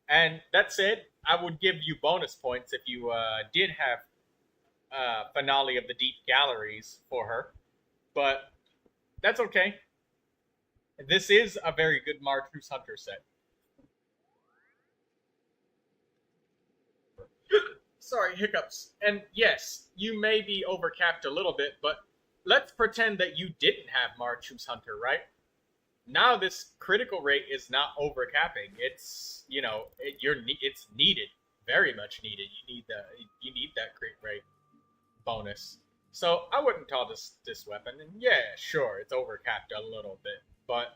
And that said, I would give you bonus points if you did have Finale of the Deep Galleries for her. But that's okay. This is a very good Marchu's Hunter set. Sorry, hiccups. And yes, you may be overcapped a little bit, but let's pretend that you didn't have Marchu's Hunter, right? Now this critical rate is not overcapping. It's, you know, it's needed, very much needed. You need that crit rate bonus. So I wouldn't call this weapon. And yeah, sure, it's overcapped a little bit, but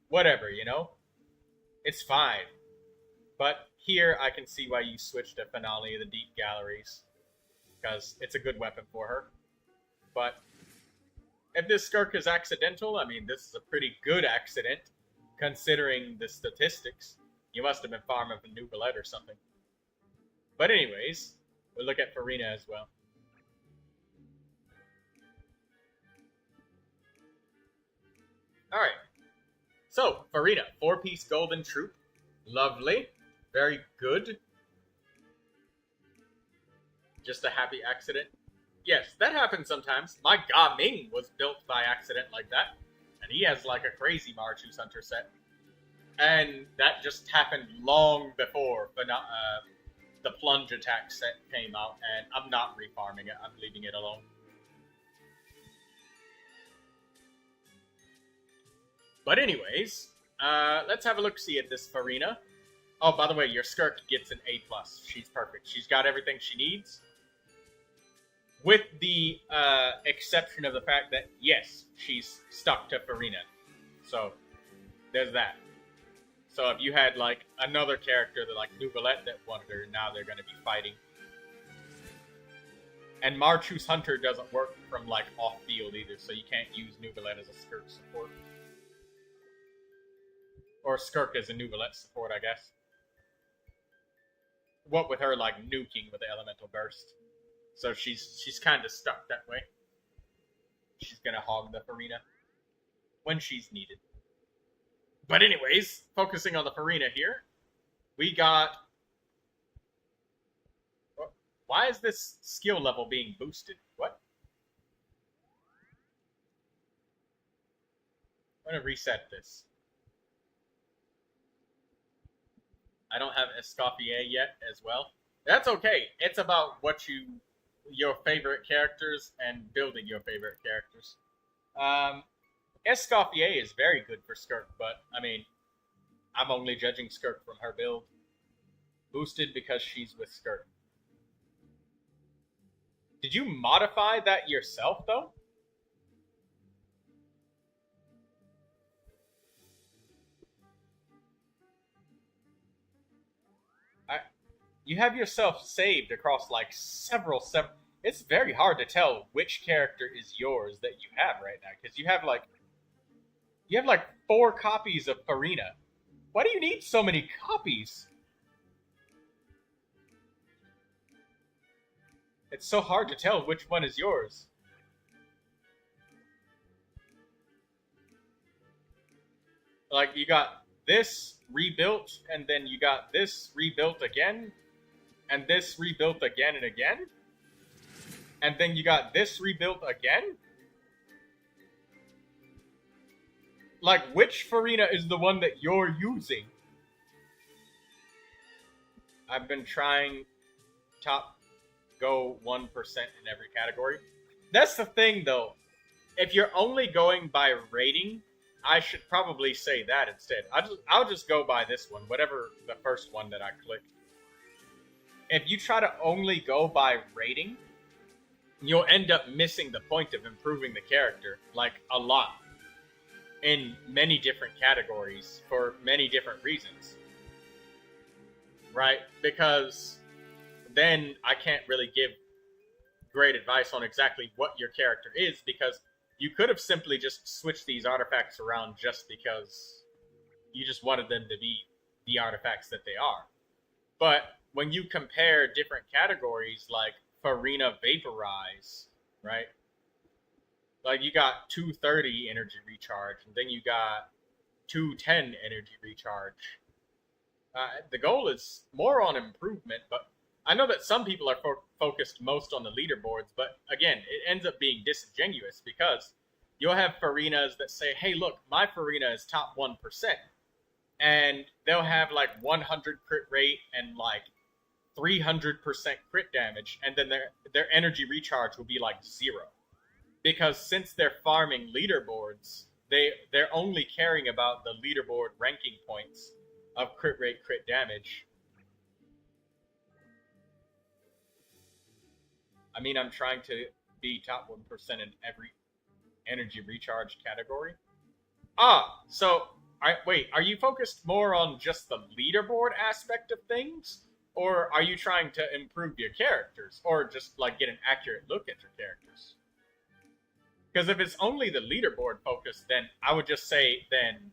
whatever, you know, it's fine. But here I can see why you switched to Finale of the Deep Galleries, because it's a good weapon for her. But if this Skirk is accidental, I mean, this is a pretty good accident, considering the statistics. You must have been farming for Neuvilette or something. But anyways, we'll look at Farina as well. Alright. So, Farina, 4-piece golden troop. Lovely. Very good. Just a happy accident. Yes, that happens sometimes. My Ga Ming was built by accident like that. And he has like a crazy Marchu's Hunter set. And that just happened long before the plunge attack set came out. And I'm not refarming it. I'm leaving it alone. But anyways, let's have a look-see at this Farina. Oh, by the way, your Skirk gets an A+. She's perfect. She's got everything she needs. With the exception of the fact that, yes, she's stuck to Farina. So, there's that. So if you had, like, another character that, like, Neuvilette that wanted her, now they're going to be fighting. And Marchu's Hunter doesn't work from, like, off-field either, so you can't use Neuvilette as a Skirk support. Or Skirk as a Neuvilette support, I guess. what with her like nuking with the elemental burst. So she's kind of stuck that way. She's gonna hog the Farina when she's needed. But anyways, focusing on the Farina here, we got. Why is this skill level being boosted? What? I'm gonna reset this. I don't have Escoffier yet as well. That's okay. It's about your favorite characters and building your favorite characters. Escoffier is very good for Skirk, but I mean, I'm only judging Skirk from her build. Boosted because she's with Skirk. Did you modify that yourself, though? You have yourself saved across like several. It's very hard to tell which character is yours that you have right now, because you have like 4 copies of Farina. Why do you need so many copies? It's so hard to tell which one is yours. Like, you got this rebuilt, and then you got this rebuilt again, and this rebuilt again and again, and then you got this rebuilt again? Like, which Farina is the one that you're using? I've been trying go 1% in every category. That's the thing, though. If you're only going by rating, I should probably say that instead. I'll just go by this one, whatever the first one that I click. If you try to only go by rating, you'll end up missing the point of improving the character, like, a lot. In many different categories, for many different reasons. Right? Because then I can't really give great advice on exactly what your character is, because you could have simply just switched these artifacts around just because you just wanted them to be the artifacts that they are. But when you compare different categories, like Farina Vaporize, right? Like, you got 230 energy recharge, and then you got 210 energy recharge. The goal is more on improvement, but I know that some people are focused most on the leaderboards, but again, it ends up being disingenuous, because you'll have Farinas that say, hey, look, my Farina is top 1%, and they'll have like 100 crit rate and like 300% crit damage, and then their energy recharge will be like 0. Because since they're farming leaderboards, they're only caring about the leaderboard ranking points of crit rate, crit damage. I mean, I'm trying to be top 1% in every energy recharge category. So, wait, are you focused more on just the leaderboard aspect of things? Or are you trying to improve your characters? Or just, like, get an accurate look at your characters? Because if it's only the leaderboard focus, then I would just say, then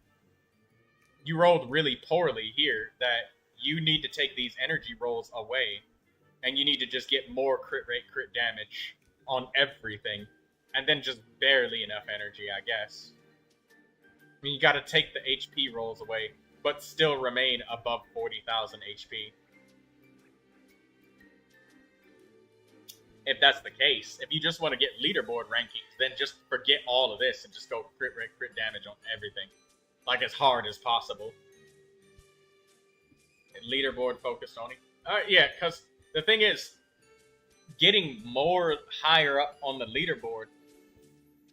you rolled really poorly here, that you need to take these energy rolls away, and you need to just get more crit rate, crit damage on everything, and then just barely enough energy, I guess. I mean, you gotta take the HP rolls away, but still remain above 40,000 HP. If that's the case, if you just want to get leaderboard rankings, then just forget all of this and just go crit rate, crit damage on everything. Like, as hard as possible. And leaderboard focused only. Yeah, because the thing is, getting more higher up on the leaderboard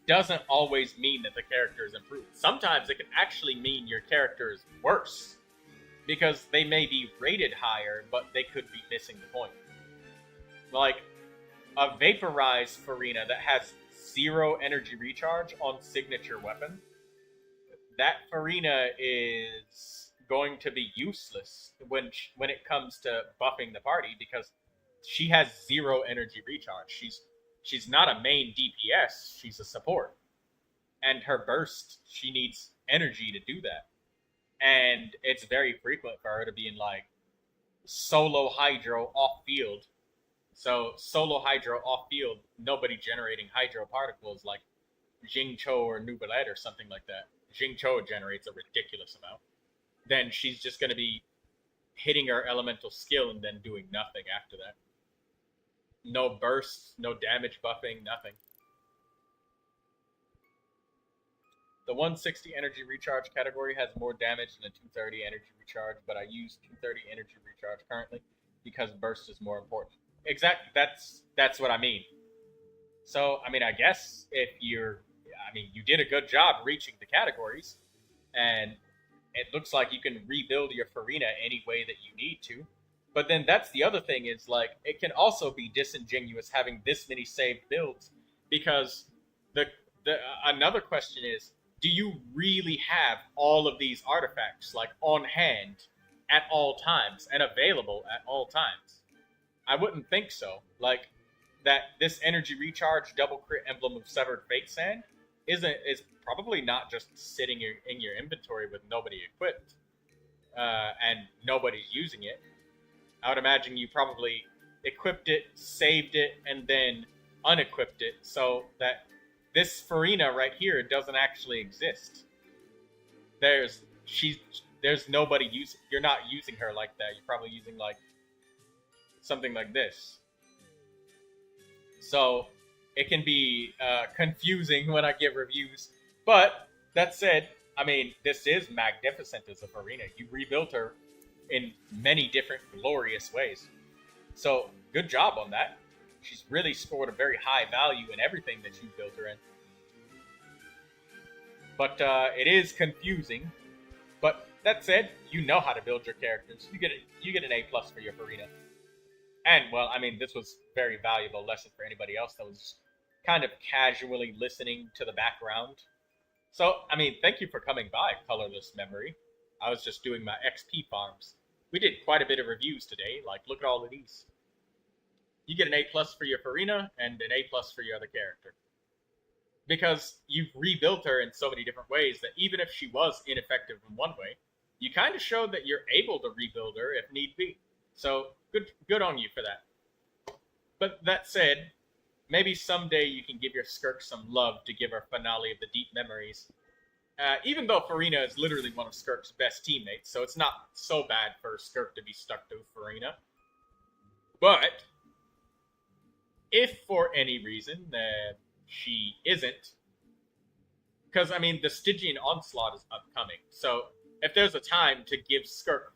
doesn't always mean that the character is improved. Sometimes it can actually mean your character is worse, because they may be rated higher, but they could be missing the point. Like, a Vaporized Farina that has 0 energy recharge on signature weapon, that Farina is going to be useless when it comes to buffing the party, because she has 0 energy recharge. She's not a main DPS, she's a support. And her burst, she needs energy to do that. And it's very frequent for her to be in, like, solo hydro off field. So solo hydro off field, nobody generating hydro particles like Jingcho or Neuvilette or something like that. Jingcho generates a ridiculous amount. Then she's just going to be hitting her elemental skill and then doing nothing after that. No bursts, no damage buffing, nothing. The 160 energy recharge category has more damage than a 230 energy recharge, but I use 230 energy recharge currently because burst is more important. Exactly, that's what I mean. So, I mean, I guess if you did a good job reaching the categories, and it looks like you can rebuild your Farina any way that you need to. But then that's the other thing is, like, it can also be disingenuous having this many saved builds, because the another question is, do you really have all of these artifacts, like, on hand at all times and available at all times? I wouldn't think so. Like, that this energy recharge double crit emblem of Severed Fate Sand is probably not just sitting in your inventory with nobody equipped and nobody's using it. I would imagine you probably equipped it, saved it, and then unequipped it so that this Farina right here doesn't actually exist. There's nobody using. You're not using her like that. You're probably using like something like this. So it can be confusing when I give reviews. But that said, I mean, this is magnificent as a Farina. You rebuilt her in many different glorious ways. So good job on that. She's really scored a very high value in everything that you built her in. But it is confusing. But that said, you know how to build your characters. You get an A+ for your Farina. And, well, I mean, this was a very valuable lesson for anybody else that was kind of casually listening to the background. So, I mean, thank you for coming by, Colorless Memory. I was just doing my XP farms. We did quite a bit of reviews today. Like, look at all of these. You get an A+ for your Farina and an A+ for your other character. Because you've rebuilt her in so many different ways that even if she was ineffective in one way, you kind of showed that you're able to rebuild her if need be. So, good on you for that. But that said, maybe someday you can give your Skirk some love to give her Finale of the Deep Memories. Even though Farina is literally one of Skirk's best teammates, so it's not so bad for Skirk to be stuck to Farina. But if for any reason she isn't, because, I mean, the Stygian Onslaught is upcoming, so if there's a time to give Skirk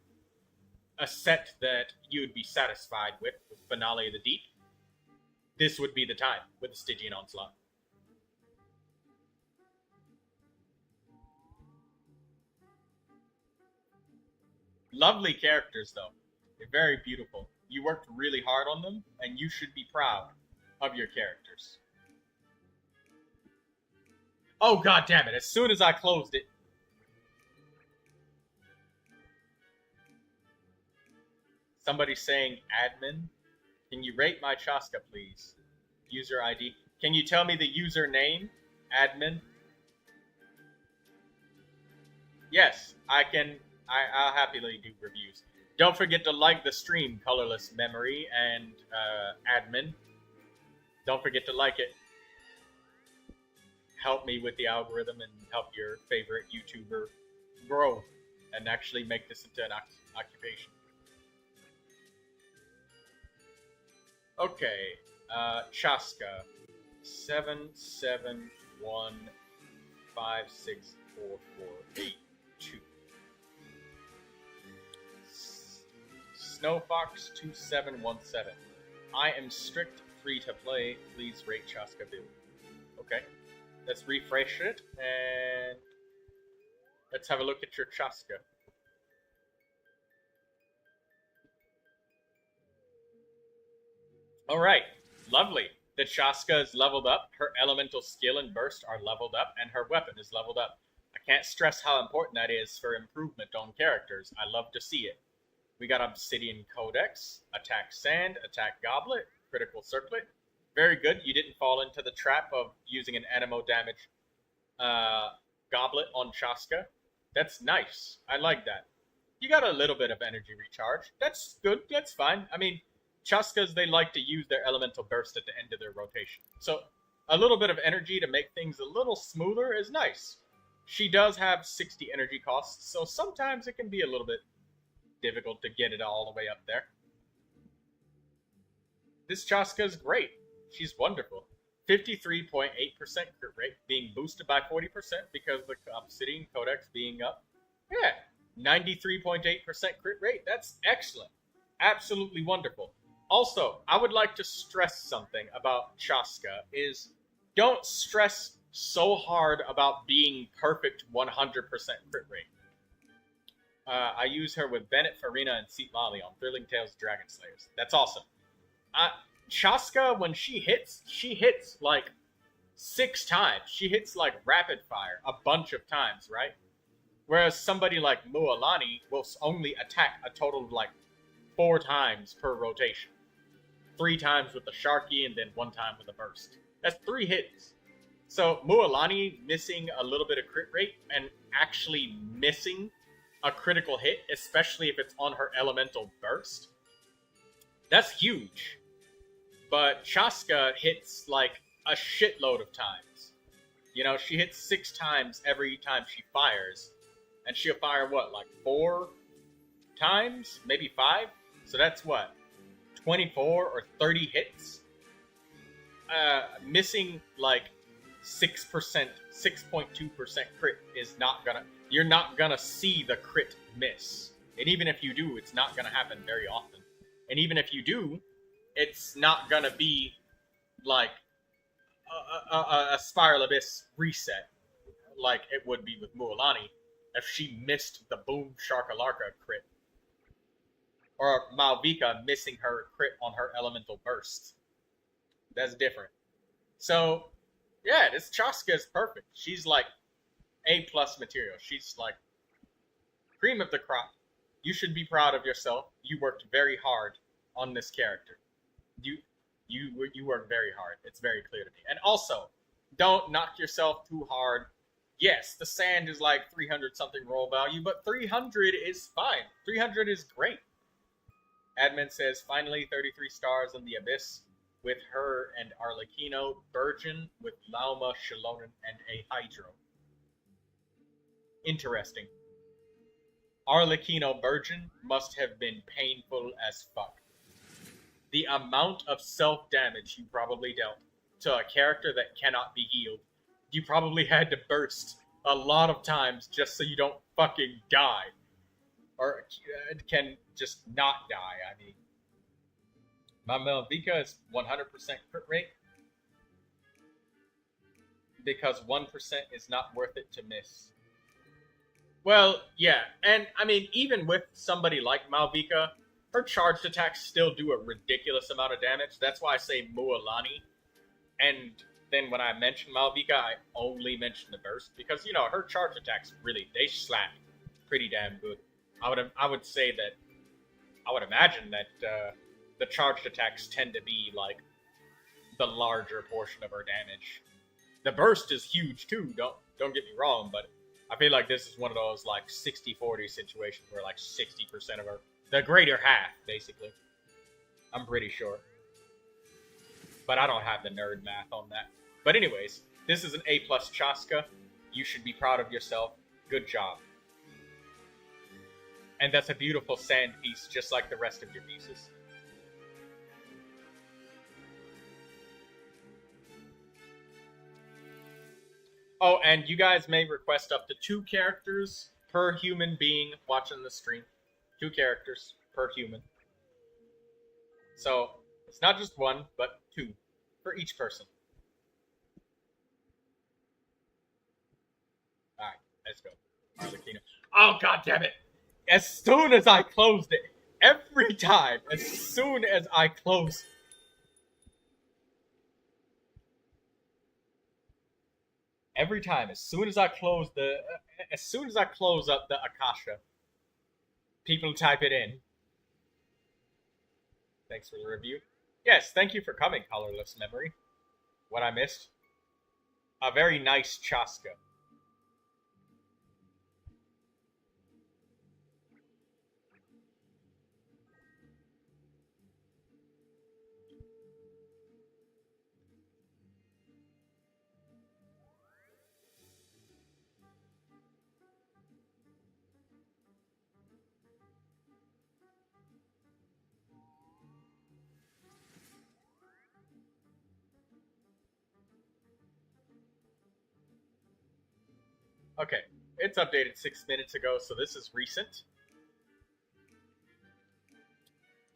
a set that you would be satisfied with Finale of the Deep, this would be the time with the Stygian Onslaught. Lovely characters, though. They're very beautiful. You worked really hard on them, and you should be proud of your characters. Oh, god damn it. As soon as I closed it, somebody's saying, admin, can you rate my Chaska, please? User ID. Can you tell me the user name, admin? Yes, I can. I'll happily do reviews. Don't forget to like the stream, Colorless Memory and admin. Don't forget to like it. Help me with the algorithm and help your favorite YouTuber grow and actually make this into an occupation. Okay, Chaska, 771564482. Snowfox 2717. I am strict free to play. Please rate Chaska build. Okay, let's refresh it and let's have a look at your Chaska. Alright, lovely. The Chaska is leveled up, her elemental skill and burst are leveled up, and her weapon is leveled up. I can't stress how important that is for improvement on characters. I love to see it. We got Obsidian Codex, Attack Sand, Attack Goblet, Critical Circlet. Very good. You didn't fall into the trap of using an Anemo damage Goblet on Chaska. That's nice. I like that. You got a little bit of energy recharge. That's good. That's fine. I mean, Chaskas, they like to use their elemental burst at the end of their rotation. So a little bit of energy to make things a little smoother is nice. She does have 60 energy costs, so sometimes it can be a little bit difficult to get it all the way up there. This Chaska is great. She's wonderful. 53.8% crit rate, being boosted by 40% because the Obsidian Codex being up. Yeah, 93.8% crit rate. That's excellent. Absolutely wonderful. Also, I would like to stress something about Chaska is don't stress so hard about being perfect 100% crit rate. I use her with Bennett, Farina, and Seat Molly on Thrilling Tales Dragon Slayers. That's awesome. Chaska, when she hits like 6 times. She hits like rapid fire a bunch of times, right? Whereas somebody like Mualani will only attack a total of like 4 times per rotation. 3 times with the Sharky and then 1 time with a burst. That's 3 hits. So Mualani missing a little bit of crit rate and actually missing a critical hit, especially if it's on her elemental burst, that's huge. But Chaska hits like a shitload of times. You know, she hits 6 times every time she fires. And she'll fire what, like 4 times? Maybe 5? So that's what? 24 or 30 hits? Missing like 6%, 6.2% crit is not gonna... You're not gonna see the crit miss. And even if you do, it's not gonna happen very often. And even if you do, it's not gonna be like a Spiral Abyss reset like it would be with Mualani if she missed the Boom Sharkalarka crit. Or Malvika missing her crit on her elemental burst. That's different. So, yeah, this Chaska is perfect. She's like A+ material. She's like cream of the crop. You should be proud of yourself. You worked very hard on this character. You worked very hard. It's very clear to me. And also, don't knock yourself too hard. Yes, the sand is like 300 something roll value, but 300 is fine. 300 is great. Admin says, finally 33 stars in the Abyss with her and Arlecchino, Virgin with Lauma, Shilonen, and a Hydro. Interesting. Arlecchino Virgin must have been painful as fuck. The amount of self-damage you probably dealt to a character that cannot be healed. You probably had to burst a lot of times just so you don't fucking die. Or can just not die, I mean. My Malvika is 100% crit rate. Because 1% is not worth it to miss. Well, yeah. And, I mean, even with somebody like Malvika, her charged attacks still do a ridiculous amount of damage. That's why I say Mualani. And then when I mention Malvika, I only mention the burst. Because, you know, her charge attacks really, they slap pretty damn good. I would say that, I would imagine that the charged attacks tend to be like the larger portion of her damage. The burst is huge too, don't get me wrong, but I feel like this is one of those like 60-40 situations where like 60% of her, the greater half, basically. I'm pretty sure. But I don't have the nerd math on that. But anyways, this is an A+ Chaska. You should be proud of yourself. Good job. And that's a beautiful sand piece, just like the rest of your pieces. Oh, and you guys may request up to 2 characters per human being watching the stream. 2 characters per human. So, it's not just 1, but 2 for each person. Alright, let's go. Oh, god damn it! As soon as I closed it, every time, as soon as I close, every time, as soon as I close up the Akasha, people type it in. Thanks for the review. Yes, thank you for coming, Colorless Memory. What I missed? A very nice Chaska. Okay, it's updated 6 minutes ago, so this is recent.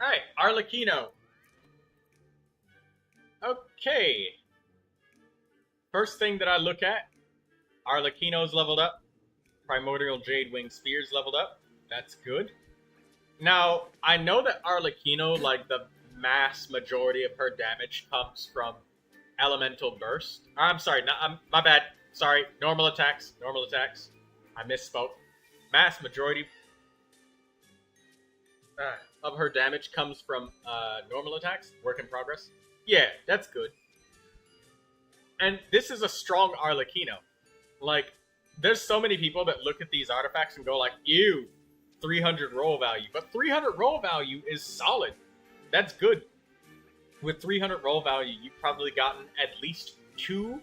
Alright, Arlecchino. Okay. First thing that I look at, Arlecchino's leveled up. Primordial Jade Wing Spear's leveled up. That's good. Now, I know that Arlecchino, like, the mass majority of her damage comes from Elemental Burst. I'm sorry, my bad. Sorry, normal attacks. Normal attacks. I misspoke. Mass majority of her damage comes from normal attacks. Work in progress. Yeah, that's good. And this is a strong Arlecchino. Like, there's so many people that look at these artifacts and go like, ew, 300 roll value. But 300 roll value is solid. That's good. With 300 roll value, you've probably gotten at least 2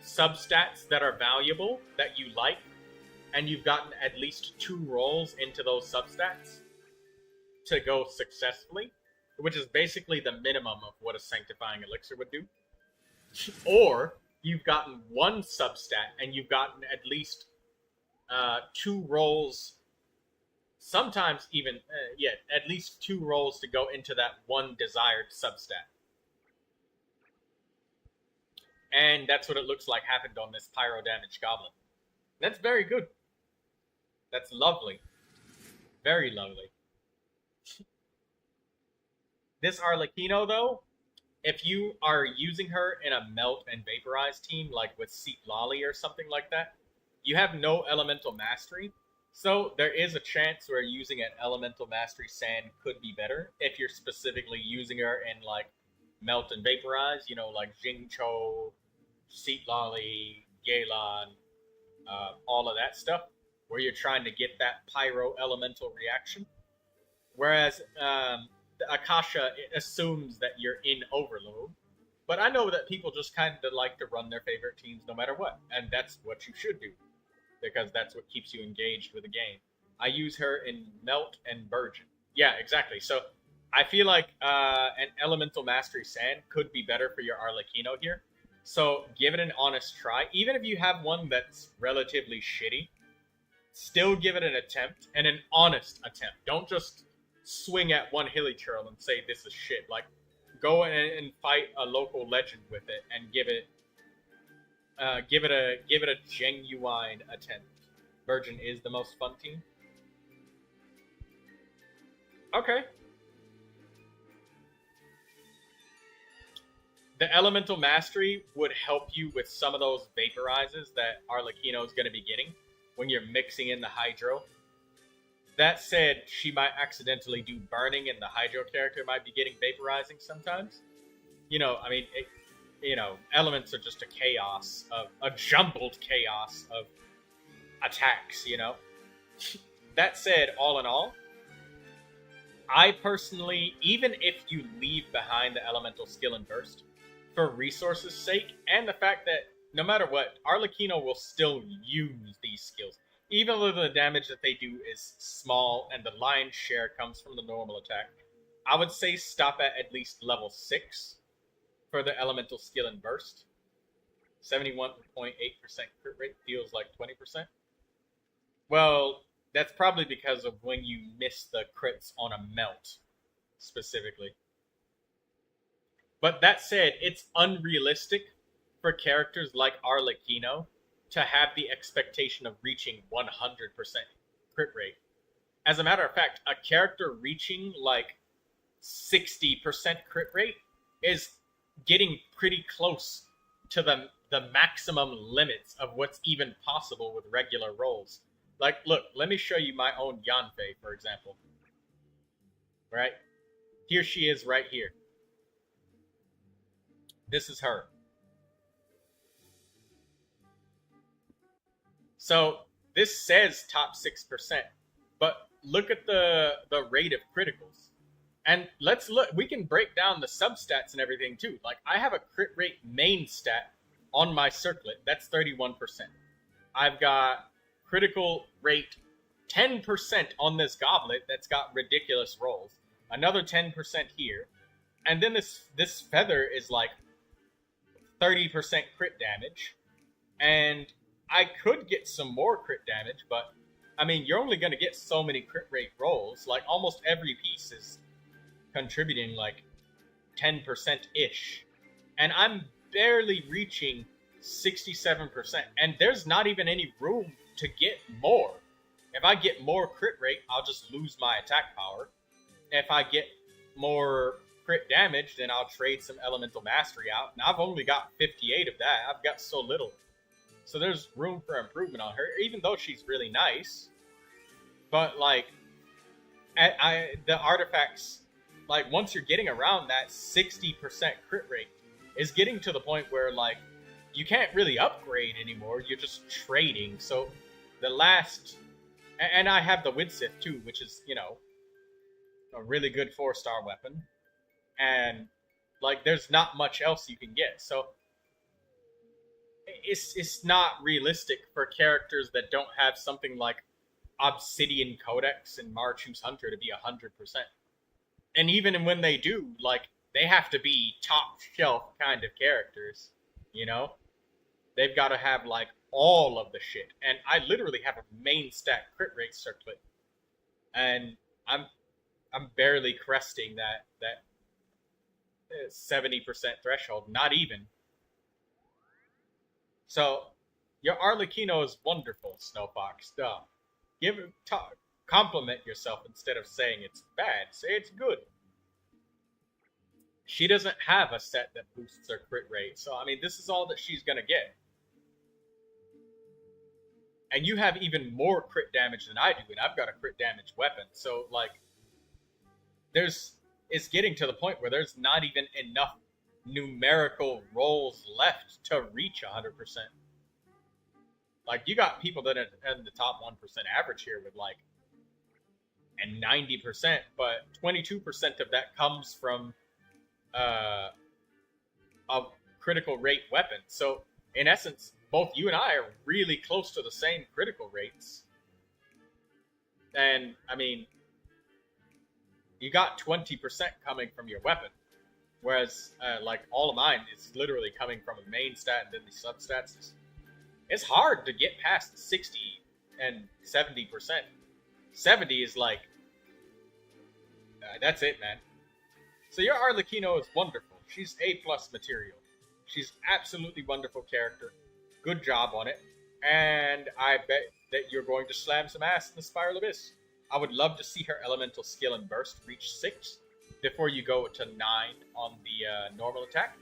substats that are valuable, that you like, and you've gotten at least 2 rolls into those substats to go successfully, which is basically the minimum of what a Sanctifying Elixir would do. Or you've gotten 1 substat and you've gotten at least 2 rolls, sometimes even, at least 2 rolls to go into that 1 desired substat. And that's what it looks like happened on this Pyro Damage Goblin. That's very good. That's lovely. Very lovely. This Arlecchino, though, if you are using her in a Melt and Vaporize team, like with Seat Lolly or something like that, you have no Elemental Mastery. So there is a chance where using an Elemental Mastery Sand could be better if you're specifically using her in, like, Melt and Vaporize, you know, like Jingcho, Seat Lolly, Galon, all of that stuff, where you're trying to get that Pyro Elemental reaction. Whereas Akasha, it assumes that you're in Overload. But I know that people just kind of like to run their favorite teams no matter what. And that's what you should do, because that's what keeps you engaged with the game. I use her in Melt and Burgeon. Yeah, exactly. So I feel like an Elemental Mastery Sand could be better for your Arlecchino here. So give it an honest try. Even if you have one that's relatively shitty, still give it an attempt, and an honest attempt. Don't just swing at one Hilichurl and say this is shit. Like, go and fight a local legend with it and give it a genuine attempt. Virgin is the most fun team. Okay. The Elemental Mastery would help you with some of those vaporizes that Arlecchino is going to be getting when you're mixing in the Hydro. That said, she might accidentally do Burning, and the Hydro character might be getting Vaporizing sometimes. You know, I mean, elements are just a jumbled chaos of attacks, you know? That said, all in all, I personally, even if you leave behind the Elemental Skill and Burst, for resources' sake, and the fact that no matter what, Arlecchino will still use these skills. Even though the damage that they do is small and the lion's share comes from the normal attack, I would say stop at least level 6 for the Elemental Skill and Burst. 71.8% crit rate feels like 20%. Well, that's probably because of when you miss the crits on a Melt, specifically. But that said, it's unrealistic for characters like Arlecchino to have the expectation of reaching 100% crit rate. As a matter of fact, a character reaching like 60% crit rate is getting pretty close to the maximum limits of what's even possible with regular rolls. Like, look, let me show you my own Yanfei, for example. Right? Here she is right here. This is her. So this says top 6%, but look at the rate of criticals. And let's look, we can break down the substats and everything too. Like, I have a crit rate main stat on my circlet, that's 31%. I've got critical rate 10% on this goblet that's got ridiculous rolls. Another 10% here. And then this feather is like 30% crit damage. And I could get some more crit damage, but I mean, you're only going to get so many crit rate rolls. Like, almost every piece is contributing like 10%-ish. And I'm barely reaching 67%. And there's not even any room to get more. If I get more crit rate, I'll just lose my attack power. If I get more crit damage, then I'll trade some elemental mastery out. And I've only got 58 of that. I've got so little. So there's room for improvement on her, even though she's really nice. But, like, the artifacts, like, once you're getting around that 60% crit rate, is getting to the point where, like, you can't really upgrade anymore. You're just trading. So the last... And I have the Widsith, too, which is, you know, a really good 4-star weapon. And, like, there's not much else you can get. So it's not realistic for characters that don't have something like Obsidian Codex and Marchu's Hunter to be 100%. And even when they do, like, they have to be top shelf kind of characters, you know? They've got to have, like, all of the shit. And I literally have a main stat crit rate circlet. And I'm barely cresting that 70% threshold, not even. So, your Arlecchino is wonderful, Snowfox. Compliment yourself instead of saying it's bad. Say it's good. She doesn't have a set that boosts her crit rate, so I mean, this is all that she's gonna get. And you have even more crit damage than I do, and I've got a crit damage weapon, so like, it's getting to the point where there's not even enough numerical rolls left to reach 100%. Like, you got people that are in the top 1% average here with, like, and 90%, but 22% of that comes from a critical rate weapon. So, in essence, both you and I are really close to the same critical rates. And, I mean, you got 20% coming from your weapon. Whereas, like, all of mine is literally coming from a main stat and then the substats. It's hard to get past 60 and 70%. 70 is like, that's it, man. So your Arlecchino is wonderful. She's A+ material. She's absolutely wonderful character. Good job on it. And I bet that you're going to slam some ass in the Spiral Abyss. I would love to see her elemental skill and burst reach 6 before you go to 9 on the normal attack.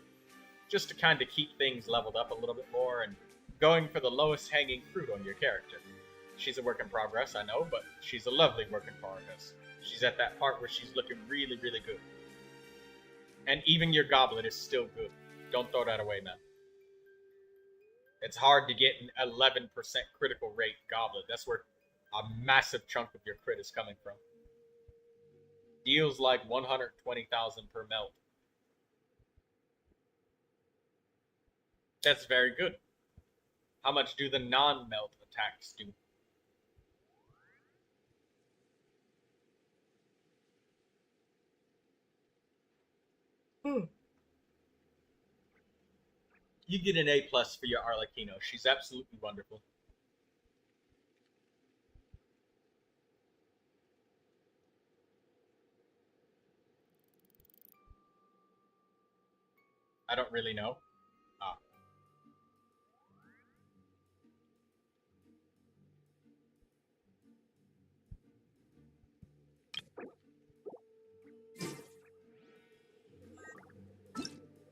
Just to kind of keep things leveled up a little bit more and going for the lowest hanging fruit on your character. She's a work in progress, I know, but she's a lovely work in progress. She's at that part where she's looking really, really good. And even your goblet is still good. Don't throw that away, man. It's hard to get an 11% critical rate goblet. That's where a massive chunk of your crit is coming from. Deals like 120,000 per melt. That's very good. How much do the non-melt attacks do? You get an A+ for your Arlecchino. She's absolutely wonderful. I don't really know.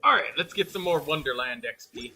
Alright, let's get some more Wonderland XP.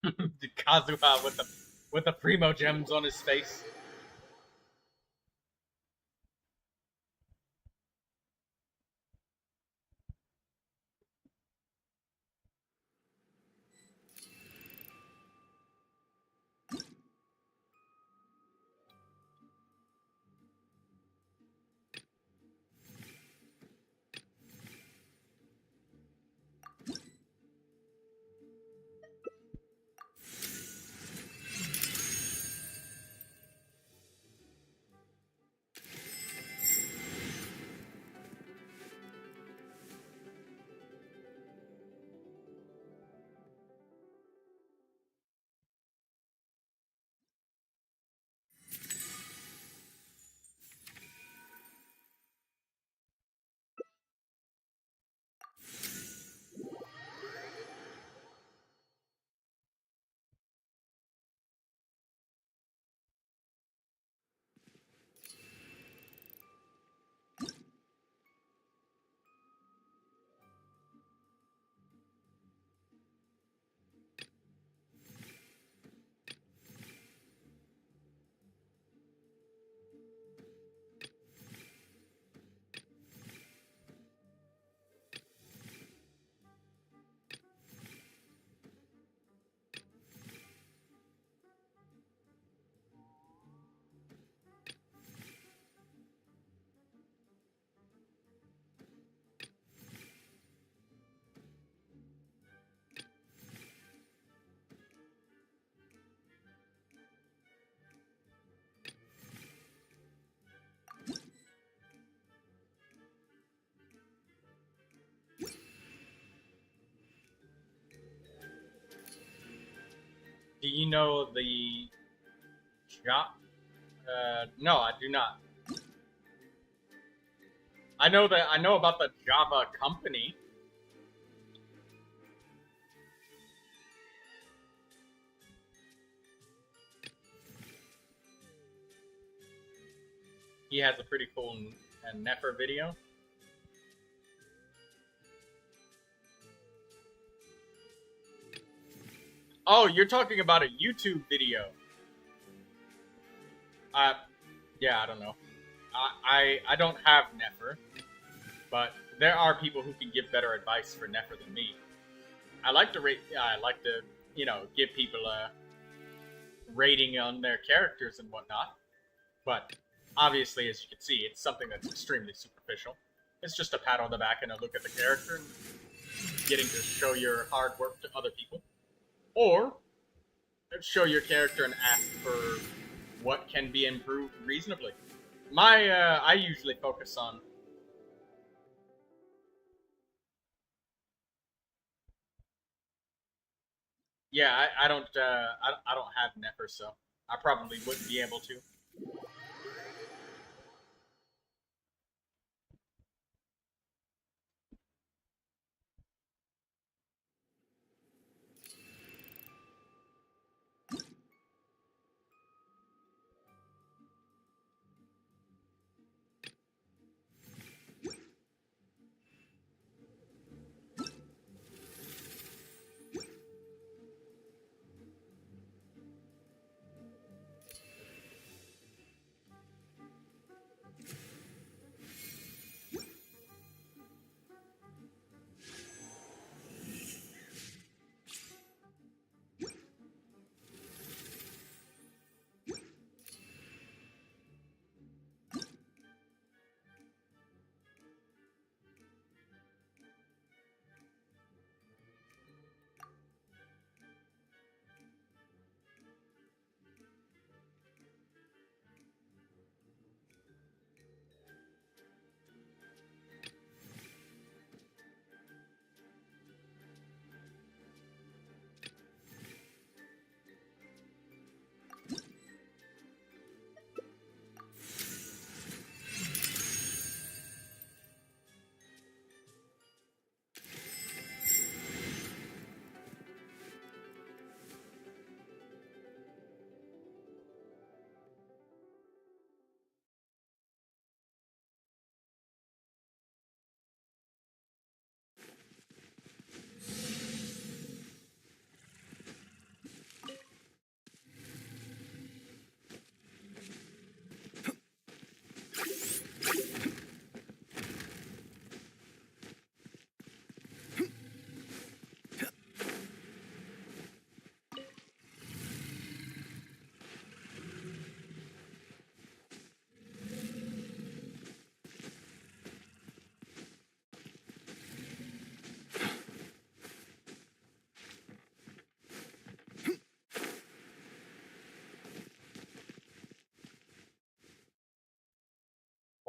Kazuha with the primo gems on his face. Do you know the job? No, I do not. I know about the Java company. He has a pretty cool Nefer video. Oh, you're talking about a YouTube video. Yeah, I don't know. I don't have Nefer, but there are people who can give better advice for Nefer than me. I like to give people a rating on their characters and whatnot, but obviously, as you can see, it's something that's extremely superficial. It's just a pat on the back and a look at the character and getting to show your hard work to other people. Or show your character and ask for what can be improved reasonably. I usually focus on I don't have Nefer, so I probably wouldn't be able to.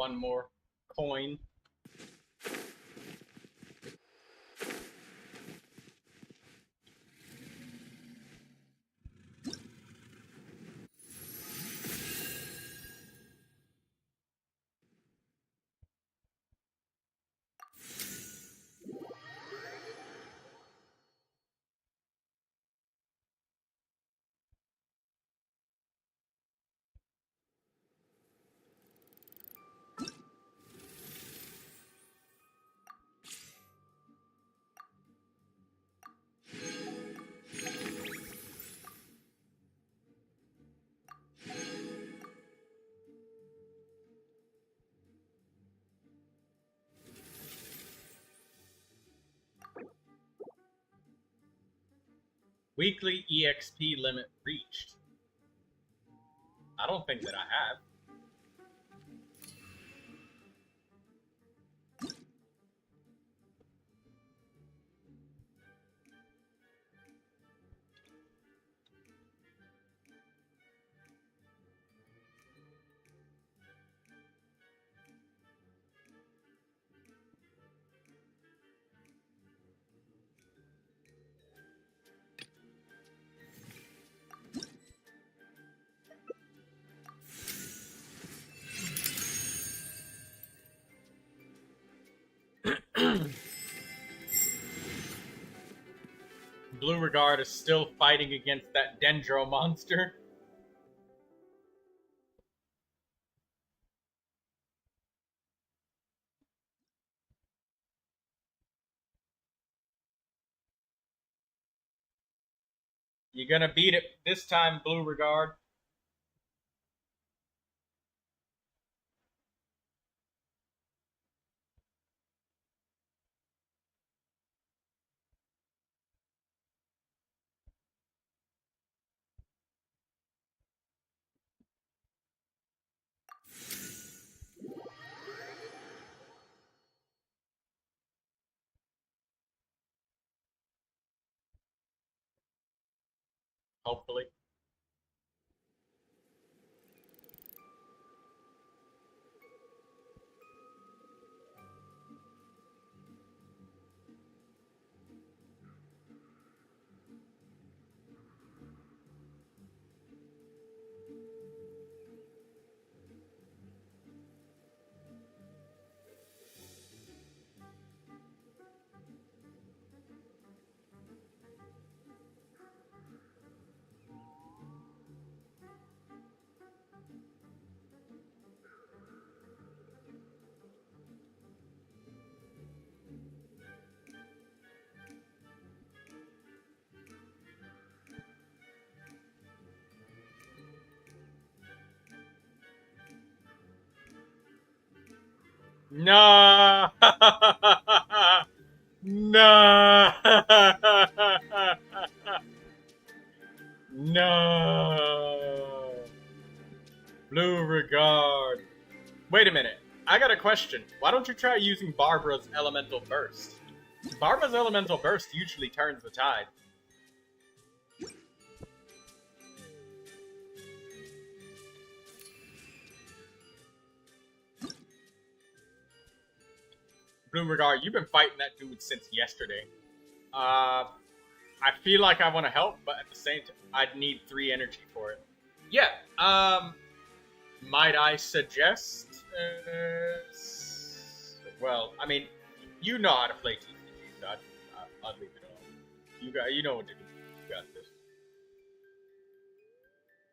one more coin. Weekly EXP limit reached. I don't think that I have. Blue Regard is still fighting against that Dendro monster. You gonna beat it this time, Blue Regard? Hopefully. No. No. No. Blue Regard. Wait a minute. I got a question. Why don't you try using Barbara's Elemental Burst? Barbara's Elemental Burst usually turns the tide. Blue Regard, you've been fighting that dude since yesterday. I feel like I want to help, but at the same time, I'd need 3 energy for it. Yeah, might I suggest? Well, I mean, you know how to play TCG, so I'd leave it all. You know what to do. You got this.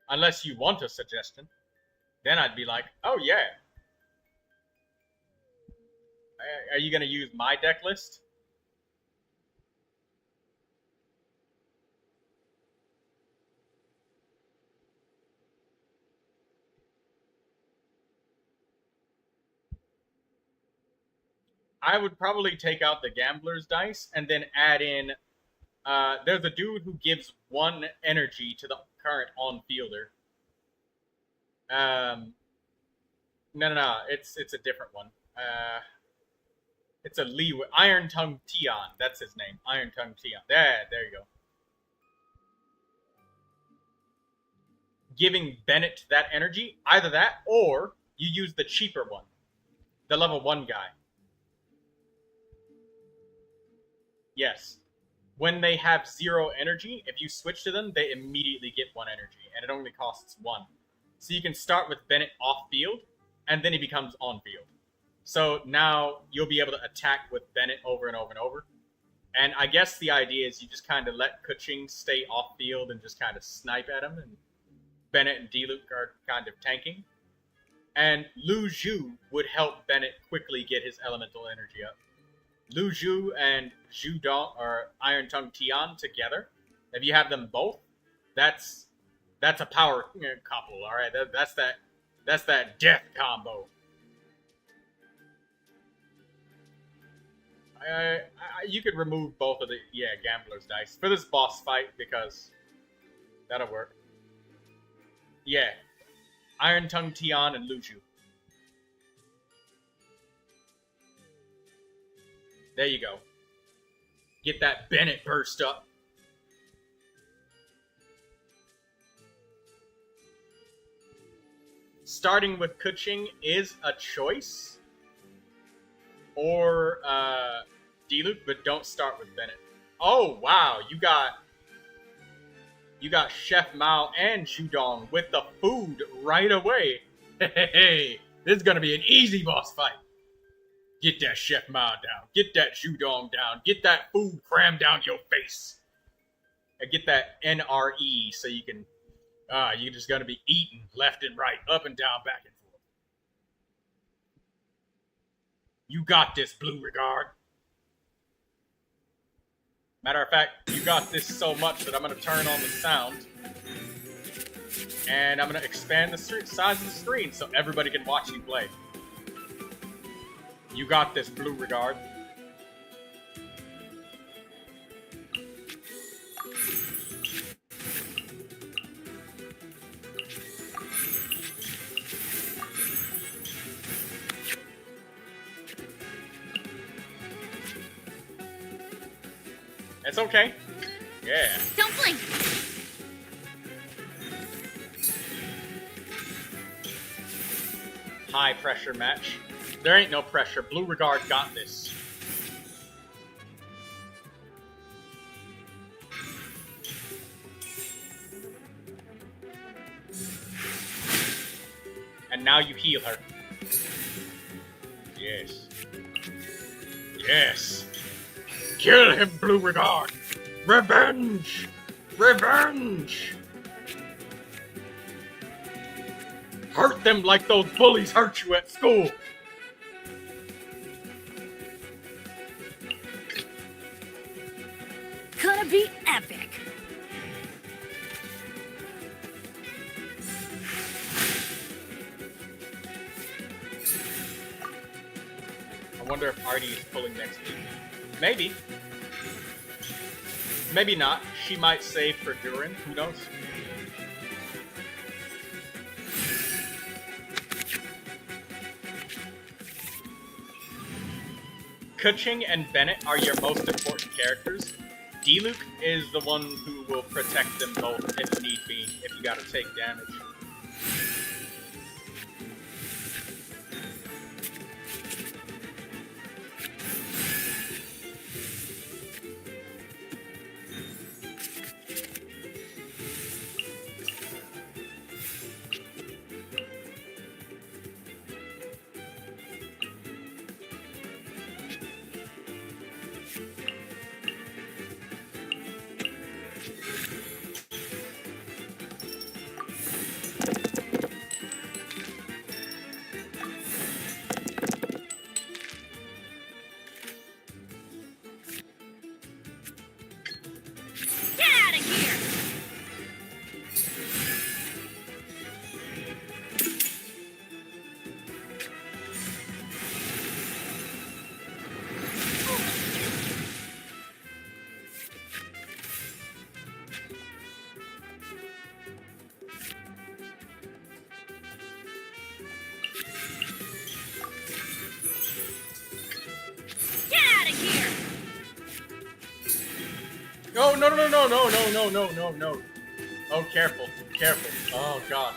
Unless you want a suggestion, then I'd be like, oh yeah. Are you gonna use my deck list? I would probably take out the Gambler's Dice and then add in. There's a dude who gives 1 energy to the current on-fielder. No. It's a different one. It's a Lee. Iron Tongue Tion. That's his name. Iron Tongue Tion. There you go. Giving Bennett that energy. Either that or you use the cheaper one. The level 1 guy. Yes. When they have 0 energy, if you switch to them, they immediately get 1 energy, and it only costs 1. So you can start with Bennett off-field, and then he becomes on-field. So now you'll be able to attack with Bennett over and over and over. And I guess the idea is you just kind of let Kuching stay off-field and just kind of snipe at him, and Bennett and Diluc are kind of tanking. And Lu Zhu would help Bennett quickly get his elemental energy up. Lu Zhu and Zhu Dong or Iron Tongue Tian together. If you have them both, that's a power couple. All right, that's that death combo. You could remove both of the Gambler's Dice for this boss fight because that'll work. Yeah, Iron Tongue Tian and Lu Zhu. There you go. Get that Bennett burst up. Starting with Kuching is a choice. Or Diluc, but don't start with Bennett. Oh wow, you got Chef Mao and Zhudong with the food right away. Hey, this is gonna be an easy boss fight. Get that Chef Mao down. Get that Zhudong down. Get that food crammed down your face. And get that NRE so you can, you're just gonna be eating left and right, up and down, back and forth. You got this, Blue Regard. Matter of fact, you got this so much that I'm gonna turn on the sound. And I'm gonna expand the size of the screen so everybody can watch you play. You got this, Blue Regard. It's okay. Yeah. Don't blink. High pressure match. There ain't no pressure. Blue Regard got this. And now you heal her. Yes. Yes. Kill him, Blue Regard! Revenge! Revenge! Hurt them like those bullies hurt you at school! Gonna be epic! I wonder if Artie is pulling next week. Maybe. Maybe not. She might save for Durin. Who knows? Kuching and Bennett are your most important characters. Diluc is the one who will protect them both if need be, if you gotta take damage. Oh, no, no, no, no, no, no, no, no, no. Oh, careful, careful. Oh, God.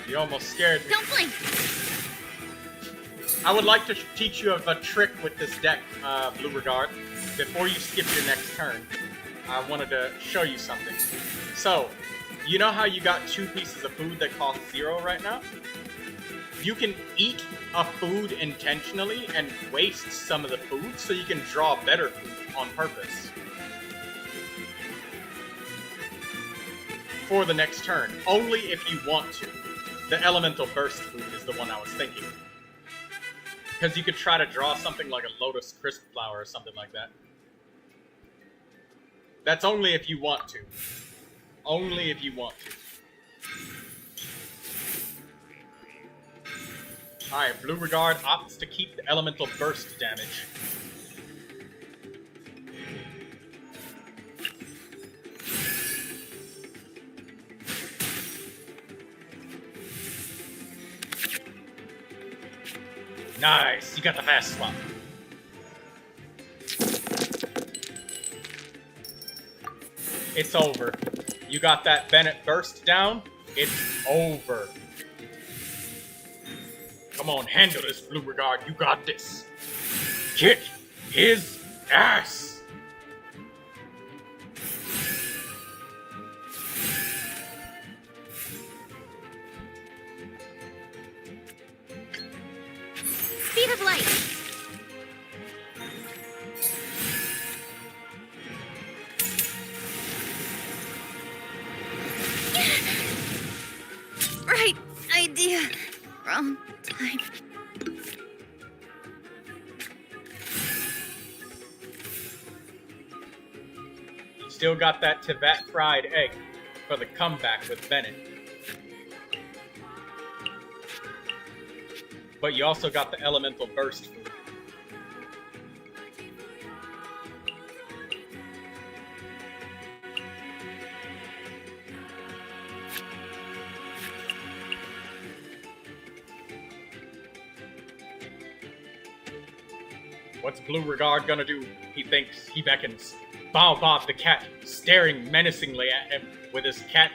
You almost scared me. Don't blink. I would like to teach you a trick with this deck, Blue Regard. Before you skip your next turn, I wanted to show you something. So, you know how you got 2 pieces of food that cost 0 right now? You can eat a food intentionally and waste some of the food so you can draw better food on purpose. For the next turn, only if you want to. The Elemental Burst food is the one I was thinking. Because you could try to draw something like a Lotus Crisp Flower or something like that. That's only if you want to. Only if you want to. Alright, Blue Regard opts to keep the Elemental Burst damage. Nice, you got the fast swap. It's over. You got that Bennett burst down, it's over. Come on, handle this, Blue Regard, you got this. Kick his ass! Speed of light. Right idea. Wrong time. You still got that Tibet fried egg for the comeback with Bennett. But you also got the Elemental Burst food. What's Blue Regard gonna do? He thinks, he beckons. Bow Bob the cat, staring menacingly at him with his cat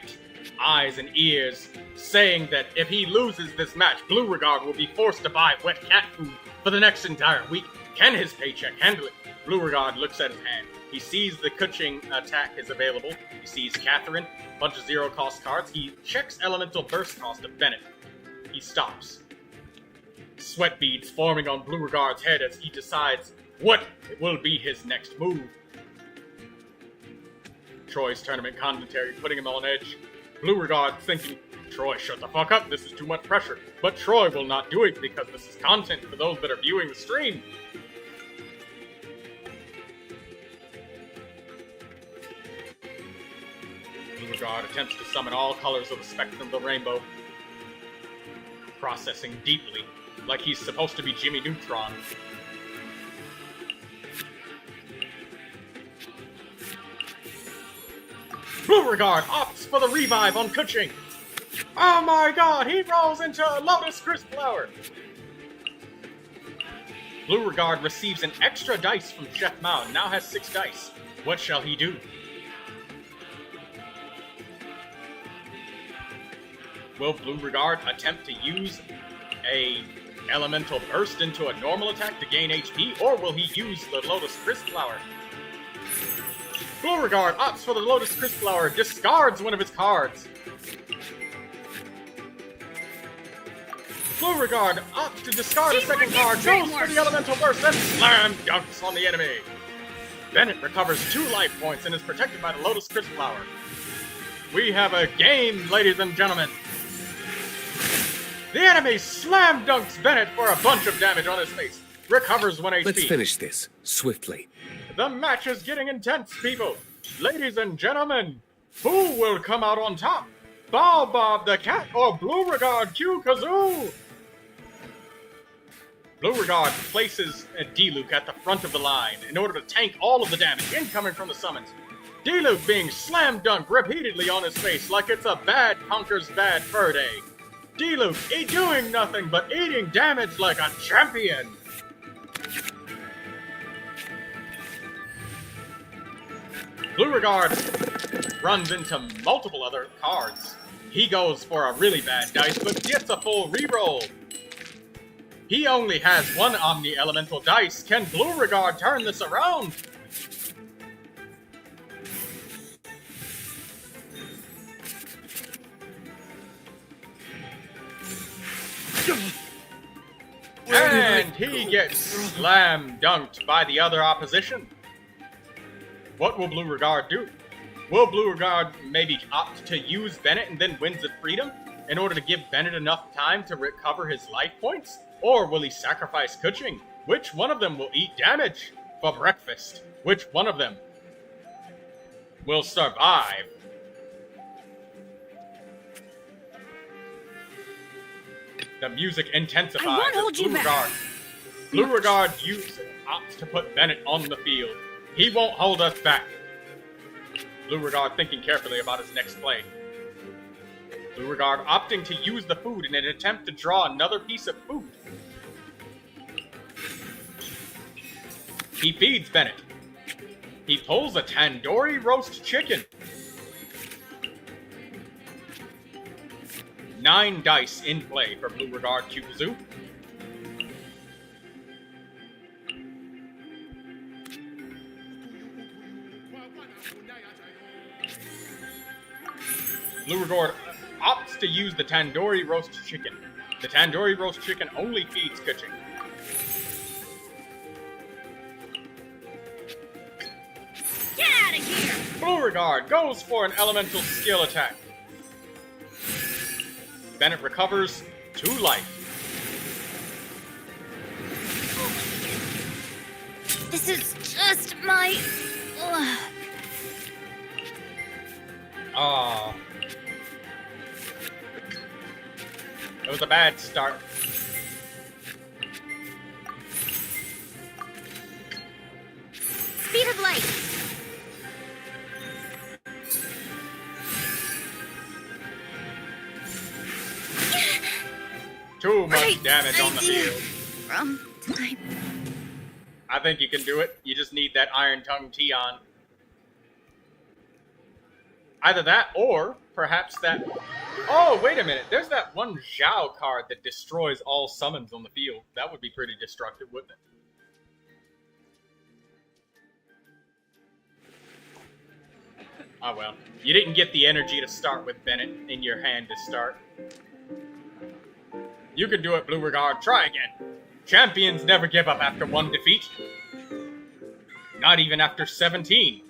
eyes and ears, saying that if he loses this match, Blue Regard will be forced to buy wet cat food for the next entire week. Can his paycheck handle it? Blue Regard looks at his hand. He sees the Kuching attack is available. He sees Catherine, bunch of 0-cost cards. He checks Elemental Burst cost of Bennett. He stops. Sweat beads forming on Blue Regard's head as he decides what will be his next move. Troy's tournament commentary putting him on edge. Blue Regard thinking, Troy, shut the fuck up, this is too much pressure. But Troy will not do it because this is content for those that are viewing the stream. Blue Regard attempts to summon all colors of the spectrum of the rainbow. Processing deeply, like he's supposed to be Jimmy Neutron. Blue Regard opts for the revive on Kuching. Oh my god, he rolls into a Lotus Crisp Flower. Blue Regard receives an extra dice from Chef Mao, now has 6 dice. What shall he do? Will Blue Regard attempt to use a Elemental Burst into a normal attack to gain HP, or will he use the Lotus Crisp Flower? Blue Regard opts for the Lotus Crisp Flower, discards one of its cards. Blue Regard opts to discard a second card, goes for the Elemental Burst, and slam dunks on the enemy. Bennett recovers 2 life points and is protected by the Lotus Crisp Flower. We have a game, ladies and gentlemen. The enemy slam dunks Bennett for a bunch of damage on his face. Recovers 1 HP. Let's finish this, swiftly. The match is getting intense, people. Ladies and gentlemen, who will come out on top? Bow Bob the cat or Blue Regard Q Kazoo? Blue Regard places a D-Luke at the front of the line in order to tank all of the damage incoming from the summons. D-Luke being slam dunked repeatedly on his face like it's a bad conquers bad fur day. D-Luke doing nothing but eating damage like a champion. Blue Regard runs into multiple other cards. He goes for a really bad dice, but gets a full reroll. He only has one Omni Elemental dice. Can Blue Regard turn this around? And he gets slam dunked by the other opposition. What will Blue Regard do? Will Blue Regard maybe opt to use Bennett and then Winds of Freedom in order to give Bennett enough time to recover his life points? Or will he sacrifice Kuching? Which one of them will eat damage for breakfast? Which one of them will survive? The music intensifies. I won't hold you back. Blue Regard opts to put Bennett on the field. He won't hold us back. Blue Regard thinking carefully about his next play. Blue Regard opting to use the food in an attempt to draw another piece of food. He feeds Bennett. He pulls a tandoori roast chicken. 9 dice in play for Blue Regard Kyuzu. Blue Regard opts to use the tandoori roast chicken. The tandoori roast chicken only feeds Kuching. Get out of here! Blue Regard goes for an elemental skill attack. Bennett recovers 2 life. This is just my... Ah. It was a bad start. Speed of light! Too much damage on the field. From time. I think you can do it. You just need that Iron Tongue Tion. Either that, or perhaps that... Oh, wait a minute. There's that one Zhao card that destroys all summons on the field. That would be pretty destructive, wouldn't it? Oh, well. You didn't get the energy to start with Bennett in your hand to start. You can do it, Blue Regard. Try again. Champions never give up after 1 defeat. Not even after 17.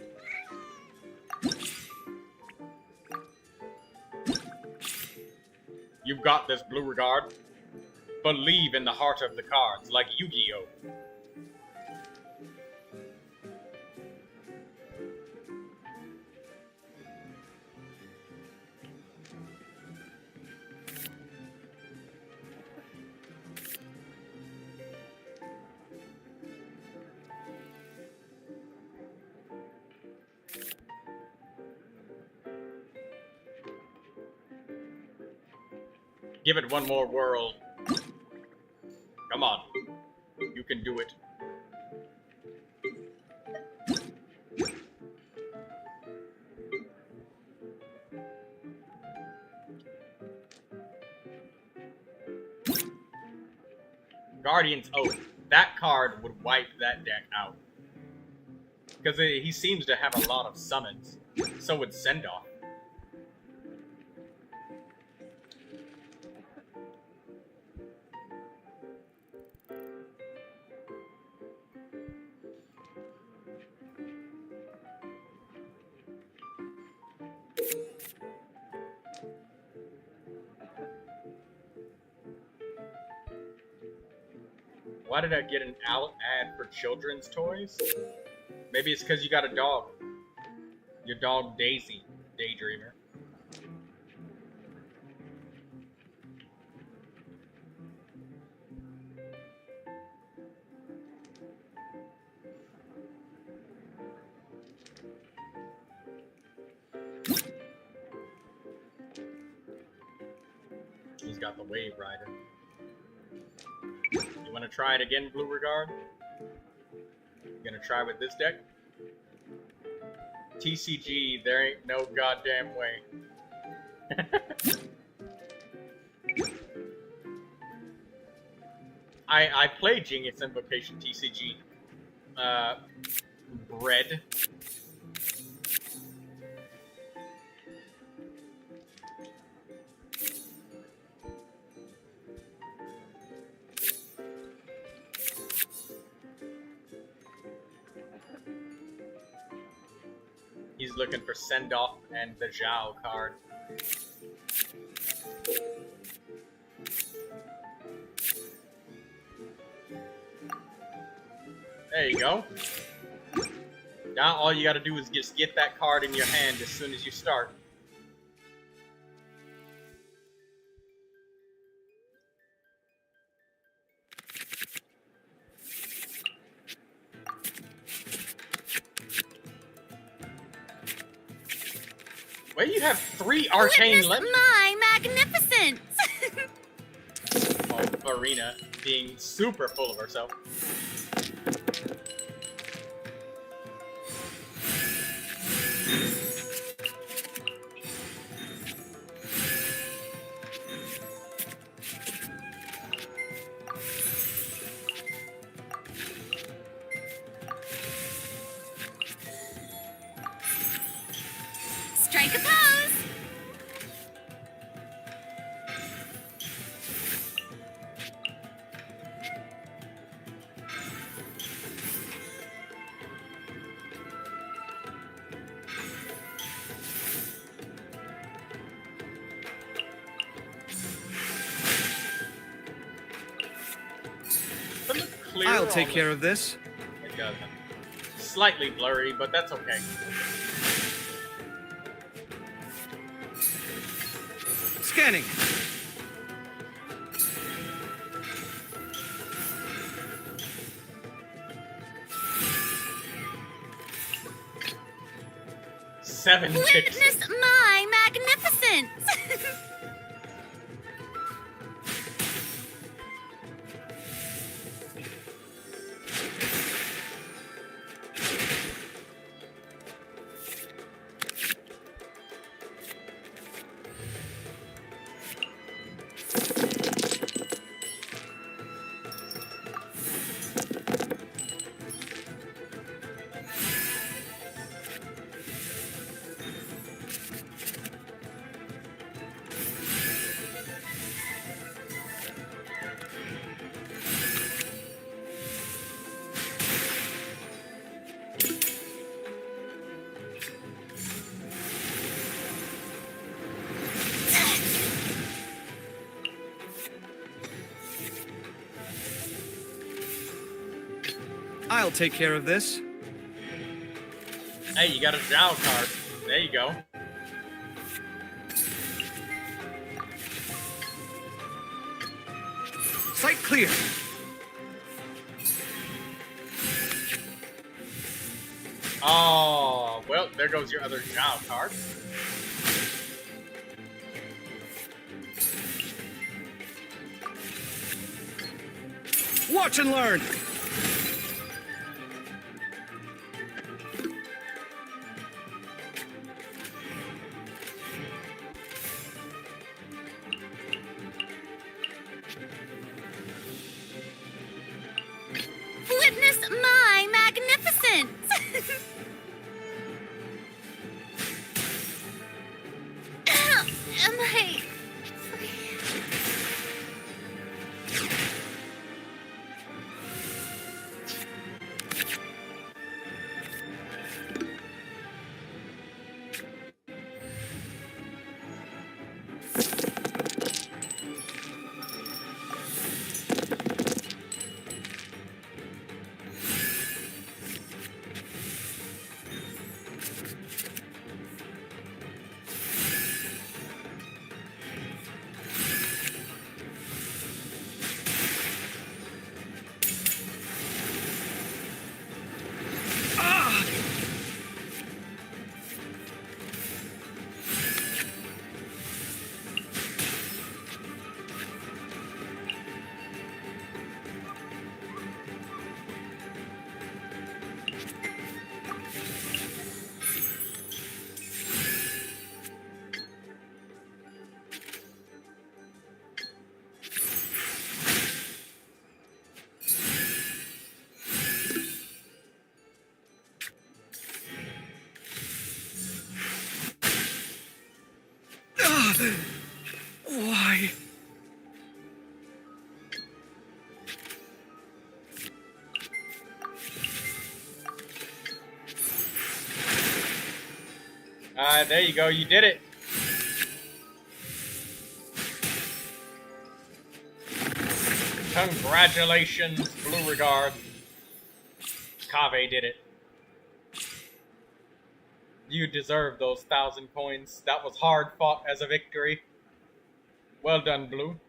You've got this, Blue Regard. Believe in the heart of the cards, like Yu-Gi-Oh! Give it one more whirl. Come on. You can do it. Guardian's Oath. That card would wipe that deck out. Because he seems to have a lot of summons. So would Send-Off. Why did I get an ad for children's toys? Maybe it's because you got a dog. Your dog Daisy, Daydreamer. He's got the Wave Rider. You want to try it again, Blue Regard? You gonna try with this deck? TCG, there ain't no goddamn way. I played Genius Invocation TCG. Red. He's looking for Send Off and the Zhao card. There you go. Now all you gotta do is just get that card in your hand as soon as you start. Well, you have 3 arcane Witness left. my magnificence! Oh, Farina being super full of herself. Strike a pose! I'll take care of this. It doesn't. Slightly blurry, but that's okay. Scanning. Seven ticks. Witness my magnificence! I'll take care of this. Hey, you got a Zhao card. There you go. Sight clear. Oh, well, there goes your other Zhao card. Watch and learn. Witness my magnificence! Am I... Why? There you go, you did it. Congratulations, Blue Regard. Kaveh did it. You deserve those 1,000 coins. That was hard fought as a victory. Well done, Blue.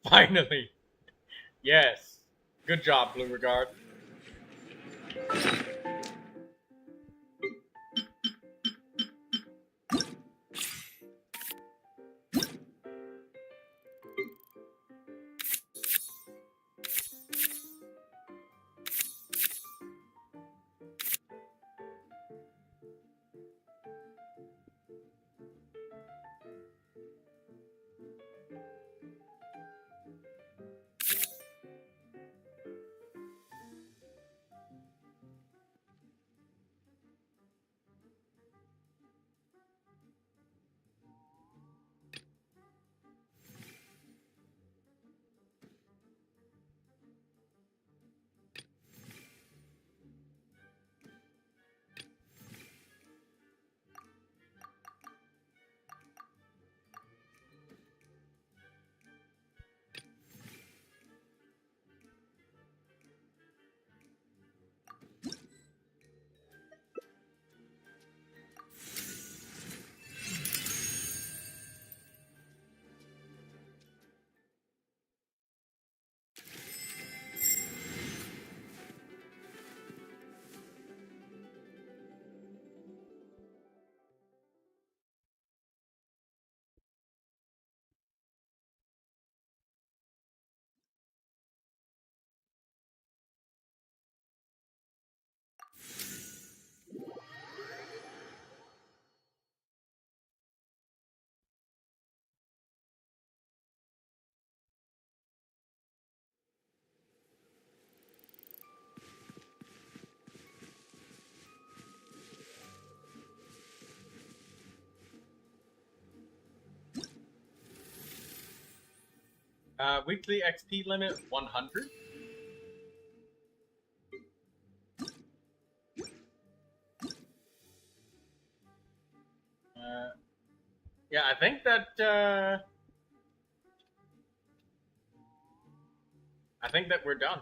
Finally. Yes. Good job, Blue Regard. Weekly XP limit 100. Yeah, I think that we're done.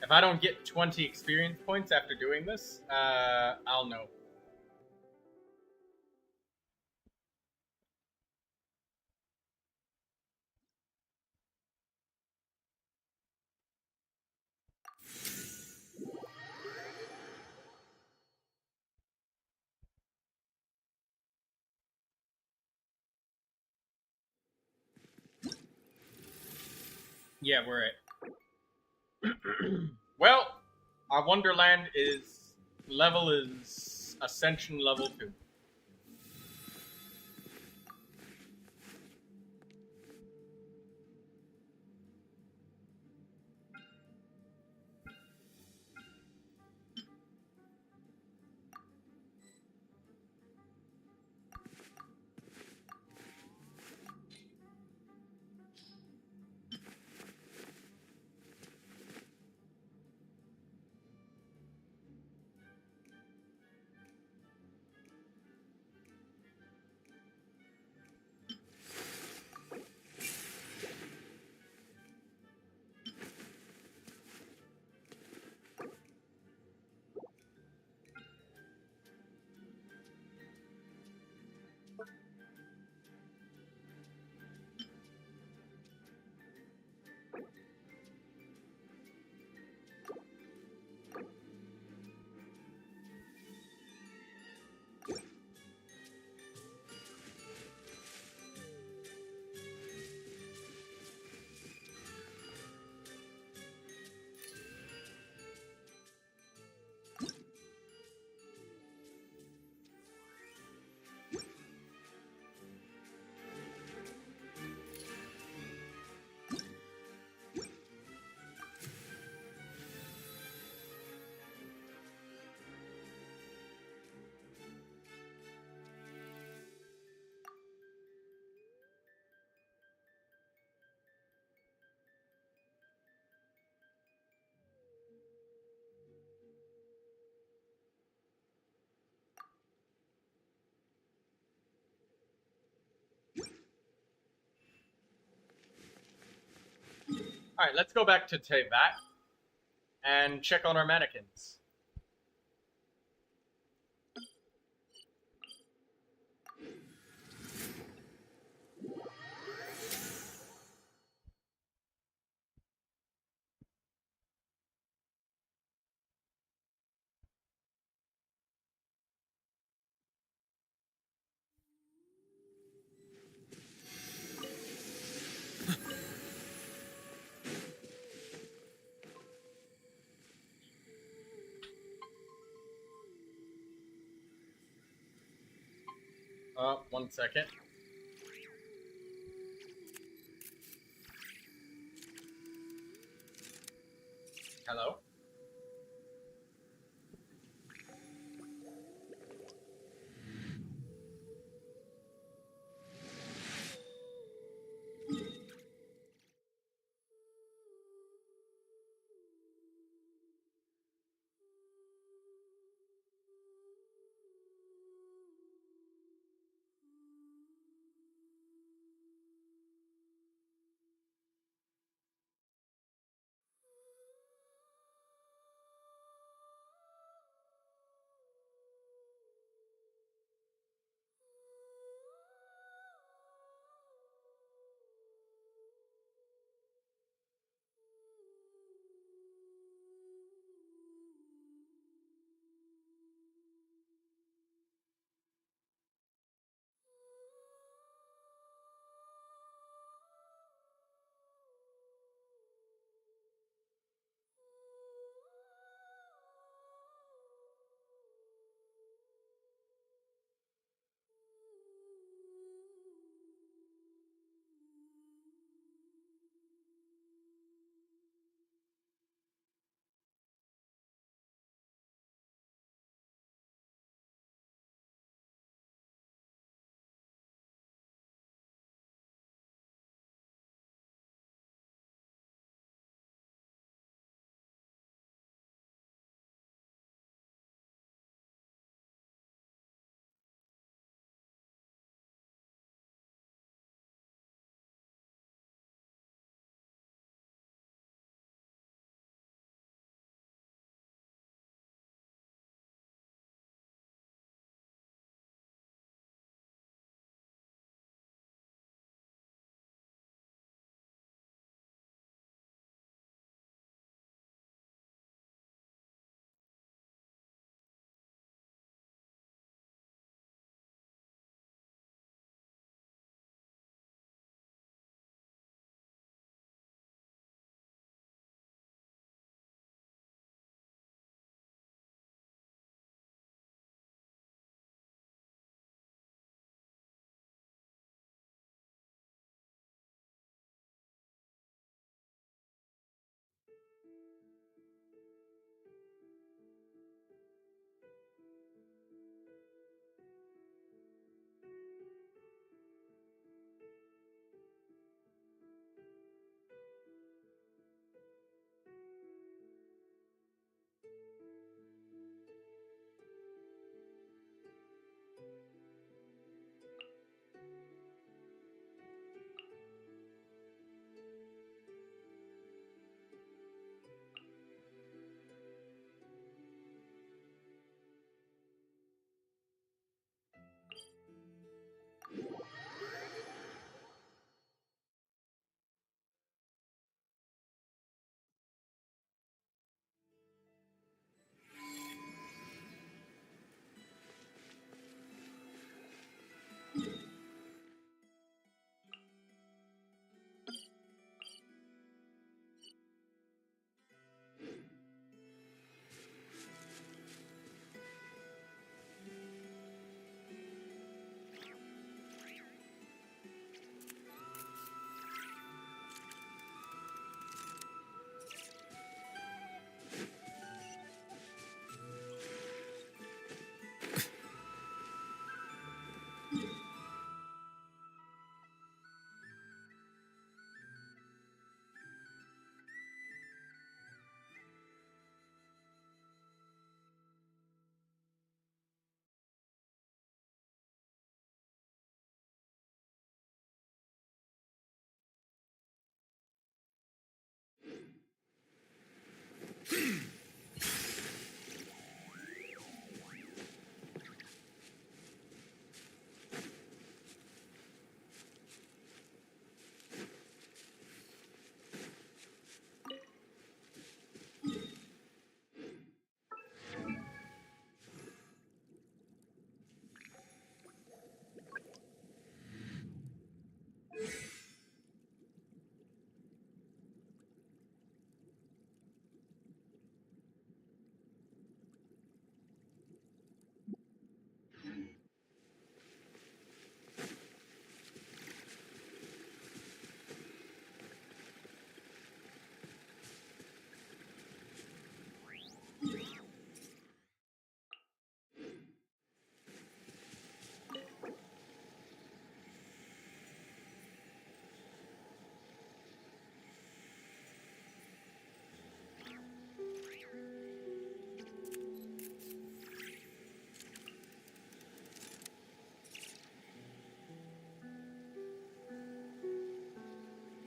If I don't get 20 experience points after doing this, I'll know. Yeah, we're at. Well, our Wonderland is Ascension level 2. Alright, let's go back to Tevat and check on our mannequins. One second. Hello?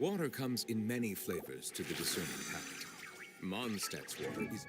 Water comes in many flavors to the discerning palate. Mondstadt's water is...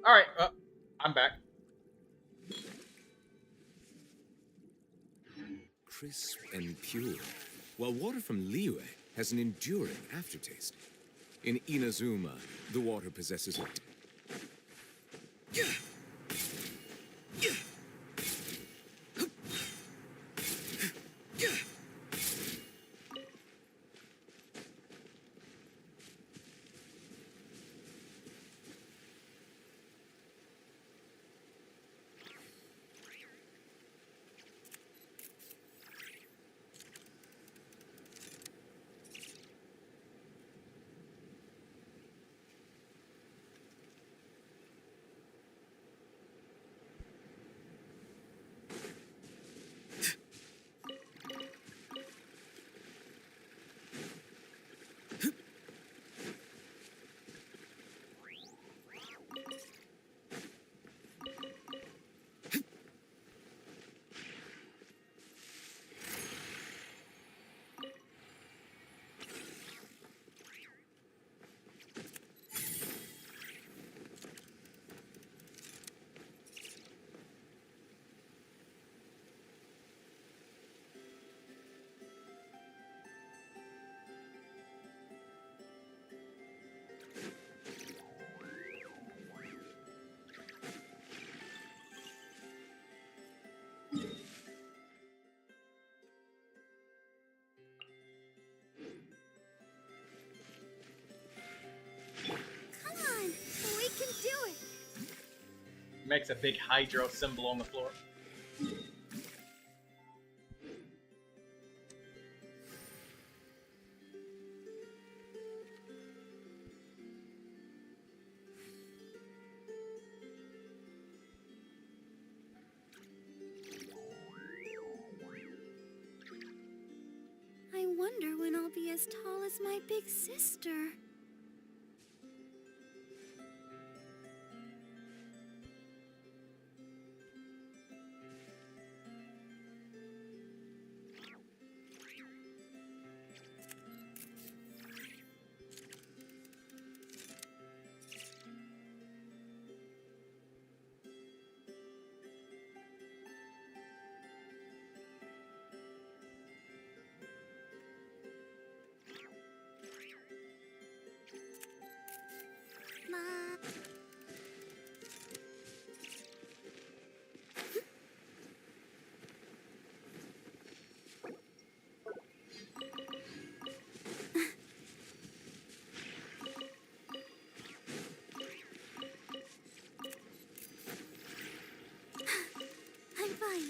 All right, I'm back. Crisp and pure, while water from Liyue has an enduring aftertaste. In Inazuma, the water possesses a... Come on, we can do it. Makes a big hydro symbol on the floor. I wonder when I'll be as tall as my big sister. I'm fine.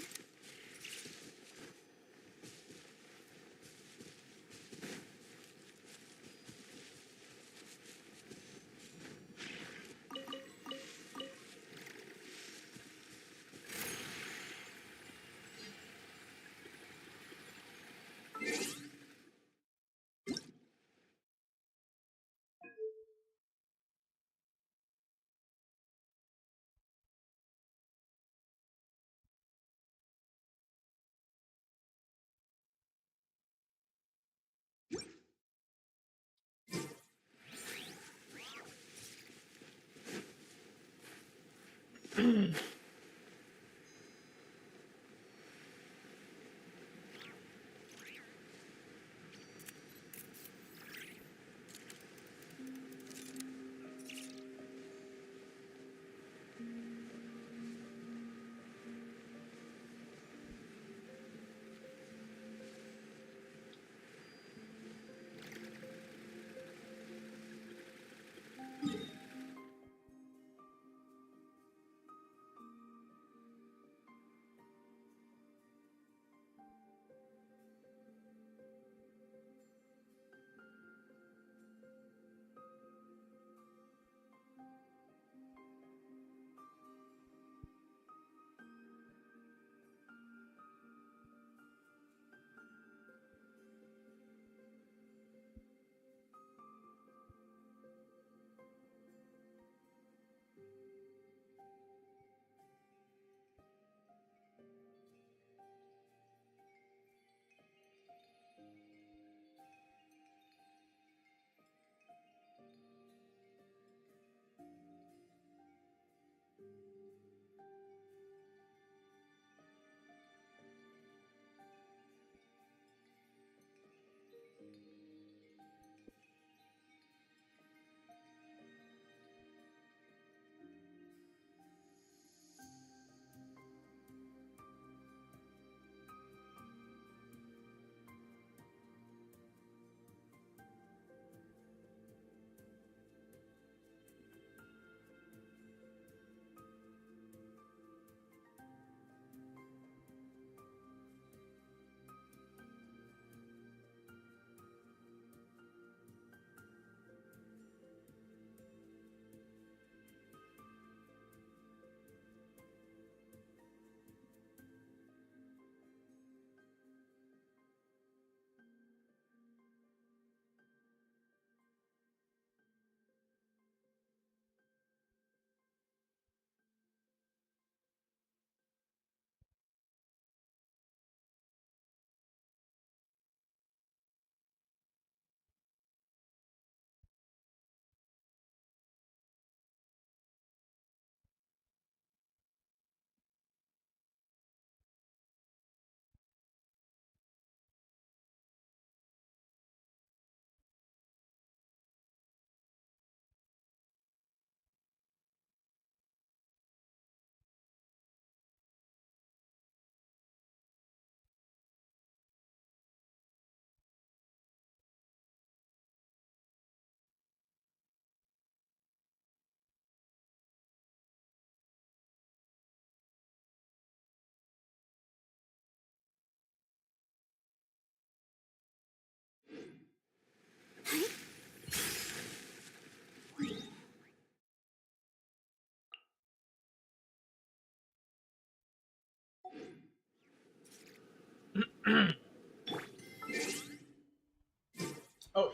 Oh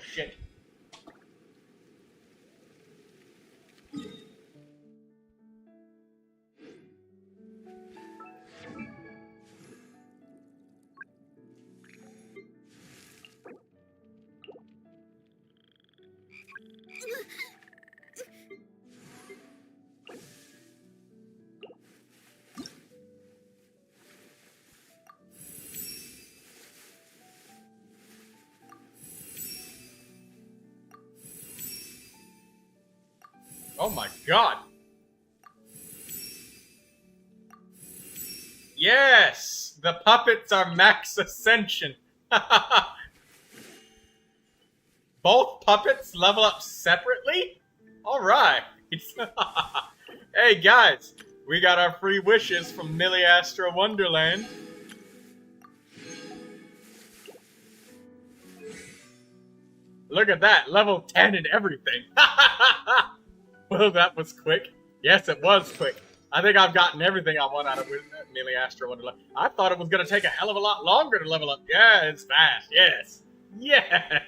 shit. Oh my god. Yes! The puppets are max ascension. Both puppets level up separately? Alright. Hey guys, we got our free wishes from Millie Astro Wonderland. Look at that, level 10 and everything. Well, that was quick. Yes, it was quick. I think I've gotten everything I want out of Millie Astro Wonderland. I thought it was going to take a hell of a lot longer to level up. Yeah, it's fast. Yes. Yes.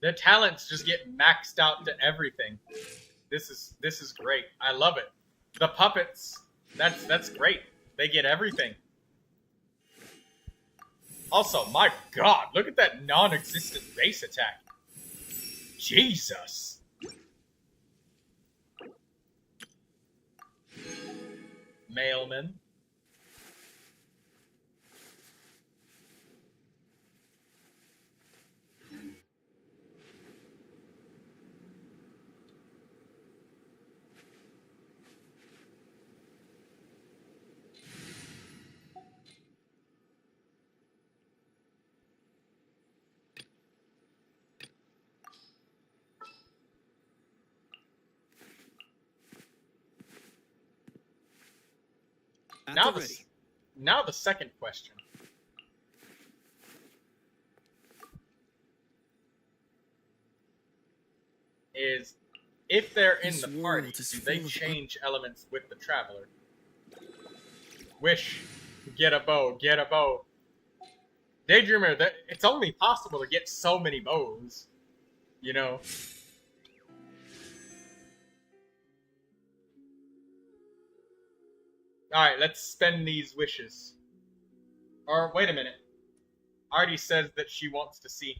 The talents just get maxed out to everything. This is great. I love it. The puppets, that's great. They get everything. Also, my god, look at that non-existent base attack. Jesus. Mailman. Now the second question. Is if they're in the party, do they change elements with the traveler? Wish, get a bow, get a bow. Daydreamer, it's only possible to get so many bows, you know. Alright, let's spend these wishes. Or, wait a minute. Artie says that she wants to see.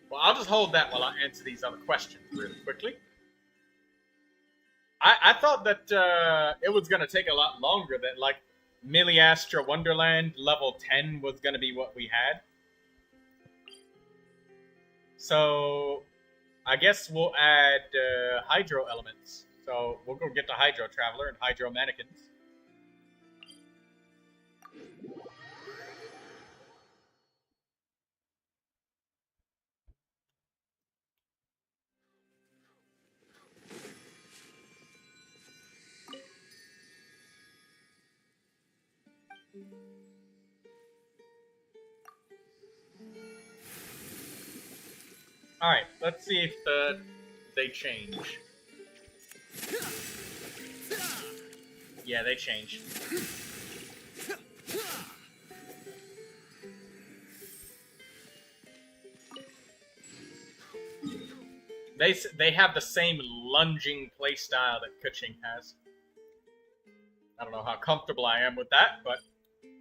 Well, I'll just hold that while I answer these other questions really quickly. I thought that it was going to take a lot longer, that, like, Millie Astro Wonderland level 10 was going to be what we had. So, I guess we'll add Hydro elements. So, we'll go get the Hydro Traveler and Hydro Mannequins. Alright, let's see if they change. Yeah, they change. They have the same lunging playstyle that Kuching has. I don't know how comfortable I am with that, but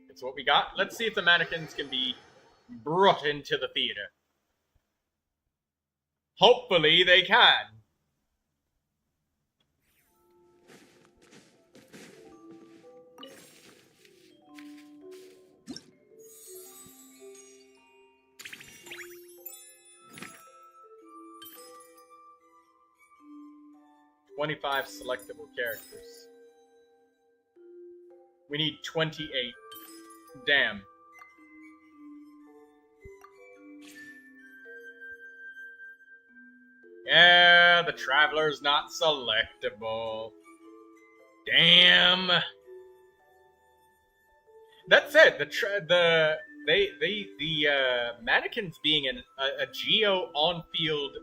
it's what we got. Let's see if the mannequins can be brought into the theater. Hopefully they can. "25 selectable characters. We need 28. Damn. Yeah, the Traveler's not selectable. Damn. That said, the mannequins being a Geo on-field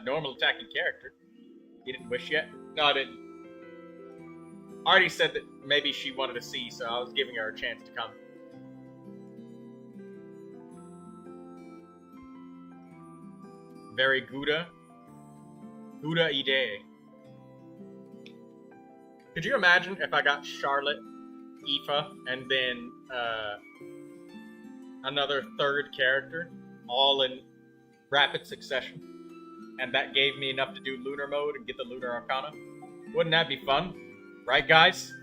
normal attacking character. You didn't wish yet? No, I didn't. Already said that maybe she wanted to see, so I was giving her a chance to come. Very Gouda. Gouda Ide. Could you imagine if I got Charlotte, Aoife, and then another third character, all in rapid succession, and that gave me enough to do Lunar mode and get the Lunar Arcana? Wouldn't that be fun? Right, guys?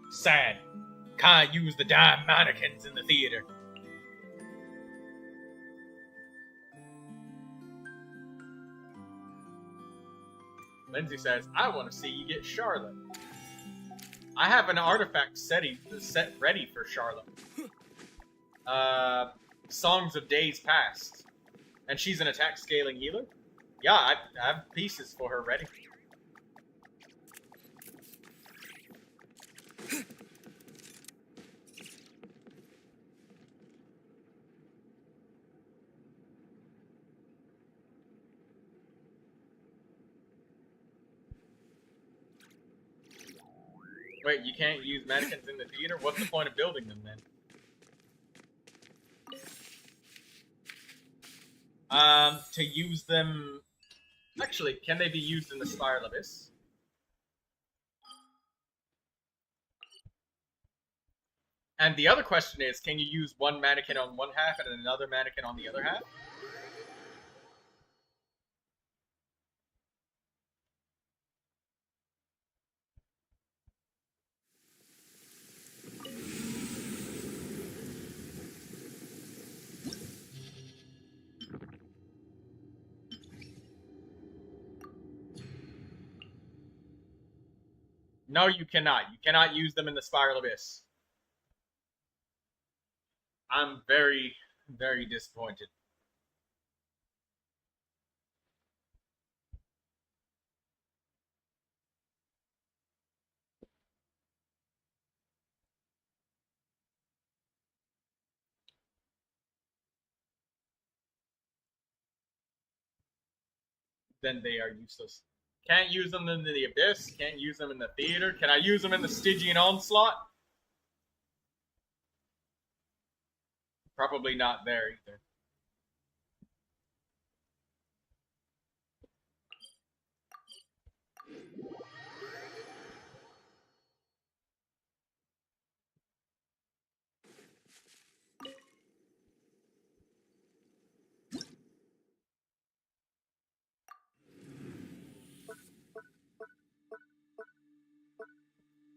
Sad. Can't use the damn mannequins in the theater. Lindsay says, I want to see you get Charlotte. I have an artifact set ready for Charlotte. Songs of Days Past. And she's an attack scaling healer? Yeah, I have pieces for her ready. Wait, you can't use mannequins in the theater? What's the point of building them then? To use them... Actually, can they be used in the Spiral Abyss? And the other question is, can you use one mannequin on one half and another mannequin on the other half? No, you cannot. You cannot use them in the Spiral Abyss. I'm very, very disappointed. Then they are useless. Can't use them in the Abyss. Can't use them in the theater. Can I use them in the Stygian Onslaught? Probably not there either.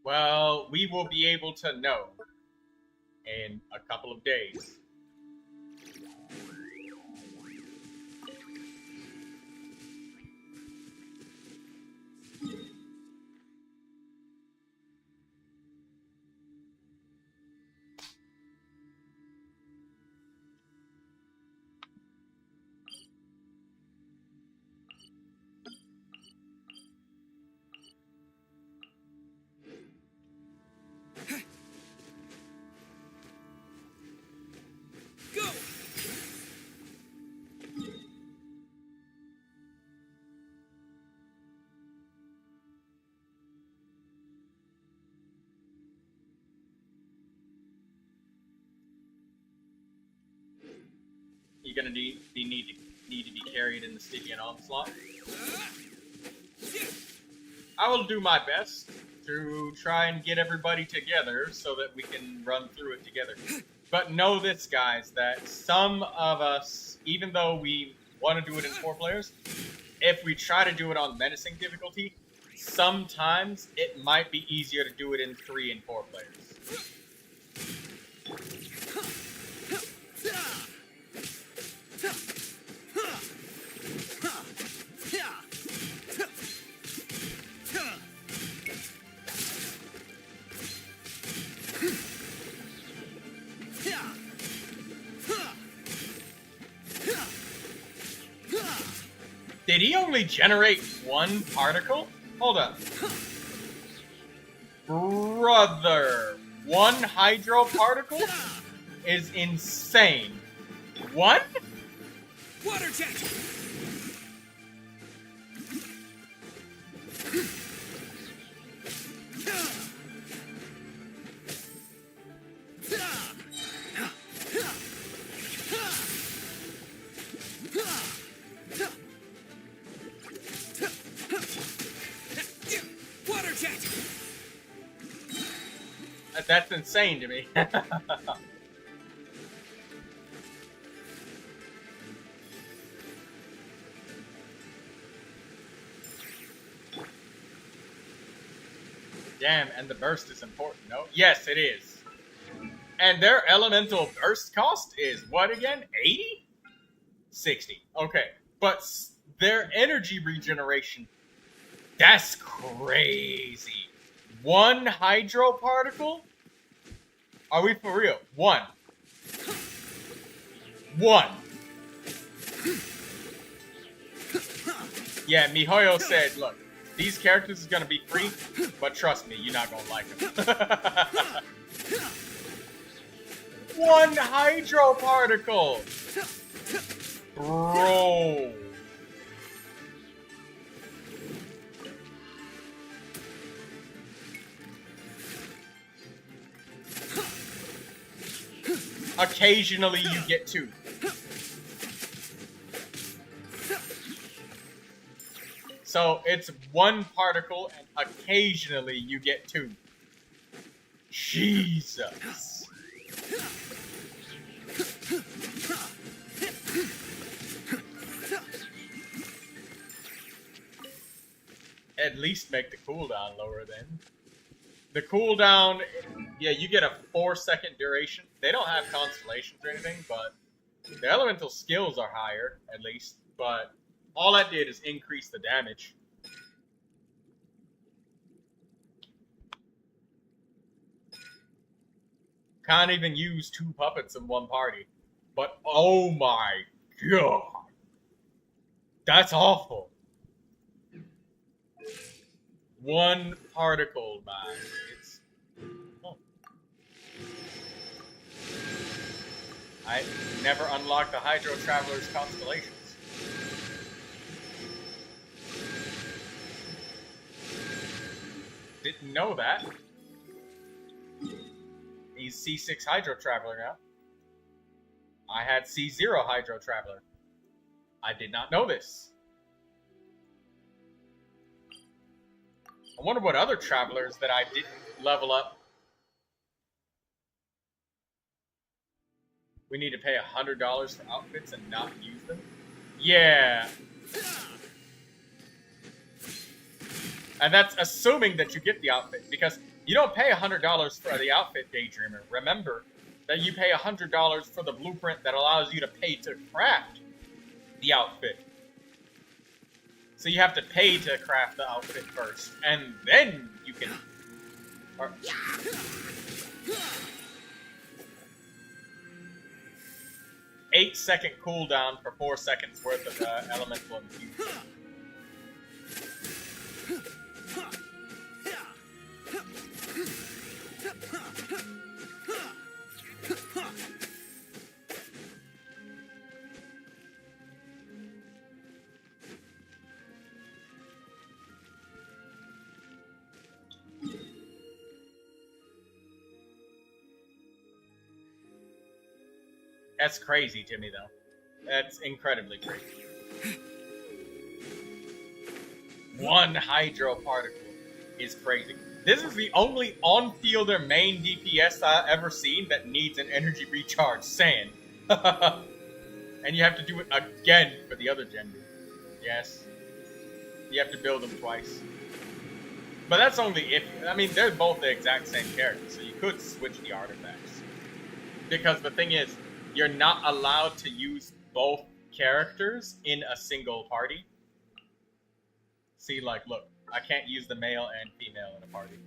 Well, we will be able to know in a couple of days. you're gonna need to be carried in the Stygian Onslaught. I will do my best to try and get everybody together so that we can run through it together. But know this, guys, that some of us, even though we want to do it in 4 players, if we try to do it on menacing difficulty, sometimes it might be easier to do it in 3 and 4 players. Did he only generate 1 particle? Hold up. Brother, 1 hydro particle is insane. 1? Water jet! Water jet! That's insane to me. Damn, and the burst is important, no? Yes, it is. And their elemental burst cost is what again? 80? 60. Okay. But their energy regeneration, that's crazy. 1 hydro particle? Are we for real? 1. 1. Yeah, Mihoyo said, look, these characters is gonna be free, but trust me, you're not gonna like them. 1 hydro particle! Bro. Occasionally you get 2. So it's 1 particle and occasionally you get 2. Jesus. At least make the cooldown lower then. The cooldown, yeah, you get a 4-second duration. They don't have constellations or anything, but the elemental skills are higher, at least. But all that did is increase the damage. Can't even use 2 puppets in 1 party. But oh my god. That's awful. 1 particle, man. It's... Oh. I never unlocked the Hydro Traveler's constellations. Didn't know that. He's C6 Hydro Traveler now. I had C0 Hydro Traveler. I did not know this. I wonder what other travelers that I didn't level up. We need to pay $100 for outfits and not use them? Yeah. And that's assuming that you get the outfit, because you don't pay $100 for the outfit, Daydreamer. Remember that you pay $100 for the blueprint that allows you to pay to craft the outfit. So you have to pay to craft the outfit first, and then you can... Or... 8-second cooldown for 4 seconds worth of elemental infusion. That's crazy to me, though. That's incredibly crazy. One hydro particle is crazy. This is the only on-fielder main DPS I've ever seen that needs an energy recharge sand. And you have to do it again for the other gender. Yes. You have to build them twice. But that's only if... I mean, they're both the exact same character, so you could switch the artifacts. Because the thing is, you're not allowed to use both characters in a single party. See, like, look. I can't use the male and female in a party.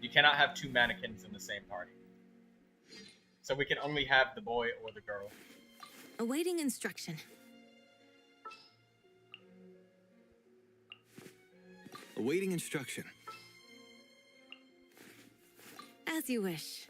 You cannot have two mannequins in the same party. So we can only have the boy or the girl. Awaiting instruction. Awaiting instruction. As you wish.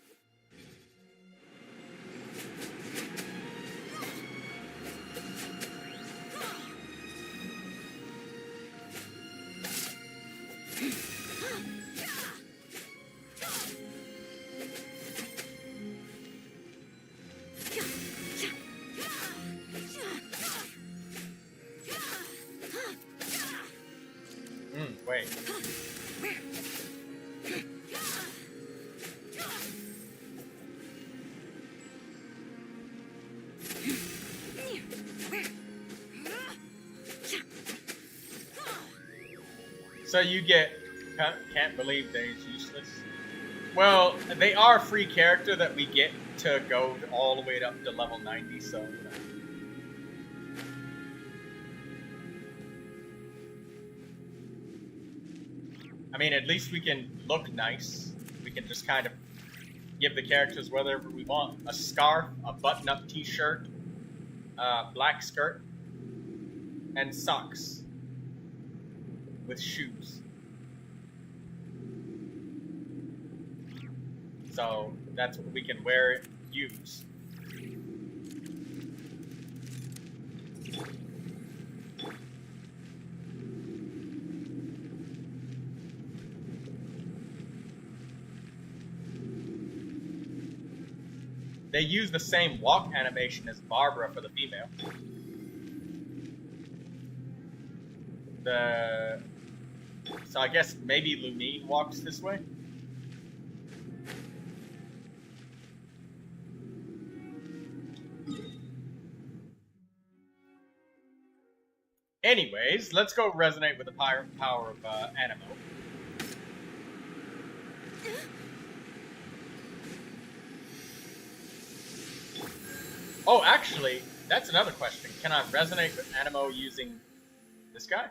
Wait. So you get... Can't believe they're useless. Well, they are a free character that we get to go all the way up to level 90, so... You know. I mean, at least we can look nice. We can just kind of give the characters whatever we want. A scarf, a button-up t-shirt, black skirt, and socks with shoes. So that's what we can wear and use. They use the same walk animation as Barbara for the female. So I guess maybe Lumine walks this way? Anyways, let's go resonate with the power of Animo. Oh, actually, that's another question. Can I resonate with Animo using this guy?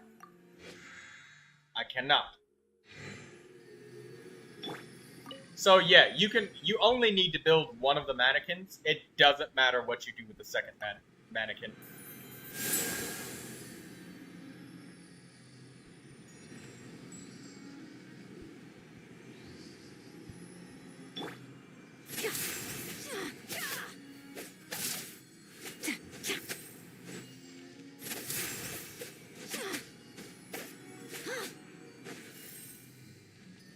I cannot. So yeah, you only need to build one of the mannequins. It doesn't matter what you do with the second mannequin.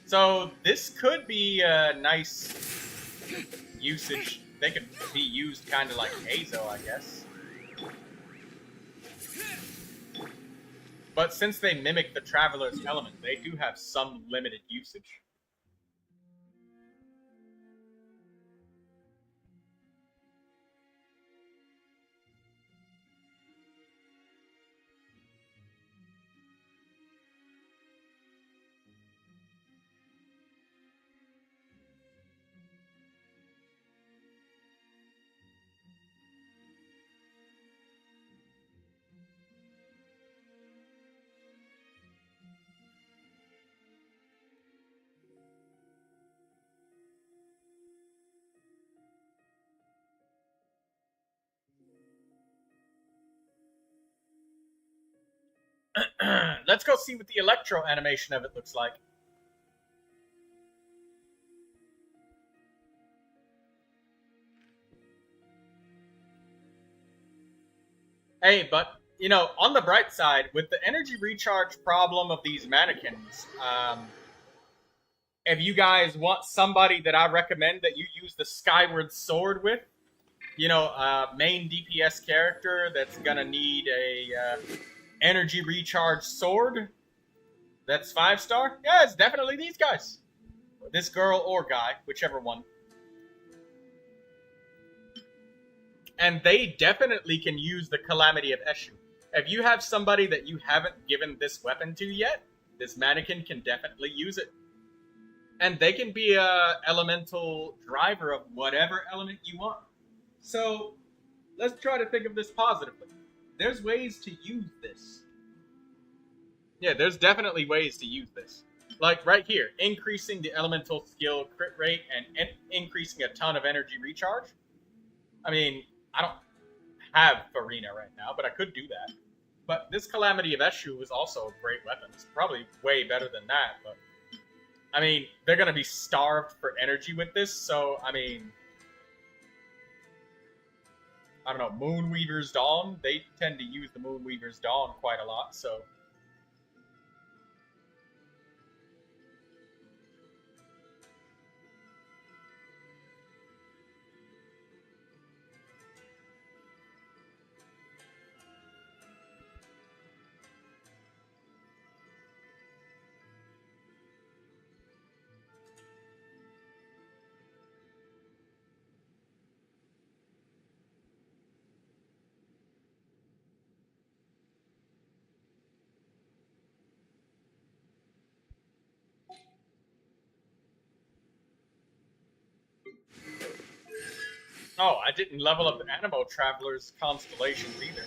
So this could be a nice usage. They could be used kind of like Hazo, I guess. But since they mimic the Traveler's element, they do have some limited usage. Let's go see what the electro animation of it looks like. Hey, but, you know, on the bright side, with the energy recharge problem of these mannequins, if you guys want somebody that I recommend that you use the Skyward Sword with, you know, main DPS character that's gonna need a energy recharge sword that's 5-star? Yeah, it's definitely these guys. This girl or guy, whichever one. And they definitely can use the Calamity of Eshu. If you have somebody that you haven't given this weapon to yet, this mannequin can definitely use it. And they can be a elemental driver of whatever element you want. So, let's try to think of this positively. There's ways to use this. Yeah, there's definitely ways to use this. Like right here, increasing the elemental skill crit rate and increasing a ton of energy recharge. I mean, I don't have Farina right now, but I could do that. But this Calamity of Eshu is also a great weapon. It's probably way better than that, but... I mean, they're gonna be starved for energy with this, so, I mean... I don't know, Moonweaver's Dawn? They tend to use the Moonweaver's Dawn quite a lot, so... Oh, I didn't level up the Animo Traveler's constellations either.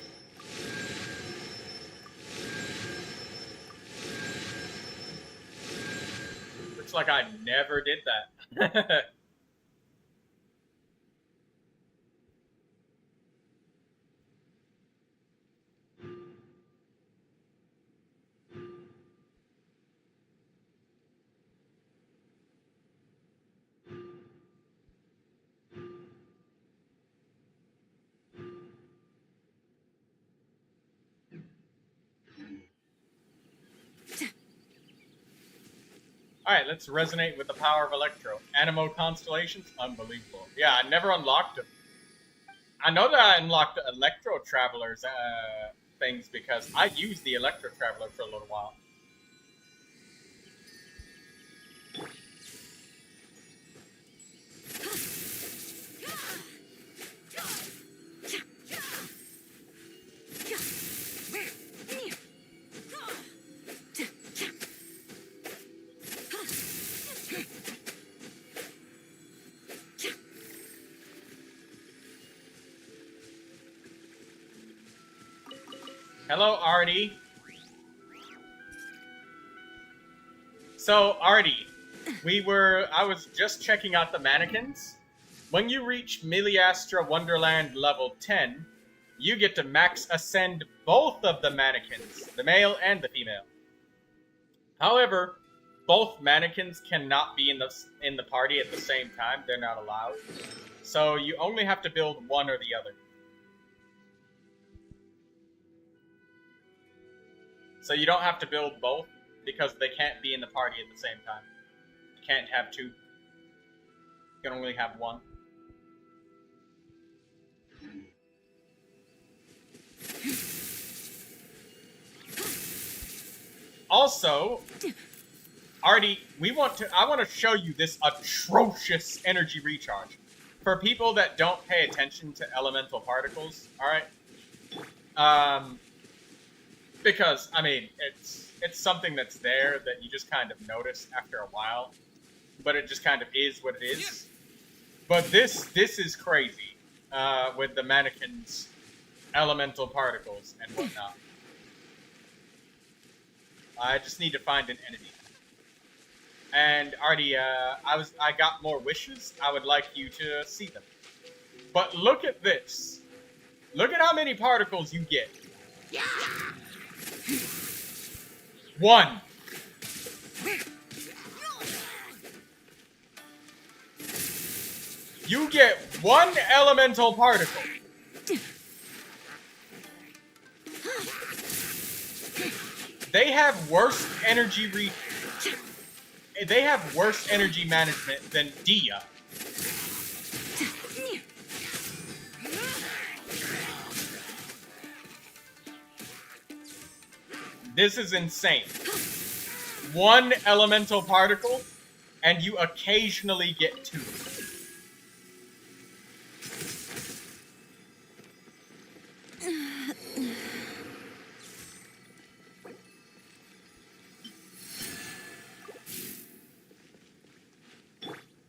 Looks like I never did that. Alright, let's resonate with the power of Electro. Animo Constellations? Unbelievable. Yeah, I never unlocked them. I know that I unlocked Electro Traveler's things because I used the Electro Traveler for a little while. Hello, Artie. So, Artie, I was just checking out the mannequins. When you reach Miliastra Wonderland level 10, you get to max ascend both of the mannequins, the male and the female. However, both mannequins cannot be in the party at the same time. They're not allowed. So you only have to build one or the other. So you don't have to build both, because they can't be in the party at the same time. You can't have two. You can only have one. Also, Artie, I want to show you this atrocious energy recharge. For people that don't pay attention to elemental particles, alright? Because, I mean, it's something that's there that you just kind of notice after a while. But it just kind of is what it is. But this is crazy. With the mannequin's elemental particles and whatnot. I just need to find an entity. And Artie, I got more wishes. I would like you to see them. But look at this. Look at how many particles you get. Yeah. 1. You get 1 elemental particle. They have worse energy They have worse energy management than Dia. This is insane. One elemental particle, and you occasionally get two.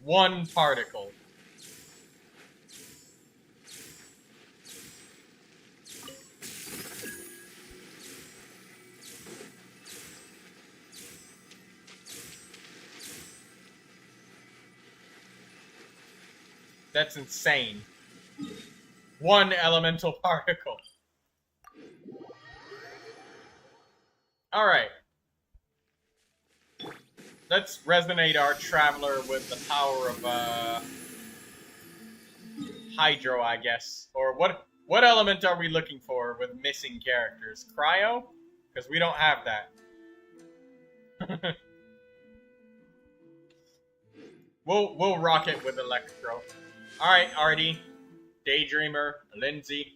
One particle. That's insane. One elemental particle. Alright. Let's resonate our traveler with the power of, Hydro, I guess. Or what element are we looking for with missing characters? Cryo? Because we don't have that. We'll rock it with Electro. Alright, Artie, Daydreamer, Lindsay,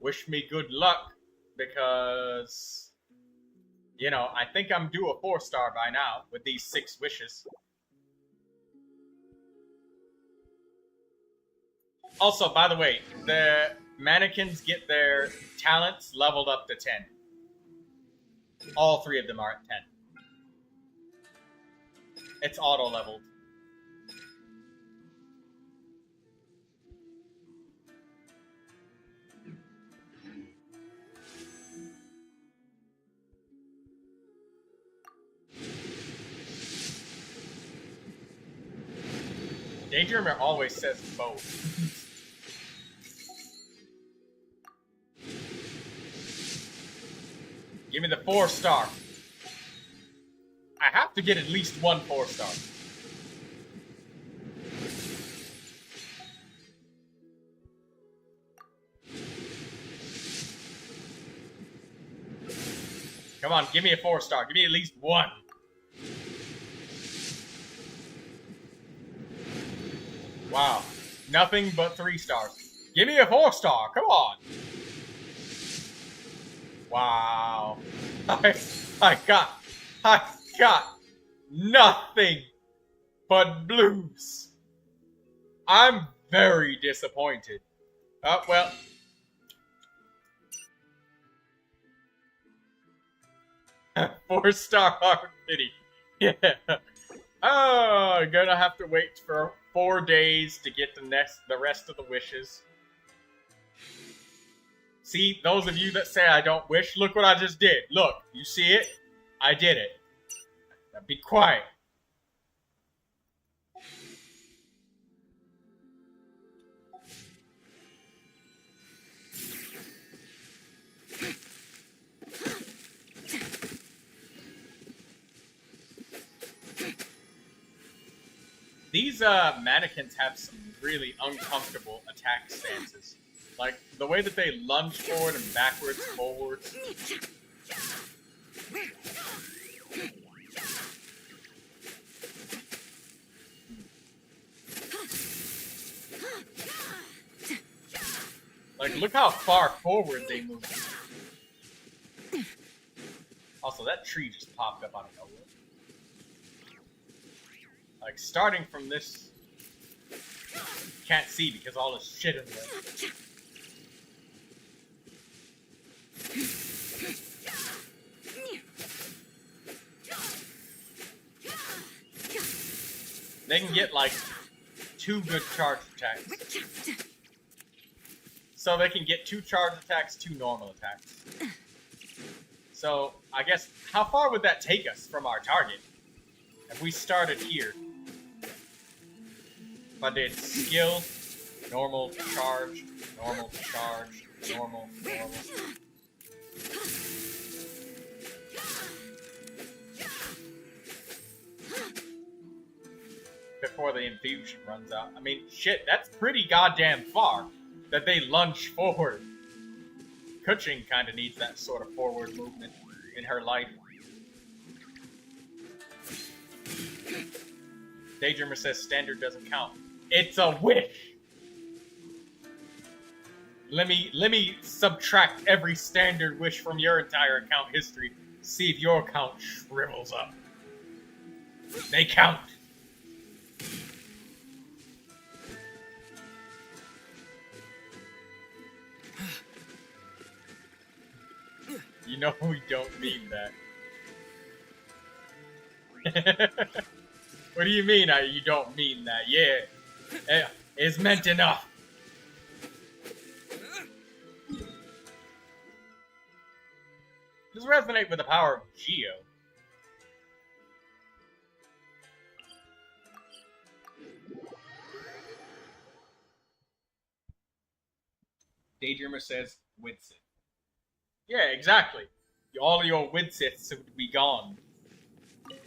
wish me good luck, because, you know, I think I'm due a 4-star by now with these 6 wishes. Also, by the way, the mannequins get their talents leveled up to 10. All 3 of them are at 10. It's auto-leveled. Daydreamer always says both. Give me the 4-star. I have to get at least one 4-star. Come on, give me a 4-star. Give me at least one. Wow. Nothing but 3 stars. Give me a 4-star. Come on. Wow. I got nothing but blues. I'm very disappointed. Oh, well. Four-star hard pity. Yeah. Oh, I'm gonna have to wait for 4 days to get the rest of the wishes. See, those of you that say I don't wish, look what I just did. Look, you see it? I did it. Now be quiet. These mannequins have some really uncomfortable attack stances. Like, the way that they lunge forward and backwards, forwards. Like, look how far forward they move. Also, that tree just popped up out of nowhere. Like, starting from this, can't see because all this shit in there. They can get, like, 2 good charge attacks. So they can get 2 charge attacks, 2 normal attacks. So, I guess, how far would that take us from our target? If we started here. If I did skill, normal, charge, normal, charge, normal, normal. Before the infusion runs out. I mean, shit, that's pretty goddamn far that they lunge forward. Kuching kind of needs that sort of forward movement in her life. Daydreamer says standard doesn't count. It's a wish! Let me subtract every standard wish from your entire account history See if your account shrivels up. They count. You know we don't mean that. What do you mean you don't mean that? Yeah. It's meant enough. Just resonate with the power of Geo. Daydreamer says Widsit. Yeah, exactly. All of your Widsits would be gone.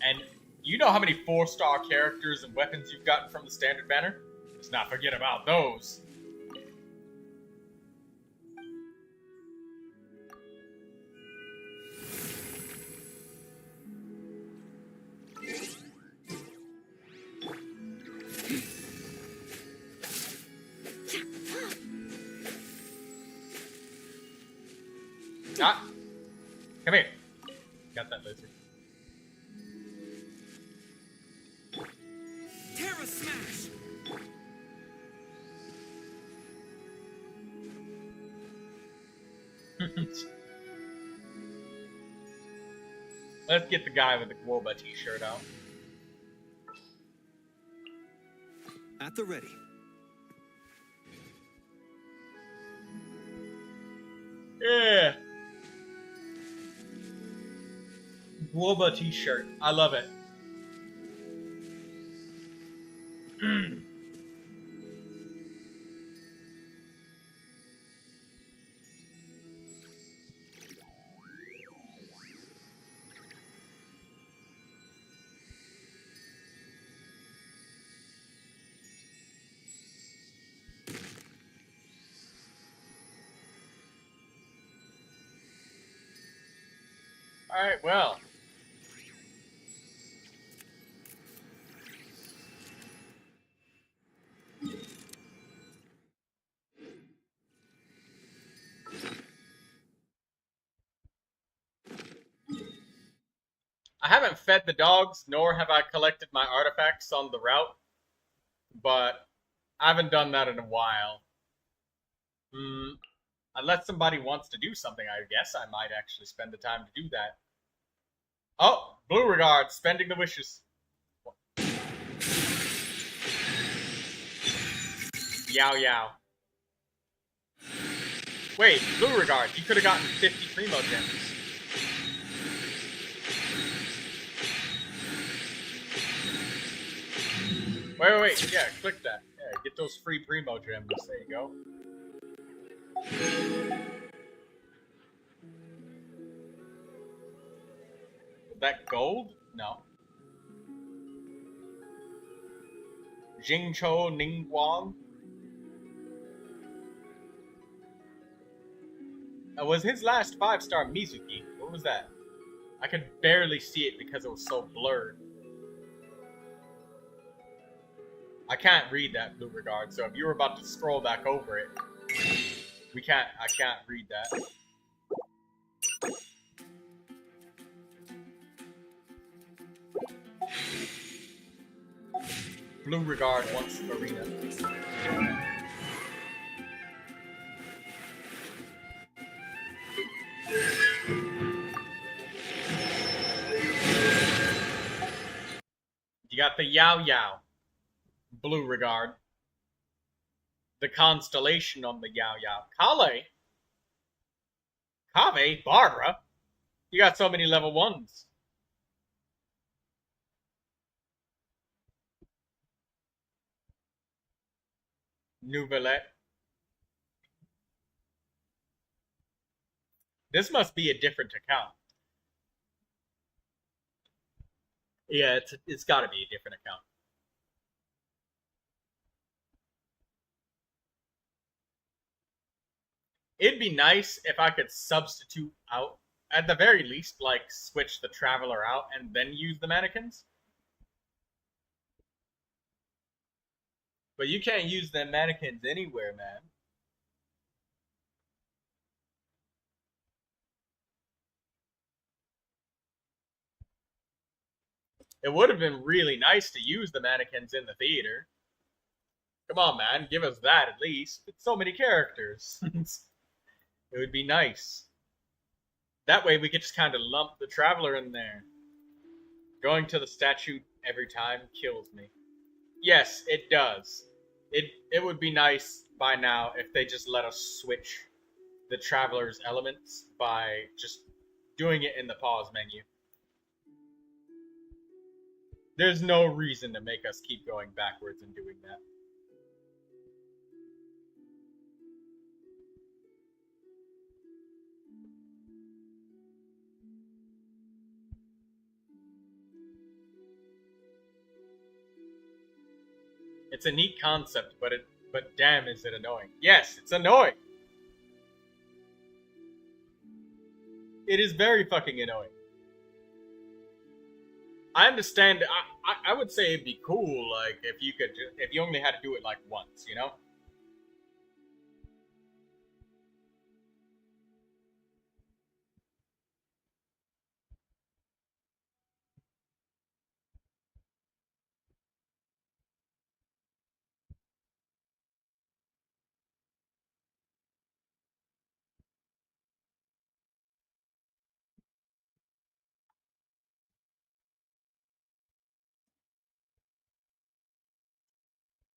And you know how many 4-star characters and weapons you've gotten from the standard banner? Let's not forget about those. Ah! Come here. Got that lizard. Terra Smash! Let's get the guy with the Woba t-shirt out. At the ready. Yeah. Woba t-shirt. I love it. Alright, well. I haven't fed the dogs, nor have I collected my artifacts on the route, but I haven't done that in a while. Unless somebody wants to do something, I guess I might actually spend the time to do that. Oh, Blue Regard, spending the wishes. Yow yow. Wait, Blue Regard, you could have gotten 50 Primo Gems. Wait, yeah, click that. Yeah, get those free Primo Gems, there you go. Is that gold? No. Jingcho Ningguang? Was his last 5-star Mizuki? What was that? I could barely see it because it was so blurred. I can't read that, Blue Regard, so if you were about to scroll back over it, I can't read that. Blue Regard wants arena. You got the Yao Yao. Blue Regard. The constellation on the Yao Yao. Kave? Barbara? You got so many level 1s. Neuvilette. This must be a different account. Yeah, it's got to be a different account. It'd be nice if I could substitute out, at the very least, like switch the Traveler out and then use the mannequins. But you can't use the mannequins anywhere, man. It would have been really nice to use the mannequins in the theater. Come on, man, give us that at least. It's so many characters. It would be nice. That way we could just kind of lump the Traveler in there. Going to the statue every time kills me. Yes, it does. It would be nice by now if they just let us switch the Traveler's elements by just doing it in the pause menu. There's no reason to make us keep going backwards and doing that. It's a neat concept, but damn is it annoying. Yes, it's annoying. It is very fucking annoying. I understand. I would say it'd be cool, like, if you only had to do it like once, you know?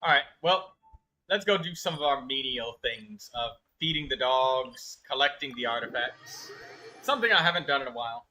Alright, well, let's go do some of our menial things of feeding the dogs, collecting the artifacts. Something I haven't done in a while.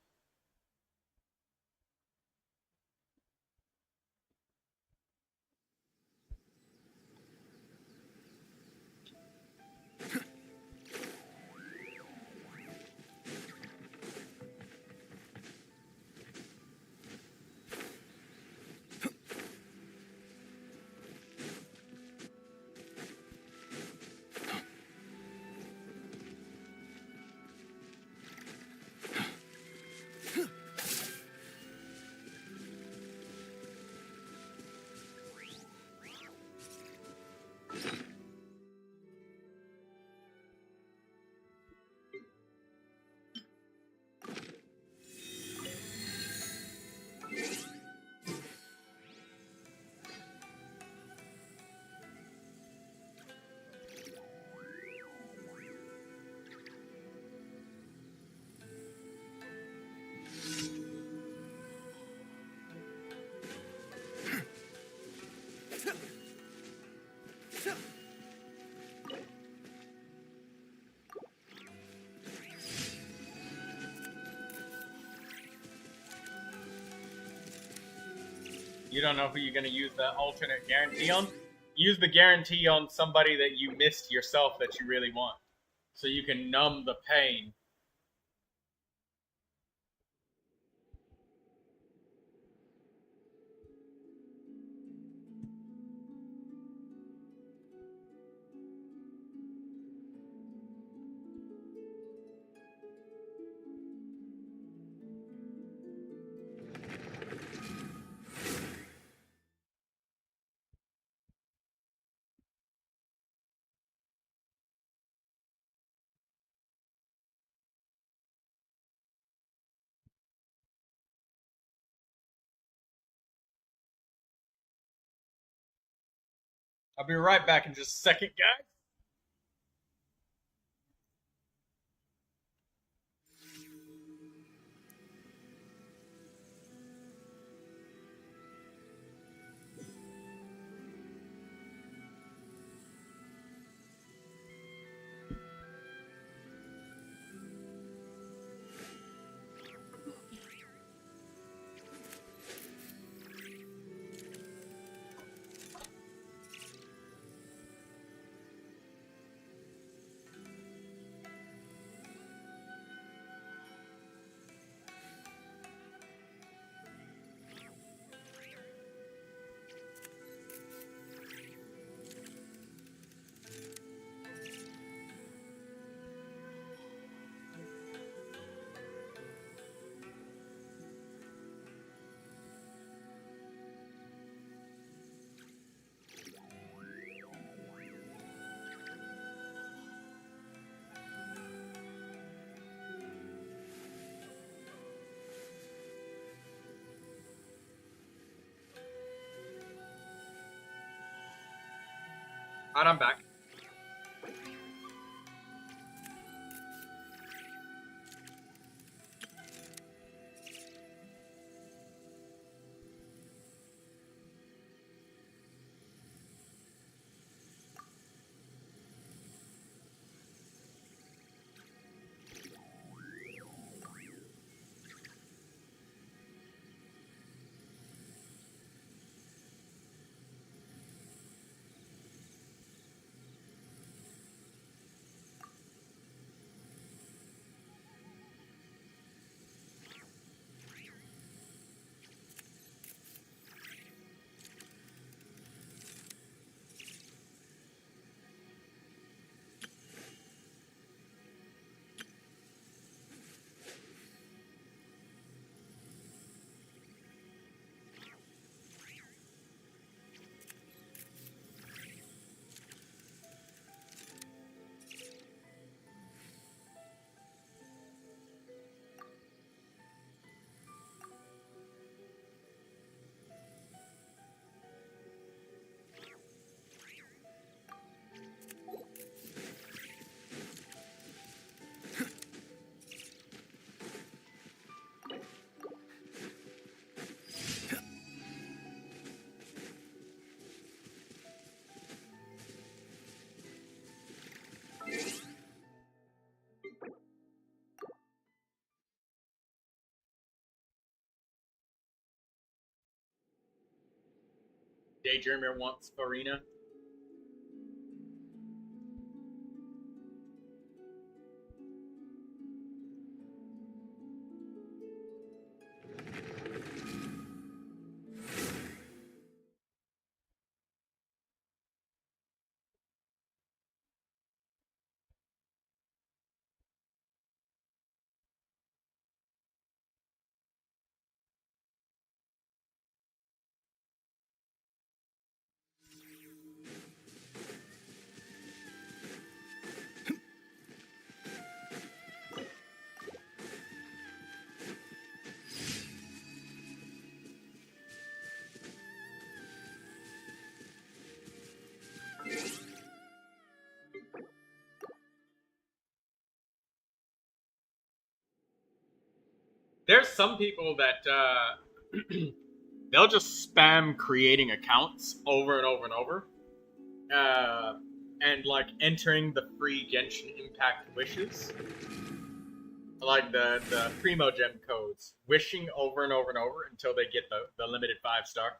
You don't know who you're going to use the alternate guarantee on? Use the guarantee on somebody that you missed yourself that you really want. So you can numb the pain. I'll be right back in just a second, guys. Alright, I'm back. Daydreamer wants Farina. There's some people that they'll just spam creating accounts over and over and over, and like entering the free Genshin Impact wishes, like the Primo Gem codes, wishing over and over and over until they get the limited 5-star.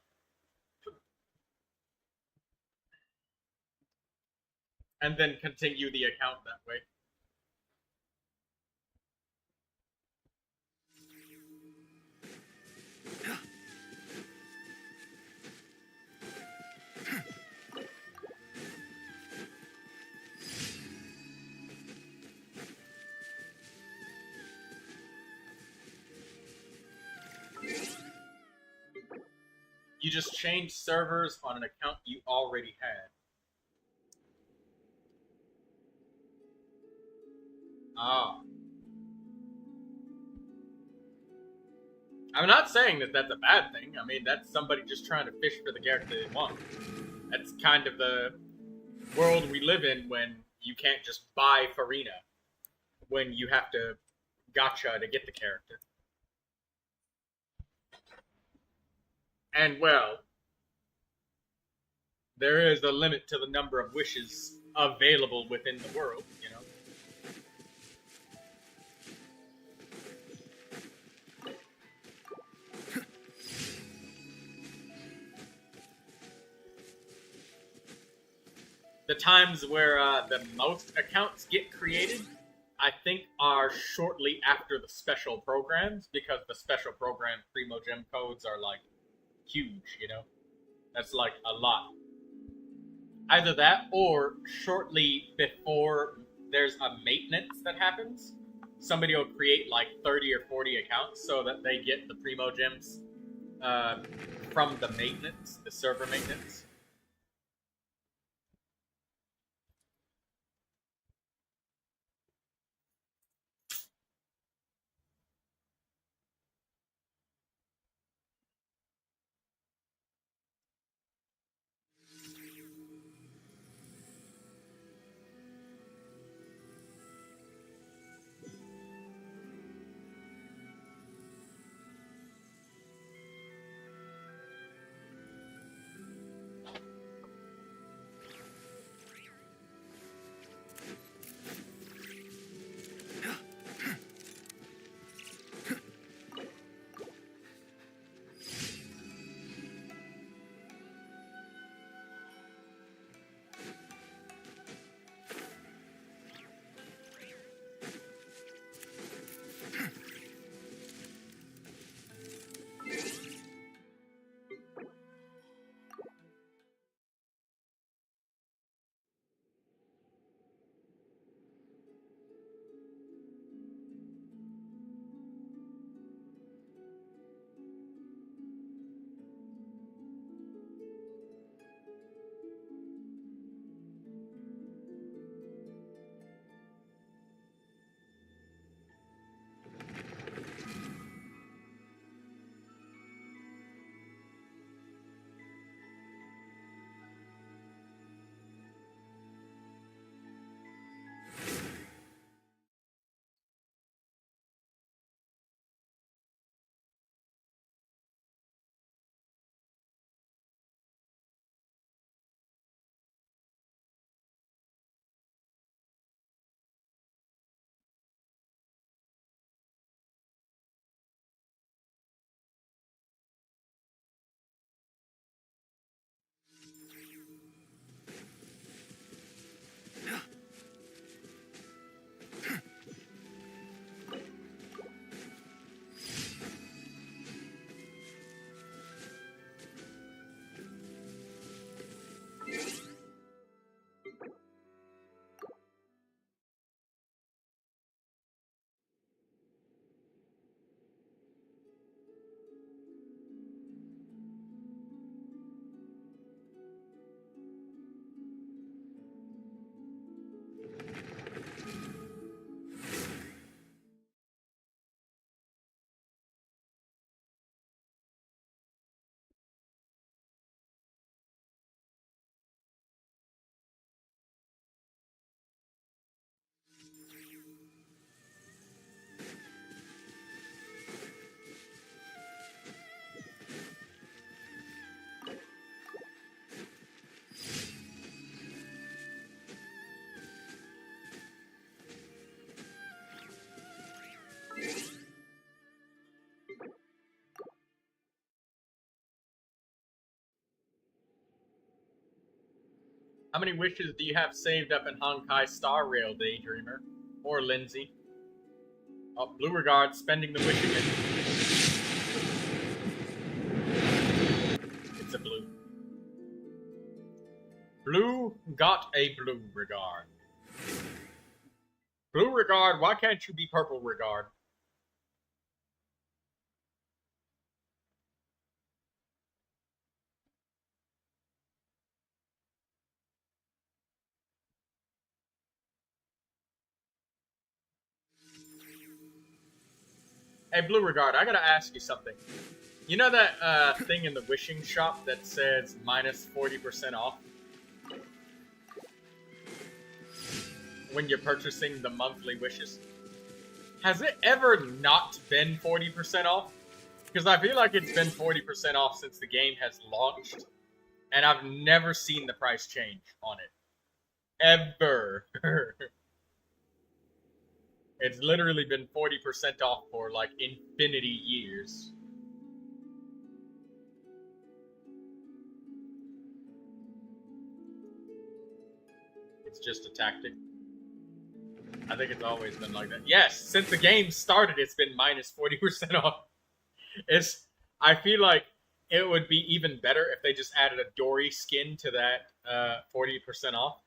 And then continue the account that way. You just changed servers on an account you already had. Ah. I'm not saying that that's a bad thing. I mean, that's somebody just trying to fish for the character they want. That's kind of the world we live in when you can't just buy Farina. When you have to gacha to get the character. And, well, there is a limit to the number of wishes available within the world, you know? The times where the most accounts get created, I think, are shortly after the special programs, because the special program Primo Gem codes are, like, huge, you know? That's, like, a lot. Either that, or shortly before there's a maintenance that happens, somebody will create, like, 30 or 40 accounts so that they get the Primo Gems from the maintenance, the server maintenance. How many wishes do you have saved up in Honkai Star Rail, Daydreamer? Or Lindsay? Oh, Blue Regard spending the wish again. It's a blue. Blue got a Blue Regard. Blue Regard, why can't you be Purple Regard? Hey, Blue Regard, I gotta ask you something. You know that thing in the wishing shop that says minus 40% off? When you're purchasing the monthly wishes? Has it ever not been 40% off? Because I feel like it's been 40% off since the game has launched, and I've never seen the price change on it. Ever. It's literally been 40% off for, like, infinity years. It's just a tactic. I think it's always been like that. Yes, since the game started, it's been minus 40% off. I feel like it would be even better if they just added a Dory skin to that 40% off.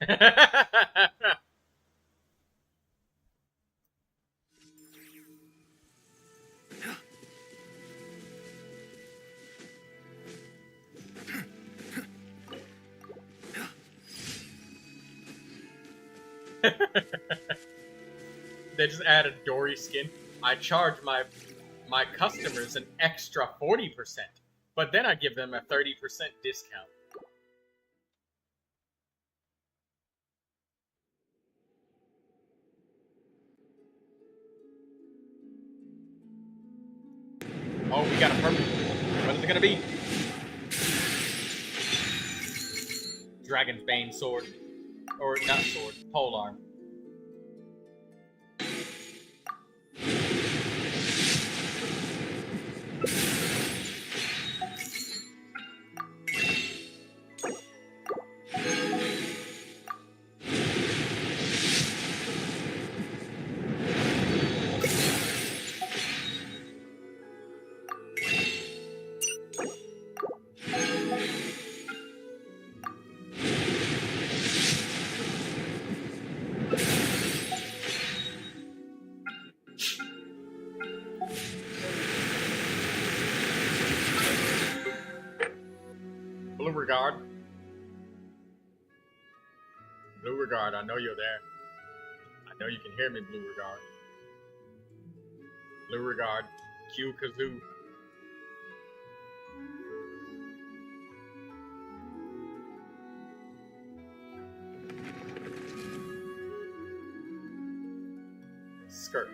They just added Dory skin. I charge my customers an extra 40%, but then I give them a 30% discount. Oh, we got a purple. What is it gonna be? Dragon's Bane sword. Or not sword, polearm. Blue Regard. Blue Regard, I know you're there. I know you can hear me, Blue Regard. Blue Regard. Q Kazoo. Skirk.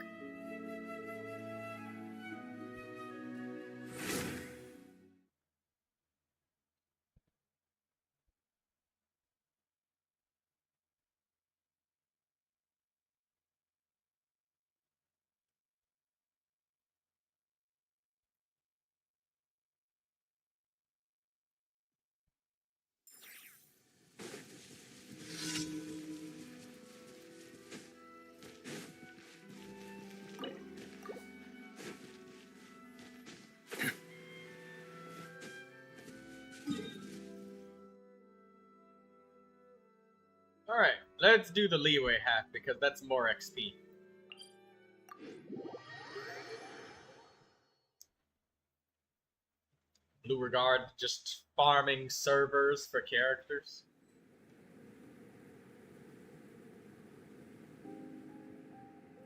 Alright, let's do the leeway half because that's more XP. Blue Regard just farming servers for characters.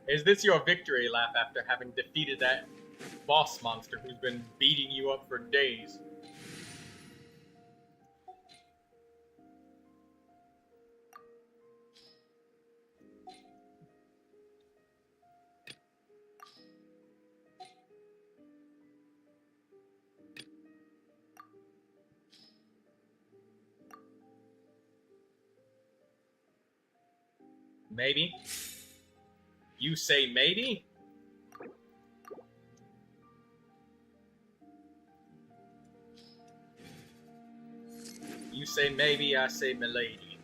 Is this your victory lap after having defeated that boss monster who's been beating you up for days? Maybe? You say maybe? You say maybe, I say milady.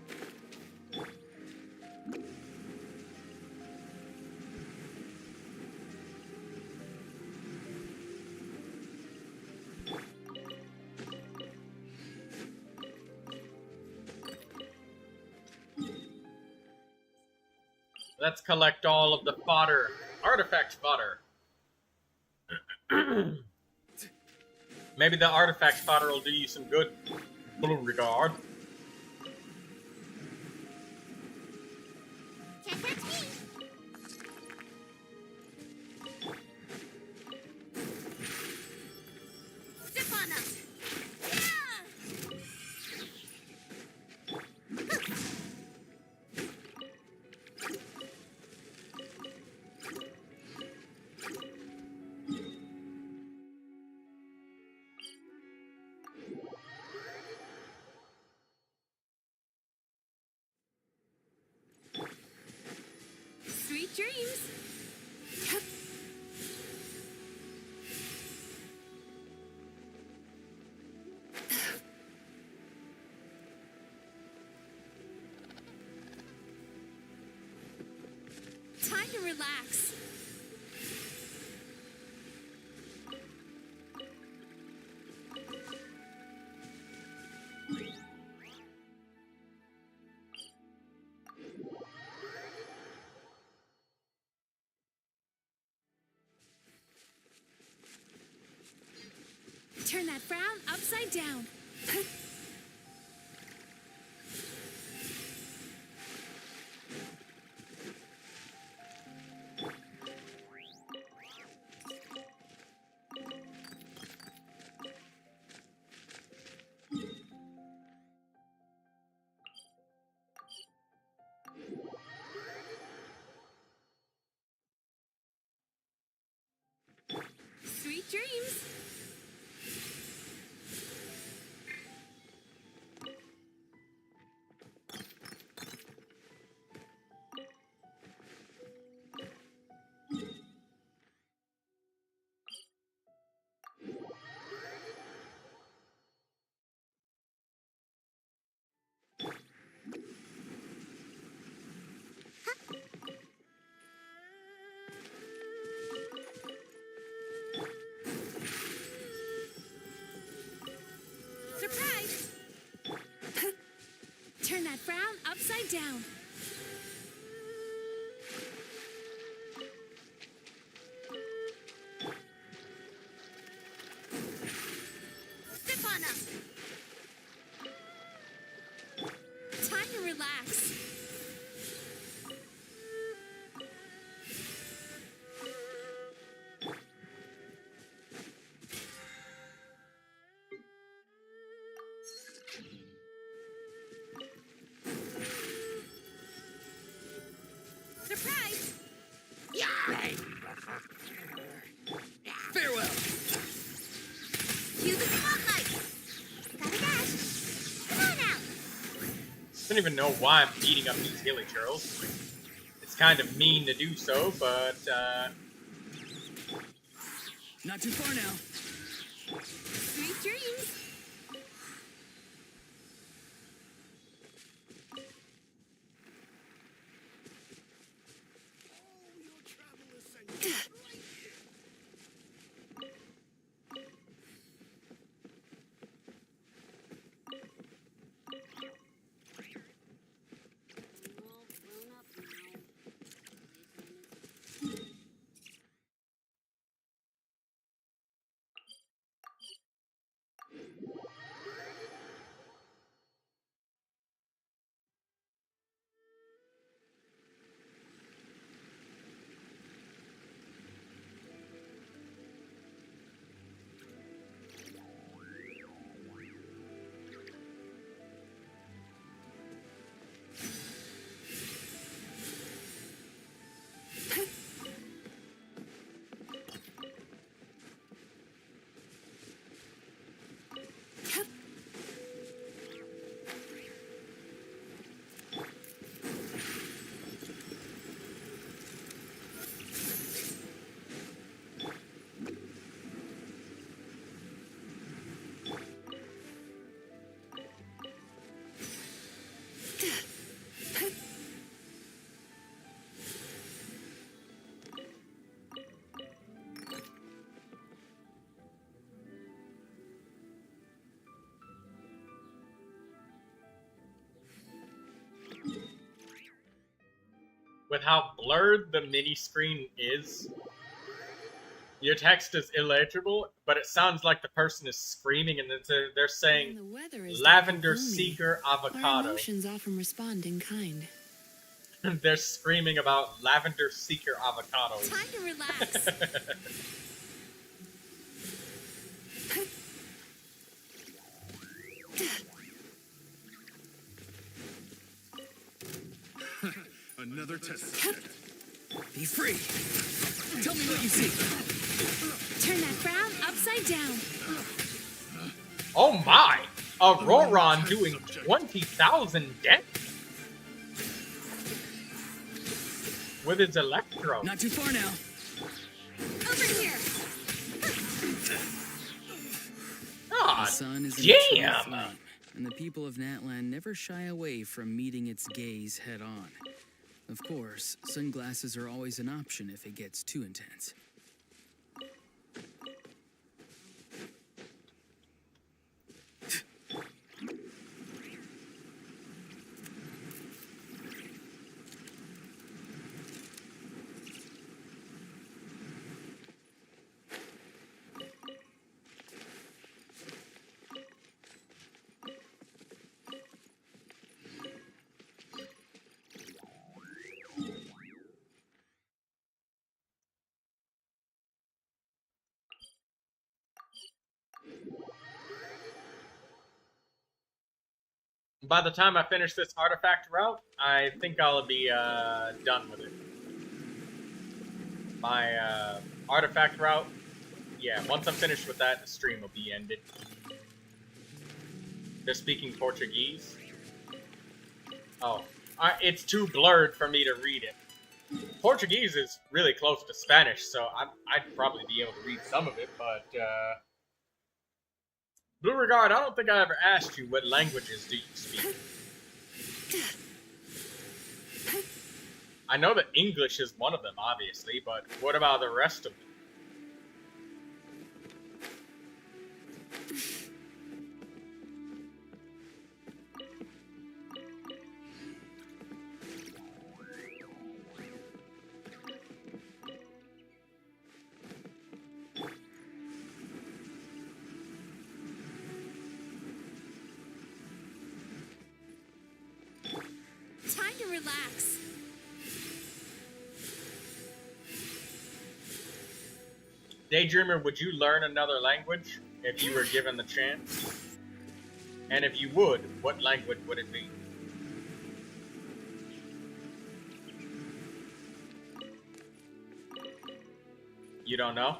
Let's collect all of the fodder. Artifact fodder. Maybe the artifact fodder will do you some good. Blue regard. Can't catch me. Step on up. Sweet dreams. Time to relax. Turn that frown upside down. Sweet dreams. Surprise! Turn that frown upside down. Step on up. Time to relax. Surprise! Farewell. Cue the spotlight. Gotta dash. Come on out. I don't even know why I'm beating up these hilly churls. It's kind of mean to do so, but Not too far now. Sweet dreams. with how blurred the mini screen is, your text is illegible, but it sounds like the person is screaming and they're saying The weather is lavender gloomy. seeker Our avocado. emotions often respond in kind. They're screaming about lavender seeker avocado. Time to relax. Another test subject. Be free. Tell me what you see. Turn that frown upside down. Oh my! Auroron doing 20,000 damage with his electro. Not too far now. Over here. God The sun is in damn! its flame, and the people of Natlan never shy away from meeting its gaze head on. Of course, sunglasses are always an option if it gets too intense. By the time I finish this artifact route, I think I'll be done with it. My artifact route, yeah, once I'm finished with that, the stream will be ended. They're speaking Portuguese. Oh, it's too blurred for me to read it. Portuguese is really close to Spanish, so I'd probably be able to read some of it, but Blue Regard, I don't think I ever asked you what languages do you speak. I know that English is one of them, obviously, but what about the rest of them? Time to relax. Daydreamer, would you learn another language if you were given the chance? And if you would, what language would it be? You don't know?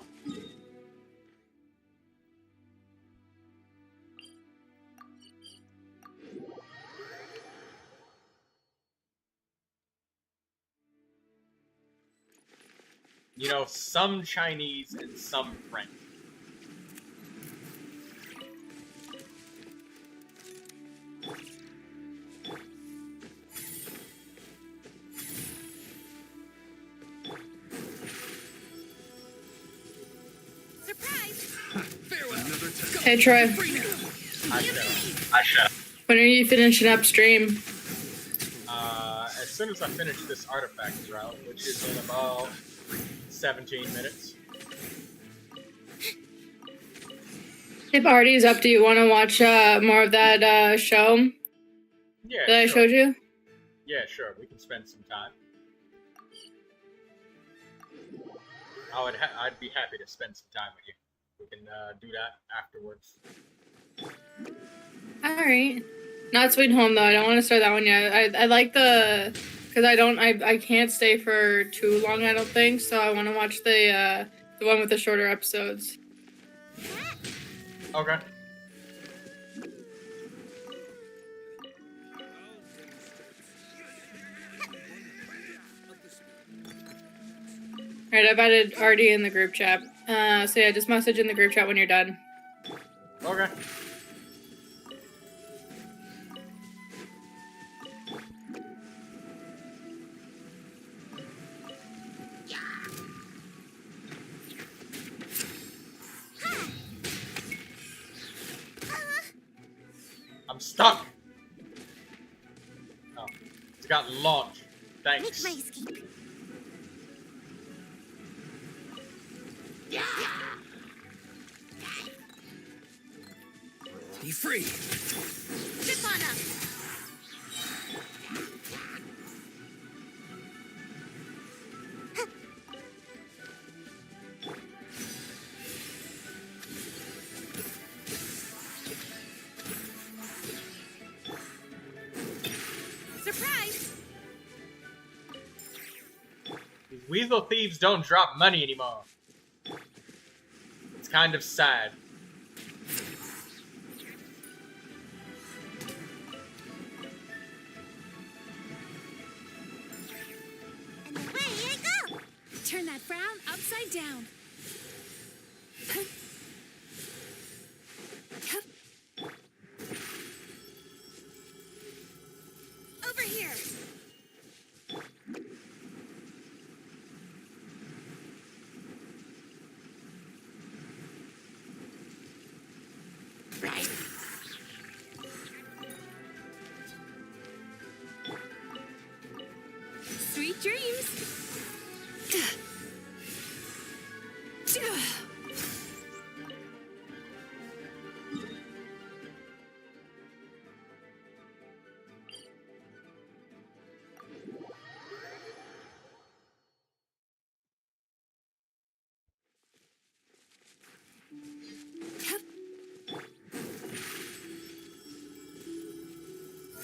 You know, some Chinese and some French. Hey Troy, I shall. when are you finishing up stream? As soon as I finish this artifact route, which is in about 17 minutes. If Artie's up, do you want to watch more of that show Yeah, that I sure. showed you? Yeah, sure. We can spend some time. I'd be happy to spend some time with you. We can do that afterwards. Alright. Not Sweet Home though, I don't want to start that one yet. I like the... Because I can't stay for too long, I don't think, so I want to watch the one with the shorter episodes. Okay. Alright, I've added Artie in the group chat. So yeah, just message in the group chat when you're done. Okay. I'm stuck. Oh, it's got launch. Thanks. Make my escape. Be free. Zip on up. Surprise! These weasel thieves don't drop money anymore. It's kind of sad. And away I go! Turn that frown upside down. Over here! Right. Sweet dreams.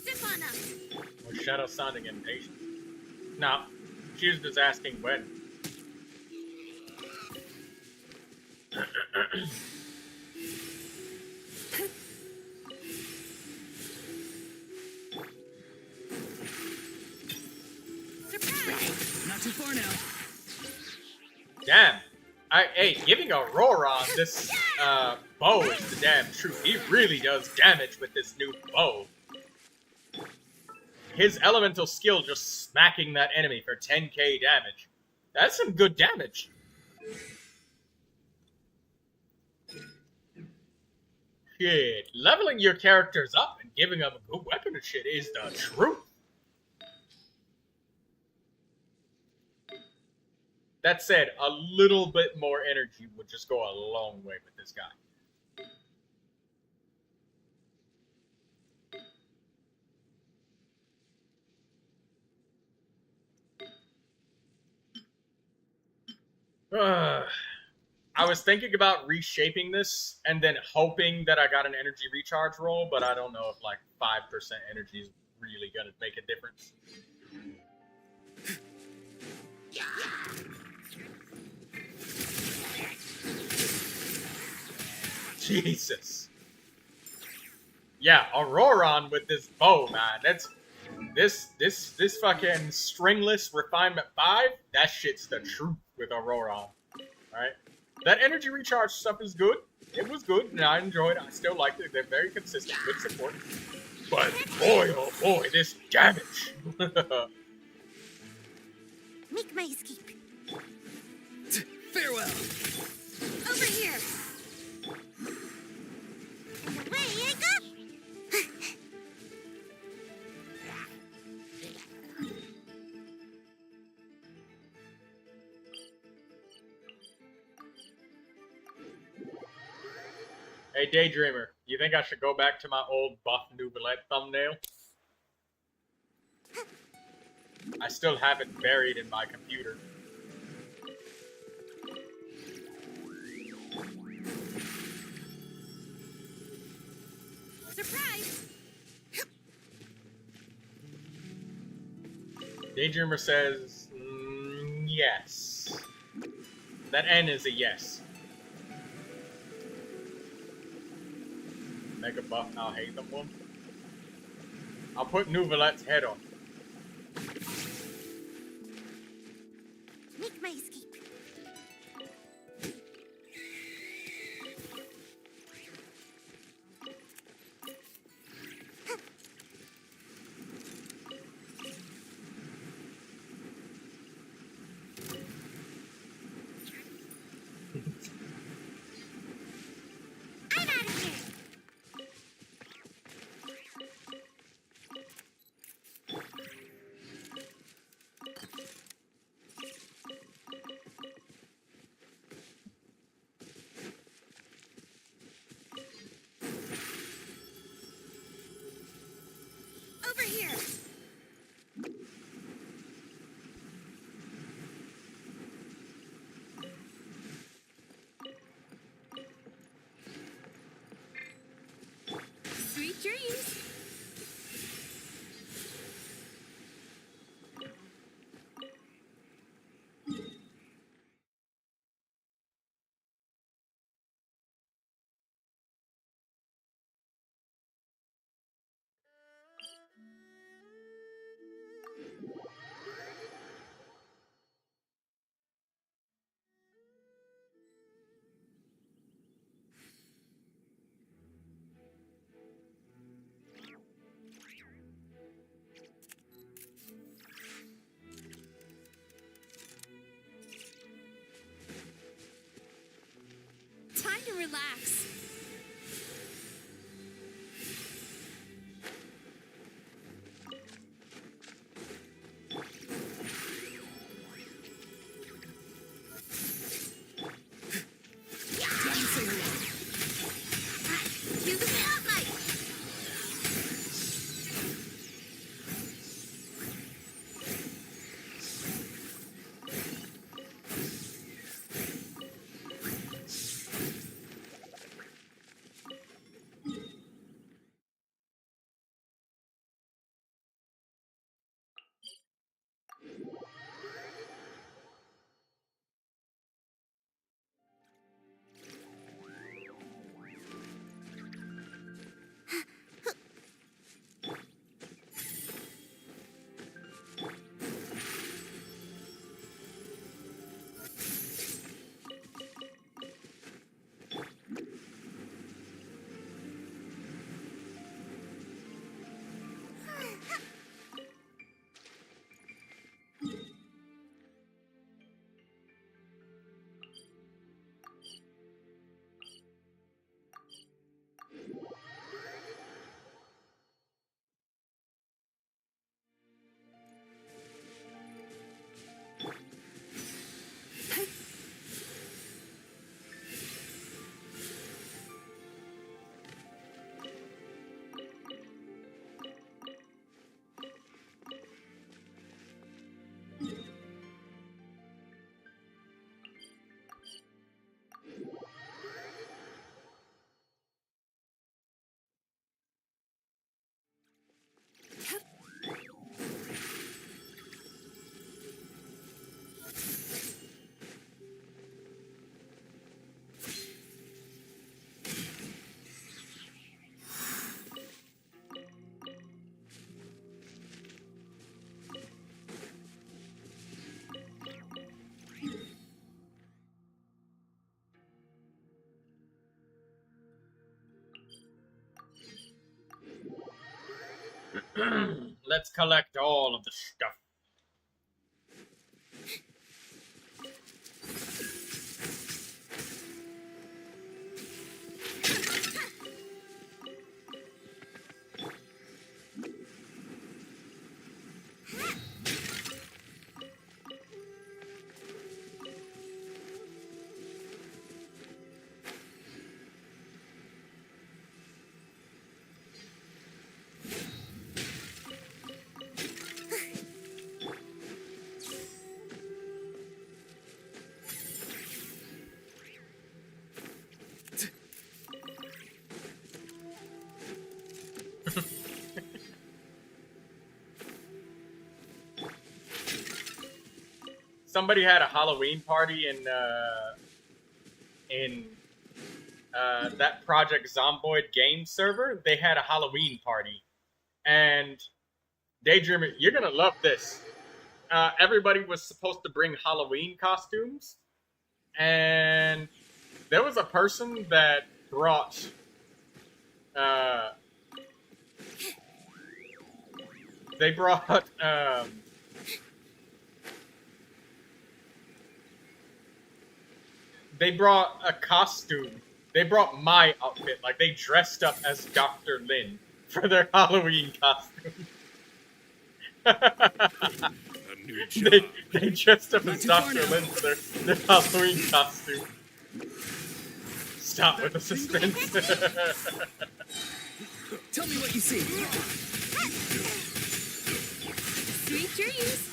Zip on up. Or Shadow sounding impatient. No, she was just asking when. Surprise! Not too far now. Damn. Hey, giving Aurora on this bow is the damn truth. He really does damage with this new bow. His elemental skill just smacking that enemy for 10k damage. That's some good damage. Shit, leveling your characters up and giving them a good weapon and shit is the truth. That said, a little bit more energy would just go a long way with this guy. I was thinking about reshaping this and then hoping that I got an energy recharge roll, but I don't know if like 5% energy is really gonna make a difference. Jesus. Yeah, Auroron with this bow, man. That's this fucking stringless refinement 5, that shit's the truth with Auroron. Alright? That energy recharge stuff is good. It was good, and I enjoyed it. I still liked it. They're very consistent, good support. But boy, oh boy, this damage. Make my escape. Farewell. Over here. And away I go. Hey, Daydreamer, you think I should go back to my old buff Neuvilette thumbnail? I still have it buried in my computer. Surprise! Daydreamer says, yes. That N is a yes. Mega buff, I'll hate them one. I'll put Neuvilette's head on. Make my escape. I'm out of here. relax. Use the spotlight. Let's collect all of the stuff. Somebody had a Halloween party in that Project Zomboid game server. They had a Halloween party, and Daydreamer, you're gonna love this. Everybody was supposed to bring Halloween costumes, and there was a person that brought they brought they brought a costume. They brought my outfit. Like, they dressed up as Dr. Lin for their Halloween costume. they dressed up as Dr. Lin for their Halloween costume. Stop with the suspense. Tell me what you see. Sweet dreams.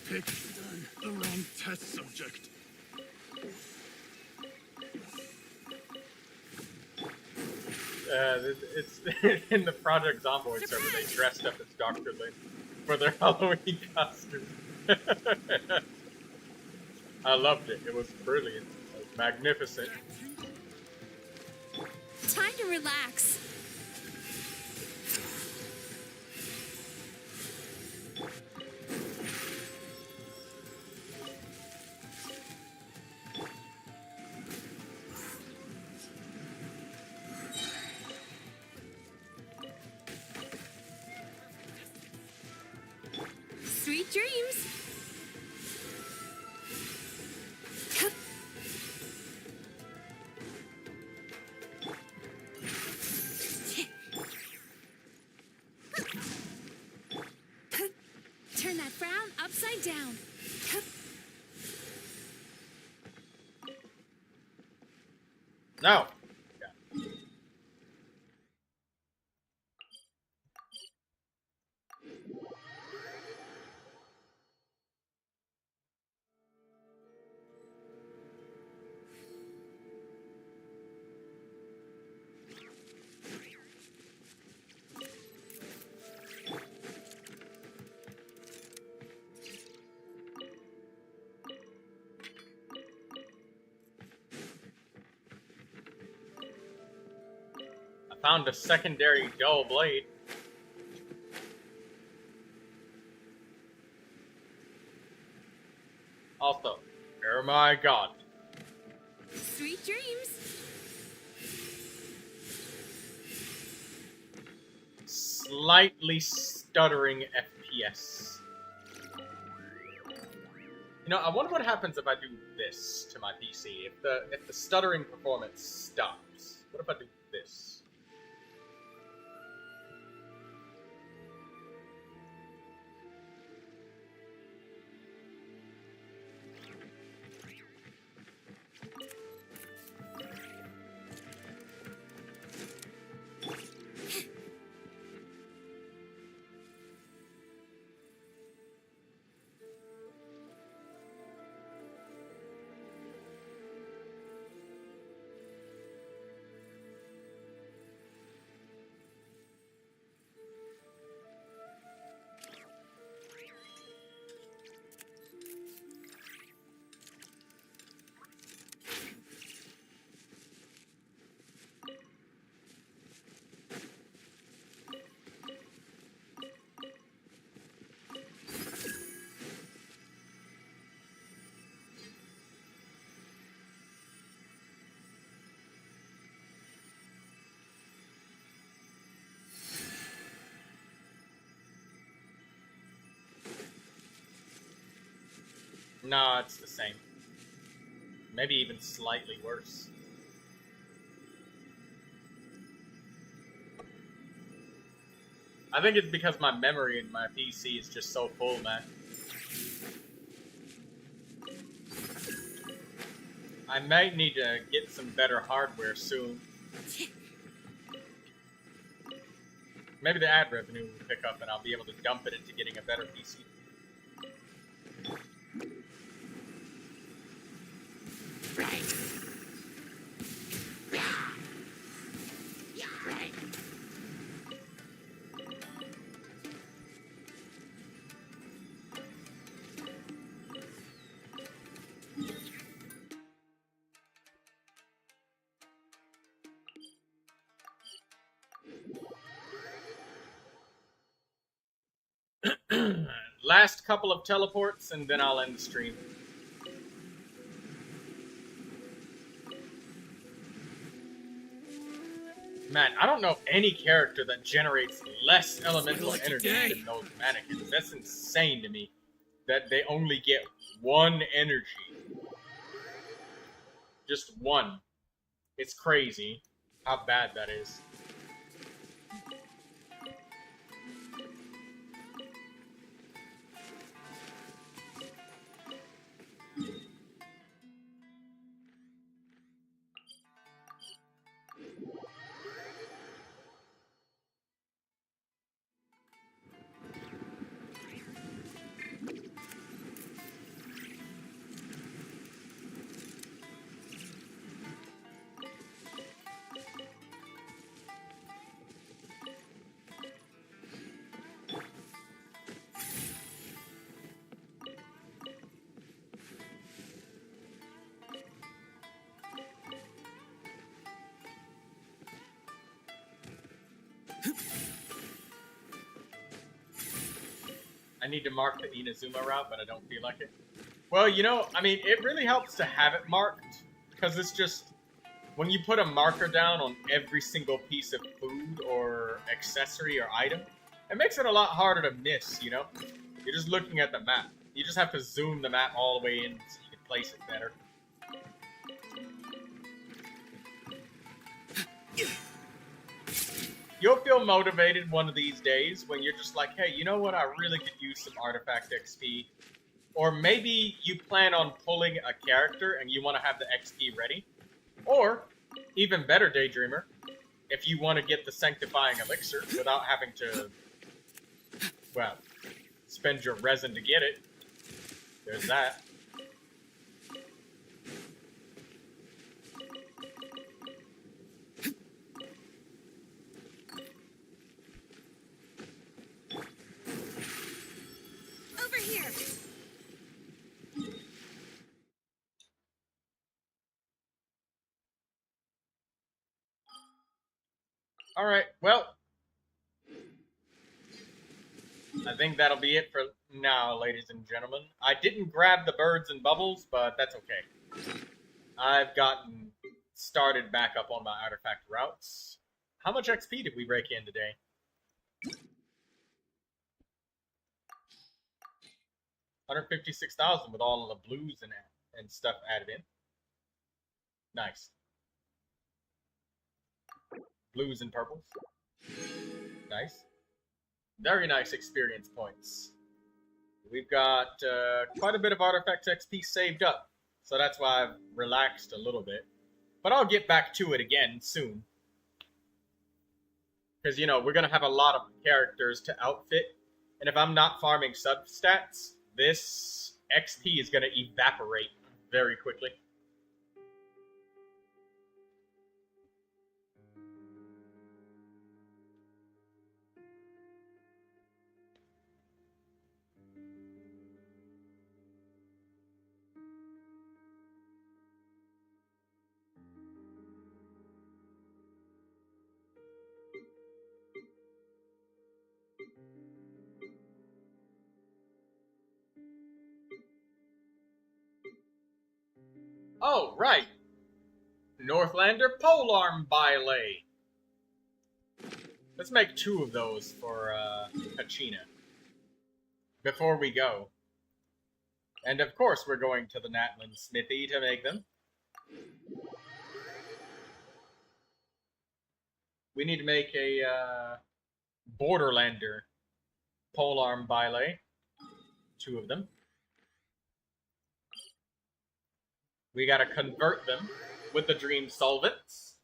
Picked the wrong test subject. It's in the Project Zomboid server. They dressed up as Dr. Lin for their Halloween costume. I loved it. It was brilliant. It was magnificent. Time to relax. Sweet dreams. down. No. Found a secondary dull blade. Also, oh my god. Sweet dreams. Slightly stuttering FPS. You know, I wonder what happens if I do this to my PC. If the stuttering performance stops. What if I do this? No, it's the same. Maybe even slightly worse. I think it's because my memory in my PC is just so full, man. I might need to get some better hardware soon. Maybe the ad revenue will pick up and I'll be able to dump it into getting a better PC. Last couple of teleports and then I'll end the stream. Man, I don't know any character that generates less elemental energy than those mannequins. That's insane to me. That they only get one energy. Just one. It's crazy how bad that is. I need to mark the Inazuma route, but I don't feel like it. Well, you know, I mean, it really helps to have it marked, because it's just, when you put a marker down on every single piece of food or accessory or item, it makes it a lot harder to miss, you know? You're just looking at the map. You just have to zoom the map all the way in so you can place it better. You'll feel motivated one of these days when you're just like, hey, you know what? I really could use some artifact XP. Or maybe you plan on pulling a character and you want to have the XP ready. Or, even better, Daydreamer, if you want to get the Sanctifying Elixir without having to, well, spend your resin to get it. There's that. Over here. Alright, well, I think that'll be it for now, ladies and gentlemen. I didn't grab the birds and bubbles, but that's okay. I've gotten started back up on my artifact routes. How much XP did we rake in today? $156,000 with all of the blues and stuff added in. Nice. Blues and purples. Nice. Very nice experience points. We've got quite a bit of artifact XP saved up, so that's why I've relaxed a little bit. But I'll get back to it again soon. Because, you know, we're going to have a lot of characters to outfit, and if I'm not farming substats, this XP is going to evaporate very quickly. Oh, right. Northlander Polearm Baile. Let's make 2 of those for Kachina before we go. And of course we're going to the Natlan Smithy to make them. We need to make a Borderlander Polearm Baile. 2 of them. We gotta convert them with the Dream Solvents,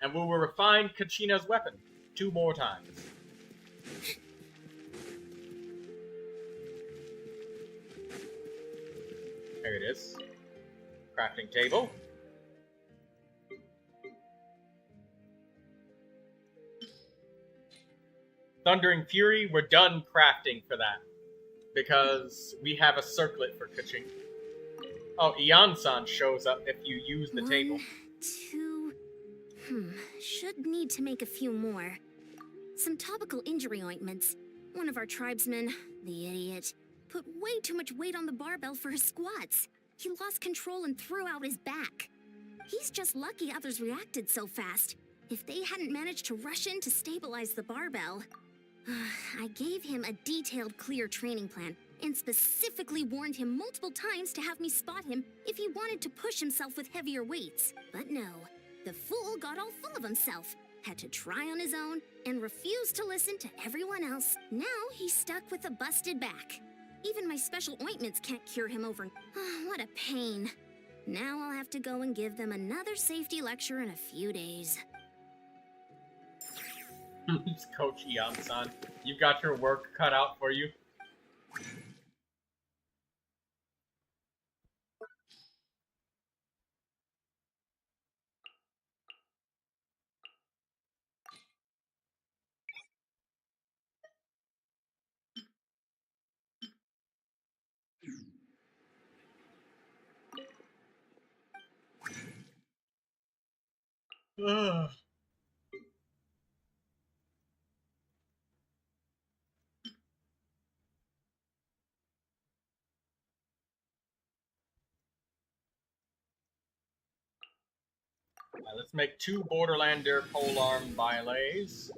and we will refine Kachina's weapon 2 more times. There it is. Crafting table. Thundering Fury, we're done crafting for that, because we have a circlet for Kachina. Oh, Ian-san shows up if you use the table. 2. Should need to make a few more. Some topical injury ointments. One of our tribesmen, the idiot, put way too much weight on the barbell for his squats. He lost control and threw out his back. He's just lucky others reacted so fast. If they hadn't managed to rush in to stabilize the barbell... I gave him a detailed, clear training plan, and specifically warned him multiple times to have me spot him if he wanted to push himself with heavier weights. But no, the fool got all full of himself, had to try on his own, and refused to listen to everyone else. Now he's stuck with a busted back. Even my special ointments can't cure him over. What a pain. Now I'll have to go and give them another safety lecture in a few days. Coach Ian-san, you've got your work cut out for you. Ugh. Let's make 2 Borderlander Polearm Bailes.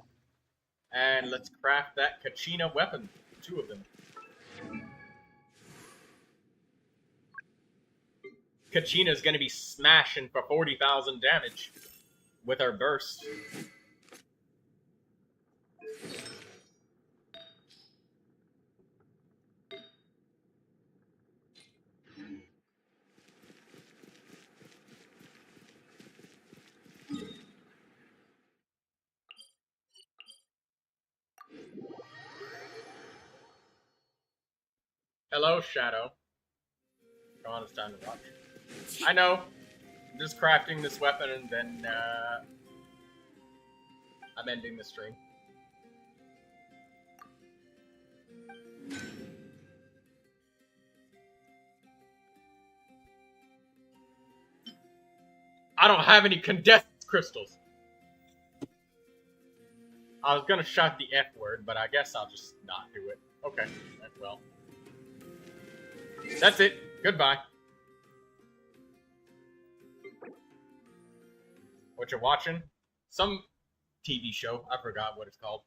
And let's craft that Kachina weapon. 2 of them. Kachina's gonna be smashing for 40,000 damage with her burst. Hello, Shadow. Come on, it's time to watch. I know. I'm just crafting this weapon and then I'm ending the stream. I don't have any condensed crystals. I was gonna shout the F word, but I guess I'll just not do it. Okay, well. That's it. Goodbye. What you're watching? Some TV show. I forgot what it's called.